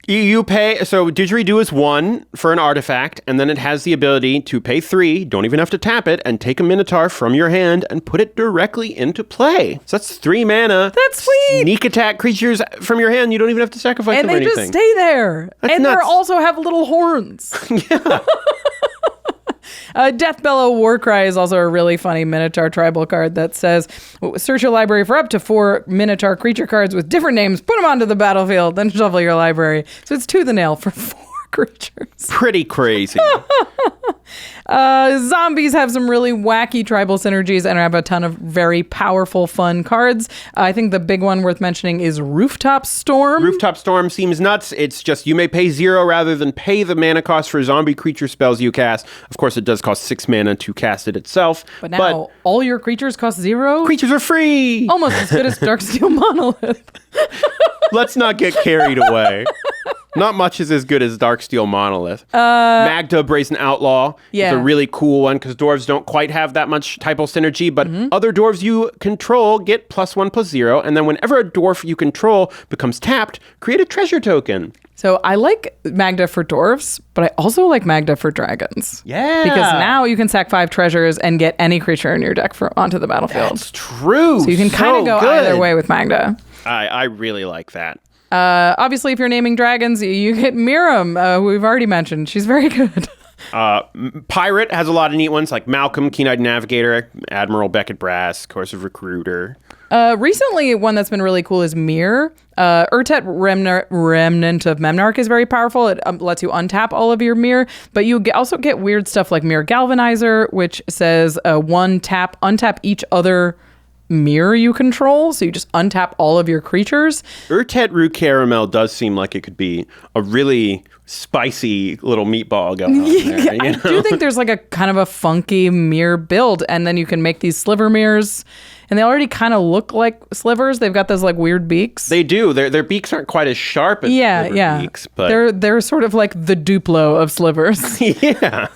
You pay, so Didgeridoo is 1 for an artifact, and then it has the ability to pay 3, don't even have to tap it, and take a Minotaur from your hand and put it directly into play. So that's 3 mana. That's sweet. Sneak attack creatures from your hand. You don't even have to sacrifice them or anything. And they just stay there. That's and nuts. they also have little horns. Yeah. Deathbellow Warcry is also a really funny Minotaur tribal card that says, search your library for up to 4 Minotaur creature cards with different names, put them onto the battlefield, then shuffle your library. So it's to the nail for 4 creatures. Pretty crazy. Zombies have some really wacky tribal synergies and have a ton of very powerful, fun cards. I think the big one worth mentioning is Rooftop Storm. Rooftop Storm seems nuts. It's just you may pay 0 rather than pay the mana cost for zombie creature spells you cast. Of course, it does cost 6 mana to cast it itself. But now all your creatures cost 0? Creatures are free! Almost as good as Darksteel Monolith. Let's not get carried away. Not much is as good as Darksteel Monolith. Magda, Brazen Outlaw is a really cool one because dwarves don't quite have that much typal synergy, but other dwarves you control get +1/+0, and then whenever a dwarf you control becomes tapped, create a treasure token. So I like Magda for dwarves, but I also like Magda for dragons. Yeah. Because now you can sack 5 treasures and get any creature in your deck onto the battlefield. That's true. So you can kind of go either way with Magda. I really like that. Obviously, if you're naming dragons, you get Miriam, who we've already mentioned. She's very good. Pirate has a lot of neat ones, like Malcolm, Keen-Eyed Navigator, Admiral Beckett Brass, Coercive Recruiter. Recently, one that's been really cool is Mir. Urtet Remnant of Memnarch is very powerful. It lets you untap all of your Mir, but you also get weird stuff like Mir Galvanizer, which says untap each other mirror you control, so you just untap all of your creatures. Urtet Rukarumel does seem like it could be a really spicy little meatball going on there. I do think there's like a kind of a funky mirror build, and then you can make these sliver mirrors, and they already kind of look like slivers. They've got those like weird beaks. They do. Their beaks aren't quite as sharp as sliver beaks, but they're sort of like the Duplo of slivers. Yeah.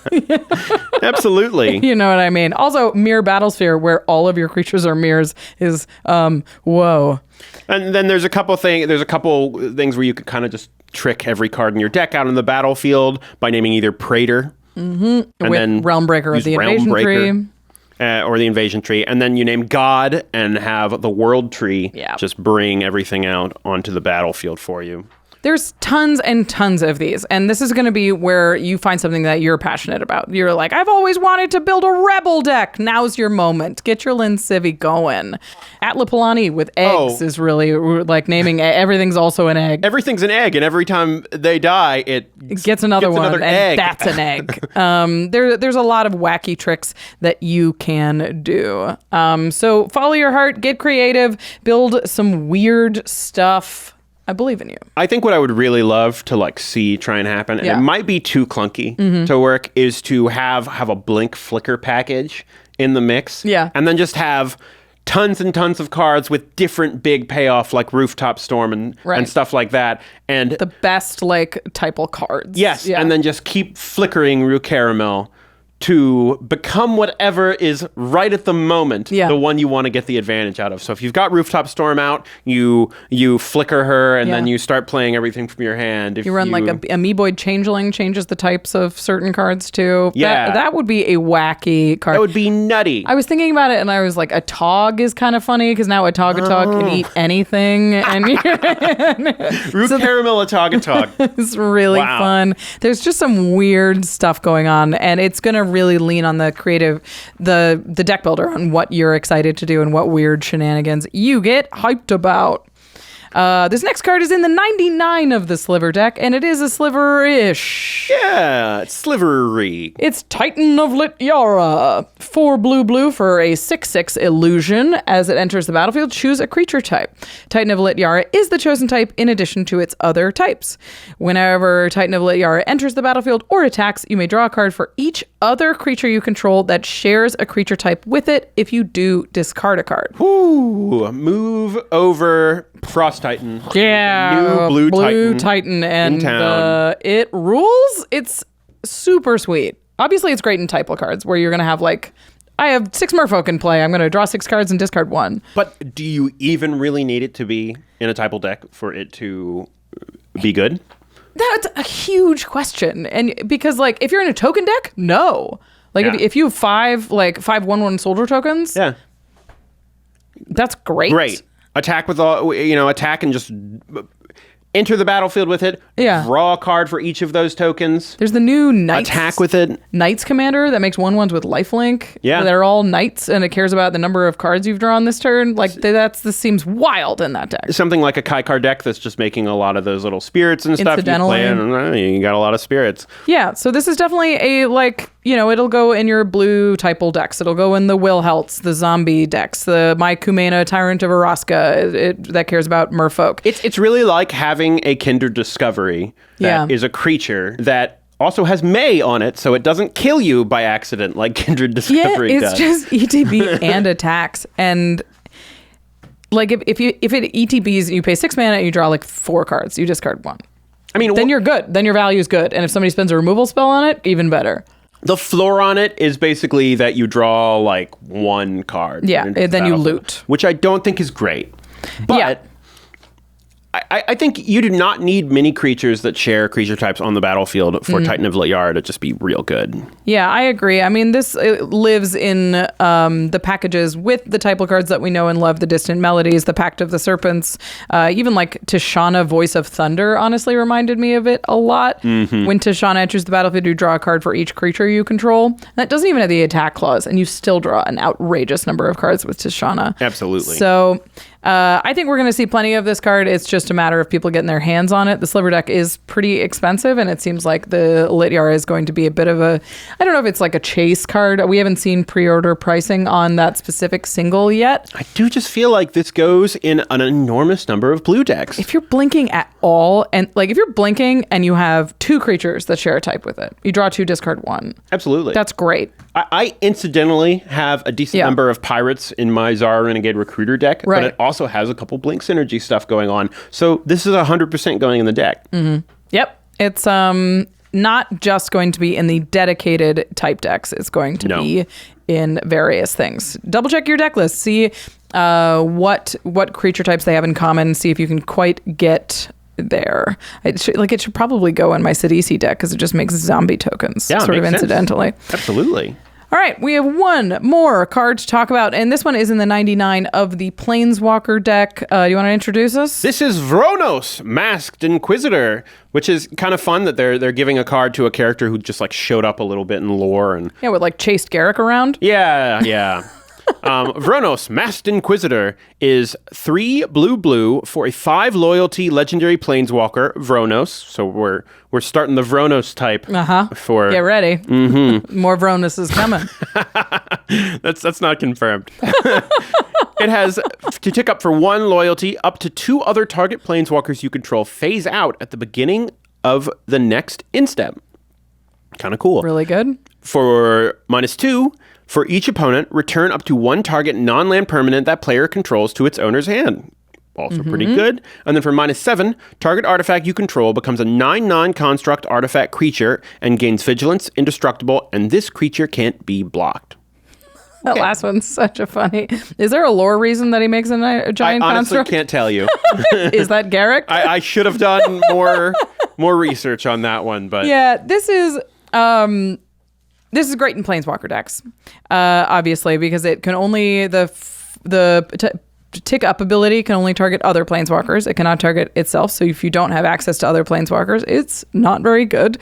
Absolutely. You know what I mean? Also, Mirror Battlesphere, where all of your creatures are mirrors, is whoa. And then there's a couple things where you could kind of just trick every card in your deck out on the battlefield by naming either Praetor, and then Realmbreaker of the Invasion Tree. Or the Invasion Tree, and then you name God and have the World Tree just bring everything out onto the battlefield for you. There's tons and tons of these, and this is going to be where you find something that you're passionate about. You're like, I've always wanted to build a Rebel deck. Now's your moment. Get your Lin Civi going. Atlapalani with eggs is really like naming everything's also an egg. Everything's an egg, and every time they die, it gets another one, another and egg. That's an egg. There's a lot of wacky tricks that you can do. So follow your heart, get creative, build some weird stuff. I believe in you. I think what I would really love to see try and happen, and it might be too clunky to work, is to have a blink flicker package in the mix. Yeah. And then just have tons and tons of cards with different big payoff like Rooftop Storm and stuff like that. And the best typal cards. Yes. Yeah. And then just keep flickering Rukarumel to become whatever is right at the moment, the one you want to get the advantage out of. So if you've got Rooftop Storm out, you flicker her, and then you start playing everything from your hand. If you run like a Amoeboid Changeling, changes the types of certain cards too. Yeah. That would be a wacky card. That would be nutty. I was thinking about it, and I was like, a Tog is kind of funny, because now a Togatog can eat anything. And Rukarumel a Togatog. It's really fun. There's just some weird stuff going on, and it's going to really lean on the creative, the deck builder, on what you're excited to do and what weird shenanigans you get hyped about. This next card is in the 99 of the Sliver deck, and it is a Sliver-ish. Yeah, it's slivery. It's Titan of Littjara. 4 blue for a 6/6 illusion. As it enters the battlefield, choose a creature type. Titan of Littjara is the chosen type in addition to its other types. Whenever Titan of Littjara enters the battlefield or attacks, you may draw a card for each other creature you control that shares a creature type with it. If you do, discard a card. Ooh, move over Frost Titan. Yeah, new blue Titan and in town. It rules. It's super sweet. Obviously, it's great in Typal cards where you're going to have like, I have 6 Merfolk in play. I'm going to draw 6 cards and discard 1. But do you even really need it to be in a Typal deck for it to be good? That's a huge question. And because like, if you're in a token deck, no. Like if you have 5 1/1 soldier tokens, that's great. Great. Attack with all, attack and just enter the battlefield with it. Yeah. Draw a card for each of those tokens. There's the new Knights. Attack with it. Knights commander that makes 1/1s with lifelink. Yeah. They're all knights, and it cares about the number of cards you've drawn this turn. Like, this seems wild in that deck. Something like a Kaikar deck that's just making a lot of those little spirits and stuff. Incidentally. You got a lot of spirits. Yeah, so this is definitely it'll go in your blue Typal decks. It'll go in the Wilhelts, the zombie decks, the My Kumena Tyrant of Araska that cares about merfolk. It's really like having a Kindred Discovery that is a creature that also has May on it, so it doesn't kill you by accident like Kindred Discovery does. Yeah, it's just ETB and attacks. And like if it ETBs, you pay 6 mana and you draw like 4 cards, you discard 1. I mean, then you're good. Then your value is good. And if somebody spends a removal spell on it, even better. The floor on it is basically that you draw like 1 card. Yeah, and then you loot. Which I don't think is great. But I think you do not need many creatures that share creature types on the battlefield for Titan of Littjara to just be real good. Yeah, I agree. I mean, this lives in the packages with the Typal cards that we know and love, the Distant Melodies, the Pact of the Serpents, even like Tishana Voice of Thunder honestly reminded me of it a lot. Mm-hmm. When Tishana enters the battlefield, you draw a card for each creature you control. That doesn't even have the attack clause, and you still draw an outrageous number of cards with Tishana. Absolutely. So I think we're going to see plenty of this card. It's just a matter of people getting their hands on it. The Sliver deck is pretty expensive, and it seems like the Littjara is going to be a bit of a, I don't know if it's like a chase card. We haven't seen pre-order pricing on that specific single yet. I do just feel like this goes in an enormous number of blue decks. If you're blinking at all, and like if you're blinking and you have 2 creatures that share a type with it, you draw 2, discard 1. Absolutely. That's great. I incidentally have a decent number of pirates in my Zara Renegade Recruiter deck, but it also has a couple Blink Synergy stuff going on. So this is 100% going in the deck. Mm-hmm. Yep. It's not just going to be in the dedicated type decks. It's going to be in various things. Double check your deck list. See what creature types they have in common. See if you can quite get there. It should probably go in my Sidisi deck because it just makes zombie tokens, sort of incidentally. Absolutely. All right, we have one more card to talk about, and this one is in the 99 of the Planeswalker deck. Do you want to introduce us? This is Vronos, Masked Inquisitor, which is kind of fun that they're giving a card to a character who just like showed up a little bit in lore and with like chased Garrick around. Yeah. Vronos, Masked Inquisitor, is 3 blue for a 5 loyalty legendary planeswalker, Vronos. So we're starting the Vronos type. For get ready. Mm-hmm. More Vronos is coming. That's not confirmed. It has to tick up for 1 loyalty. Up to 2 other target planeswalkers you control phase out at the beginning of the next in-step. Kind of cool. Really good. For -2. For each opponent, return up to 1 target non-land permanent that player controls to its owner's hand. Also pretty good. And then for -7, target artifact you control becomes a 9/9 construct artifact creature and gains vigilance, indestructible, and this creature can't be blocked. That last one's such a funny. Is there a lore reason that he makes a giant I honestly construct? can't tell you. Is that Garrick? I should have done more research on that one, but Yeah, this is great in Planeswalker decks, obviously, because it can only the tick up ability can only target other Planeswalkers. It cannot target itself. So if you don't have access to other Planeswalkers, it's not very good.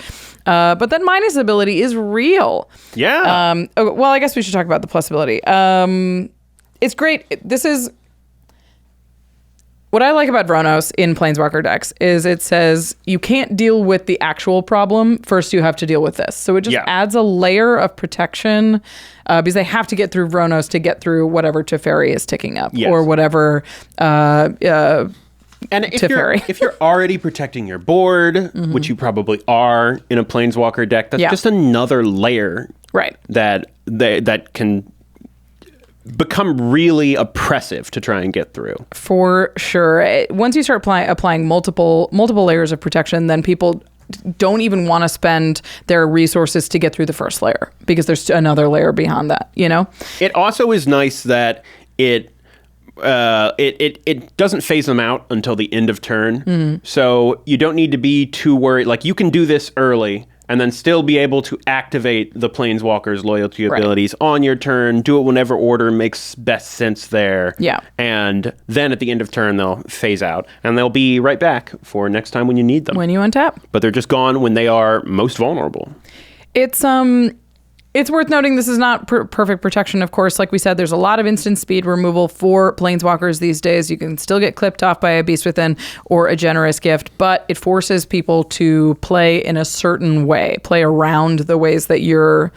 But that minus ability is real. Yeah. Well, I guess we should talk about the plus ability. It's great. This is what I like about Vronos in Planeswalker decks is it says you can't deal with the actual problem. First, you have to deal with this. So it just adds a layer of protection because they have to get through Vronos to get through whatever Teferi is ticking up or whatever and if you're already protecting your board, which you probably are in a Planeswalker deck, that's just another layer that can become really oppressive to try and get through. For sure. Once you start applying multiple layers of protection, then people don't even want to spend their resources to get through the first layer because there's another layer beyond that, you know? It also is nice that it doesn't phase them out until the end of turn. So you don't need to be too worried. Like, you can do this early and then still be able to activate the Planeswalker's loyalty abilities on your turn, do it whenever order makes best sense there. Yeah. And then at the end of turn, they'll phase out, and they'll be right back for next time when you need them. When you untap. But they're just gone when they are most vulnerable. It's worth noting this is not perfect protection, of course. Like we said, there's a lot of instant speed removal for Planeswalkers these days. You can still get clipped off by a Beast Within or a Generous Gift, but it forces people to play in a certain way, play around the ways that you're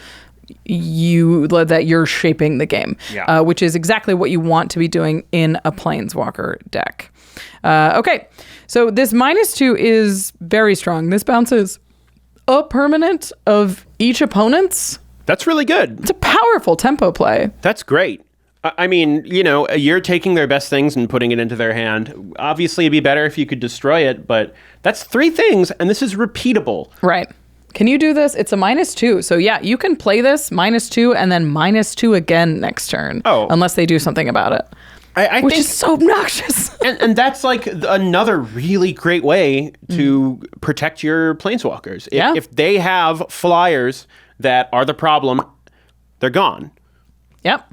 shaping the game, which is exactly what you want to be doing in a Planeswalker deck. Okay, so this -2 is very strong. This bounces a permanent of each opponent's. That's really good. It's a powerful tempo play. That's great. I mean, you know, you're taking their best things and putting it into their hand. Obviously, it'd be better if you could destroy it, but that's 3 things, and this is repeatable. Right. Can you do this? It's a -2. So yeah, you can play this -2 and then -2 again next turn. Oh. Unless they do something about it. Which is so obnoxious. and that's like another really great way to protect your Planeswalkers. If they have flyers that are the problem, they're gone. Yep.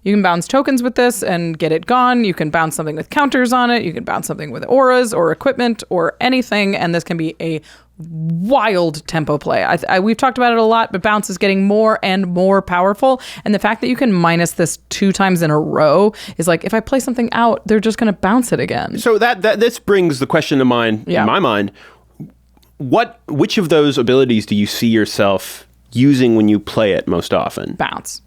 You can bounce tokens with this and get it gone. You can bounce something with counters on it. You can bounce something with auras or equipment or anything. And this can be a wild tempo play. We've talked about it a lot, but bounce is getting more and more powerful. And the fact that you can minus this 2 times in a row is like, if I play something out, they're just going to bounce it again. So this brings the question to mind, in my mind, which of those abilities do you see yourself using when you play it most often? Bounce.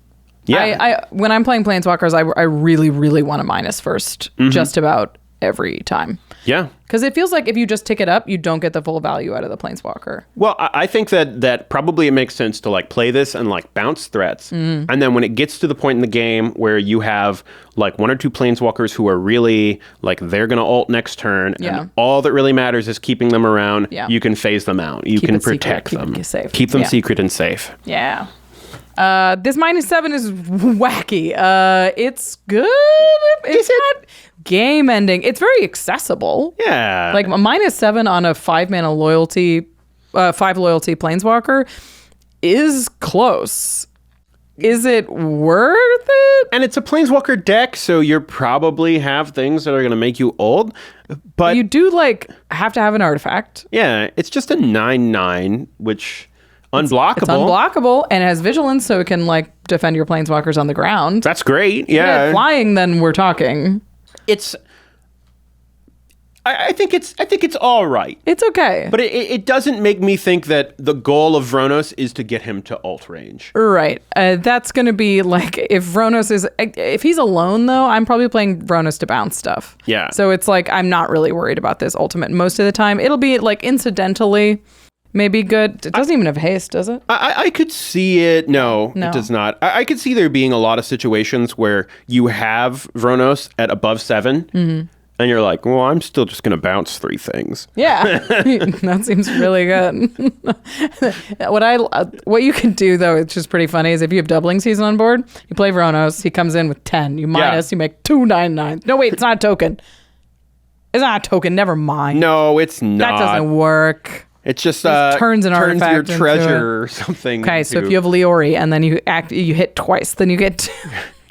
Yeah. When I'm playing Planeswalkers, I really, really want to minus first, just about every time. Yeah. Because it feels like if you just tick it up, you don't get the full value out of the Planeswalker. Well, I think that probably it makes sense to like play this and like bounce threats. And then when it gets to the point in the game where you have like 1 or 2 Planeswalkers who are really like, they're going to ult next turn. And all that really matters is keeping them around. Yeah. You can phase them out. You can protect them. Keep them secret and safe. Yeah. This -7 is wacky. It's good. It's not game ending. It's very accessible. Yeah. Like a -7 on a 5-mana loyalty, 5 loyalty Planeswalker is close. Is it worth it? And it's a Planeswalker deck, so you probably have things that are going to make you old. But you do like have to have an artifact. Yeah. It's just a 9/9, which... unblockable. It's unblockable and it has vigilance, so it can like defend your Planeswalkers on the ground. That's great. Yeah. Flying, then we're talking. I think it's all right. It's okay. But it doesn't make me think that the goal of Vronos is to get him to ult range. Right. That's going to be like, if he's alone though, I'm probably playing Vronos to bounce stuff. Yeah. So it's like, I'm not really worried about this ultimate most of the time. It'll be like incidentally maybe good. It doesn't even have haste, does it? I could see it. No, it does not. I could see there being a lot of situations where you have Vronos at above 7, and you're like, well, I'm still just going to bounce 3 things. Yeah, that seems really good. What you can do though, it's just pretty funny, is if you have doubling season on board, you play Vronos, he comes in with 10, you minus, you make 2 9/9. No, wait, it's not a token. It's not a token. Never mind. No, it's not. That doesn't work. It's just turns an artifact your treasure or something. Okay, so if you have Leori and then you hit twice, then you get.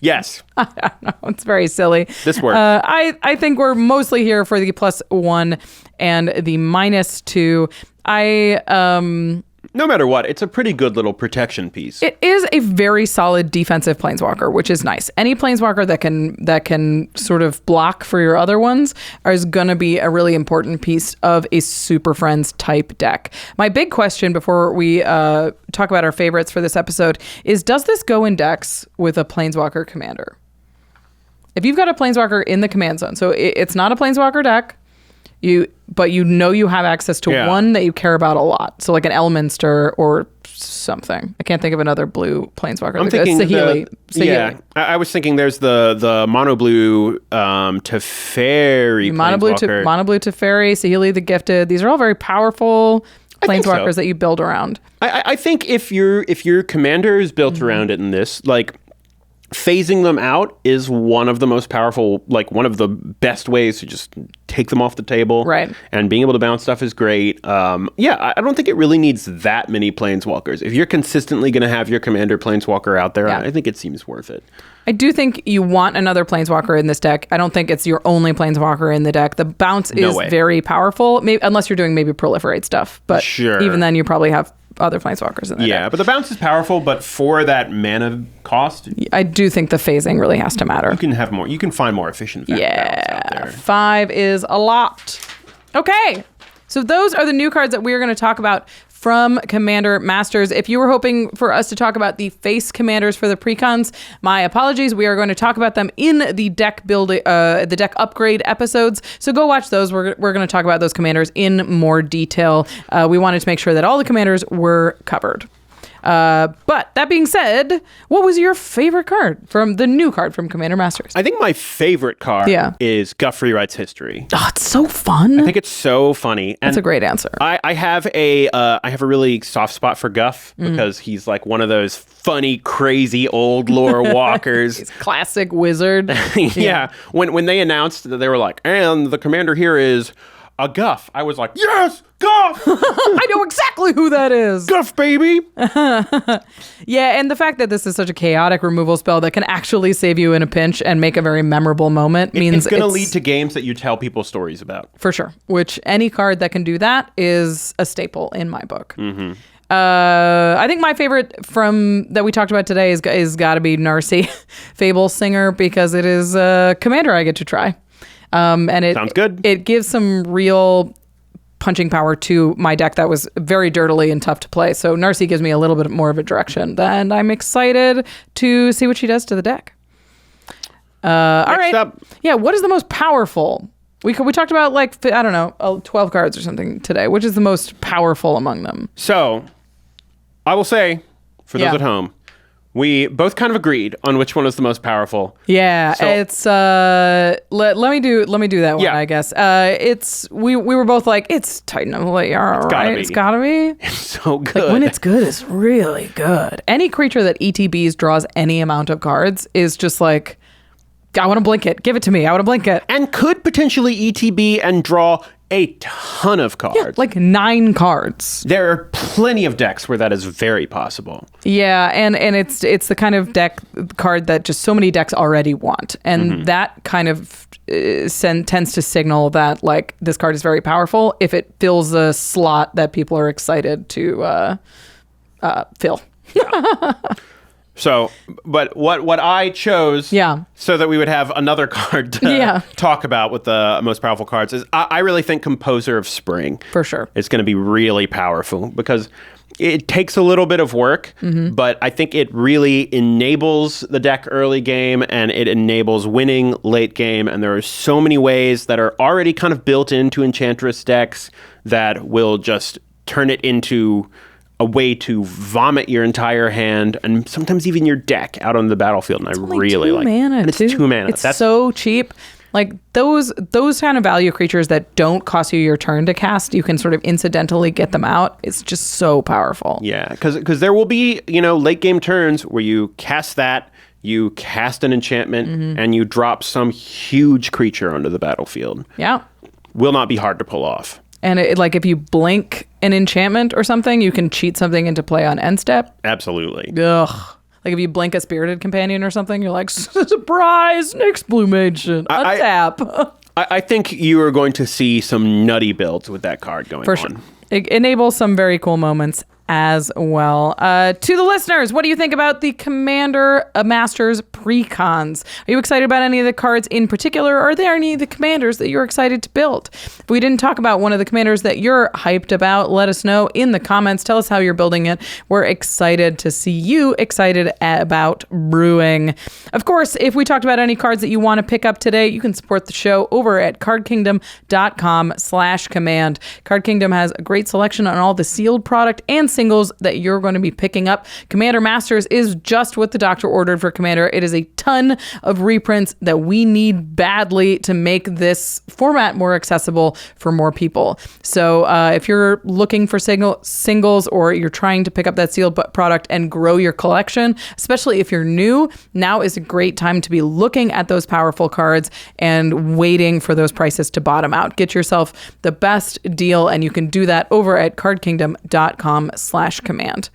Yes. I don't know. It's very silly. This works. I think we're mostly here for the +1 and the -2. No matter what, it's a pretty good little protection piece. It is a very solid defensive planeswalker, which is nice. Any planeswalker that can sort of block for your other ones is going to be a really important piece of a Super Friends type deck. My big question before we talk about our favorites for this episode is, does this go in decks with a planeswalker commander? If you've got a planeswalker in the command zone, so it's not a planeswalker deck, but you know you have access to one that you care about a lot. So like an Elminster or something. I can't think of another blue planeswalker. I'm thinking Saheeli. Yeah, I was thinking there's the mono blue Teferi planeswalker. Mono blue Teferi, Saheeli the Gifted. These are all very powerful planeswalkers that you build around. I think if your commander is built around it in this, like, phasing them out is one of the most powerful, like one of the best ways to just take them off the table. Right. And being able to bounce stuff is great. I don't think it really needs that many planeswalkers. If you're consistently going to have your commander planeswalker out there, I think it seems worth it. I do think you want another planeswalker in this deck. I don't think it's your only planeswalker in the deck. The bounce is very powerful, unless you're doing maybe proliferate stuff. But even then, you probably have other planeswalkers in there. Yeah, but the bounce is powerful, but for that mana cost, I do think the phasing really has to matter. You can have more. You can find more efficient bounce out there. 5 is a lot. Okay, so those are the new cards that we are going to talk about from Commander Masters. If you were hoping for us to talk about the face commanders for the precons, my apologies. We are going to talk about them in the deck building, the deck upgrade episodes. So go watch those. We're going to talk about those commanders in more detail. We wanted to make sure that all the commanders were covered. But that being said, what was your favorite card from the new card from Commander Masters? I think my favorite card is Guff Rewrites History. Oh, it's so fun. I think it's so funny. And that's a great answer. I have a really soft spot for Guff because he's like one of those funny, crazy old lore walkers. He's classic wizard. Yeah. When they announced that, they were like, and the commander here is a Guff, I was like, yes, Guff! I know exactly who that is. Guff, baby! Yeah, and the fact that this is such a chaotic removal spell that can actually save you in a pinch and make a very memorable moment means it's going to lead to games that you tell people stories about. For sure. Which any card that can do that is a staple in my book. I think my favorite from that we talked about today is got to be Narci, Fable Singer, because it is a commander I get to try. And it sounds good. It gives some real punching power to my deck that was very dirtily and tough to play. So Narci gives me a little bit more of a direction, and I'm excited to see what she does to the deck. All right. Up. Yeah. What is the most powerful? We talked about 12 cards or something today. Which is the most powerful among them? So I will say, for those at home, we both kind of agreed on which one was the most powerful. Yeah, so, it's let me do that one. I guess it's we were both like, it's Titan of Littjara, right? It's gotta be. It's so good. Like, when it's good, it's really good. Any creature that ETBs draws any amount of cards is just like, I want to blink it. Give it to me. I want to blink it. And could potentially ETB and draw a ton of cards. Yeah, like 9 cards. There are plenty of decks where that is very possible. Yeah, and it's the kind of card that just so many decks already want. And that kind of tends to signal that like this card is very powerful if it fills a slot that people are excited to fill. Yeah. So, but what I chose so that we would have another card to talk about with the most powerful cards is I really think Composer of Spring. For sure. It's going to be really powerful because it takes a little bit of work, but I think it really enables the deck early game and it enables winning late game. And there are so many ways that are already kind of built into Enchantress decks that will just turn it into a way to vomit your entire hand and sometimes even your deck out on the battlefield. And I really like it. And it's 2 mana. It's so cheap. Like those kind of value creatures that don't cost you your turn to cast, you can sort of incidentally get them out. It's just so powerful. Yeah, because there will be, late game turns where you cast that, you cast an enchantment, and you drop some huge creature onto the battlefield. Yeah. Will not be hard to pull off. And like if you blink an enchantment or something, you can cheat something into play on end step. Absolutely. Ugh. Like if you blink a Spirited Companion or something, you're like, surprise, next blue mage, untap. I think you are going to see some nutty builds with that card going on. For sure. It enables some very cool moments as well. To the listeners, what do you think about the Commander Masters precons? Are you excited about any of the cards in particular? Are there any of the commanders that you're excited to build? If we didn't talk about one of the commanders that you're hyped about, let us know in the comments. Tell us how you're building it. We're excited to see you excited about brewing. Of course, if we talked about any cards that you want to pick up today, you can support the show over at cardkingdom.com/command. Card Kingdom has a great selection on all the sealed product and singles that you're going to be picking up. Commander Masters is just what the doctor ordered for Commander. It is a ton of reprints that we need badly to make this format more accessible for more people. So if you're looking for singles or you're trying to pick up that sealed product and grow your collection, especially if you're new, now is a great time to be looking at those powerful cards and waiting for those prices to bottom out. Get yourself the best deal, and you can do that over at cardkingdom.com/command.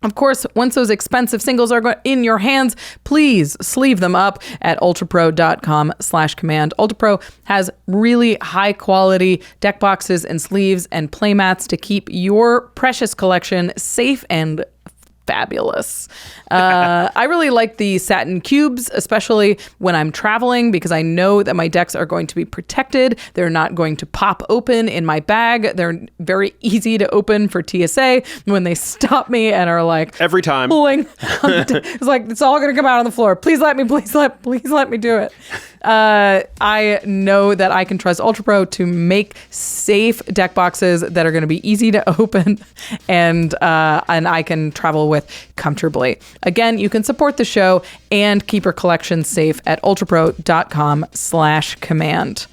Of course, once those expensive singles are in your hands, please sleeve them up at ultrapro.com/command. UltraPro has really high quality deck boxes and sleeves and playmats to keep your precious collection safe and fabulous. I really like the satin cubes, especially when I'm traveling, because I know that my decks are going to be protected. They're not going to pop open in my bag. They're very easy to open for TSA when they stop me and are like every time pulling. It's like it's all going to come out on the floor. Please let me do it. I know that I can trust UltraPro to make safe deck boxes that are going to be easy to open and I can travel with comfortably. Again, you can support the show and keep your collection safe at ultrapro.com/command.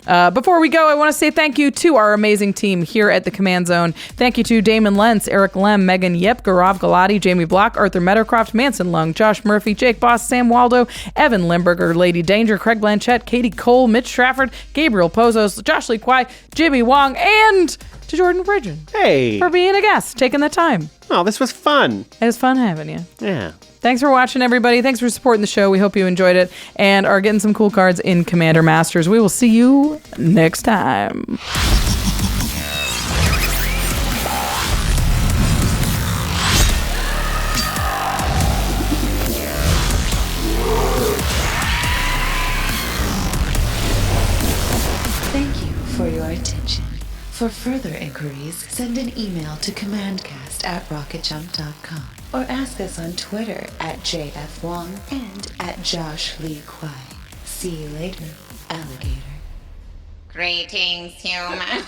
Before we go, I want to say thank you to our amazing team here at the Command Zone. Thank you to Damon Lentz, Eric Lem, Megan Yip, Gaurav Galati, Jamie Block, Arthur Meadowcroft, Manson Lung, Josh Murphy, Jake Boss, Sam Waldo, Evan Limburger, Lady Danger, Craig Blanchett, Katie Cole, Mitch Trafford, Gabriel Pozos, Josh Lee Kwai, Jimmy Wong, and to Jordan Pridgen. Hey! For being a guest, taking the time. Oh, this was fun. It was fun having you. Yeah. Thanks for watching, everybody. Thanks for supporting the show. We hope you enjoyed it and are getting some cool cards in Commander Masters. We will see you next time. Thank you for your attention. For further inquiries, send an email to commandcast@rocketjump.com or ask us on Twitter @JFWong and @Josh Lee Kwai. See you later, alligator. Greetings, humans.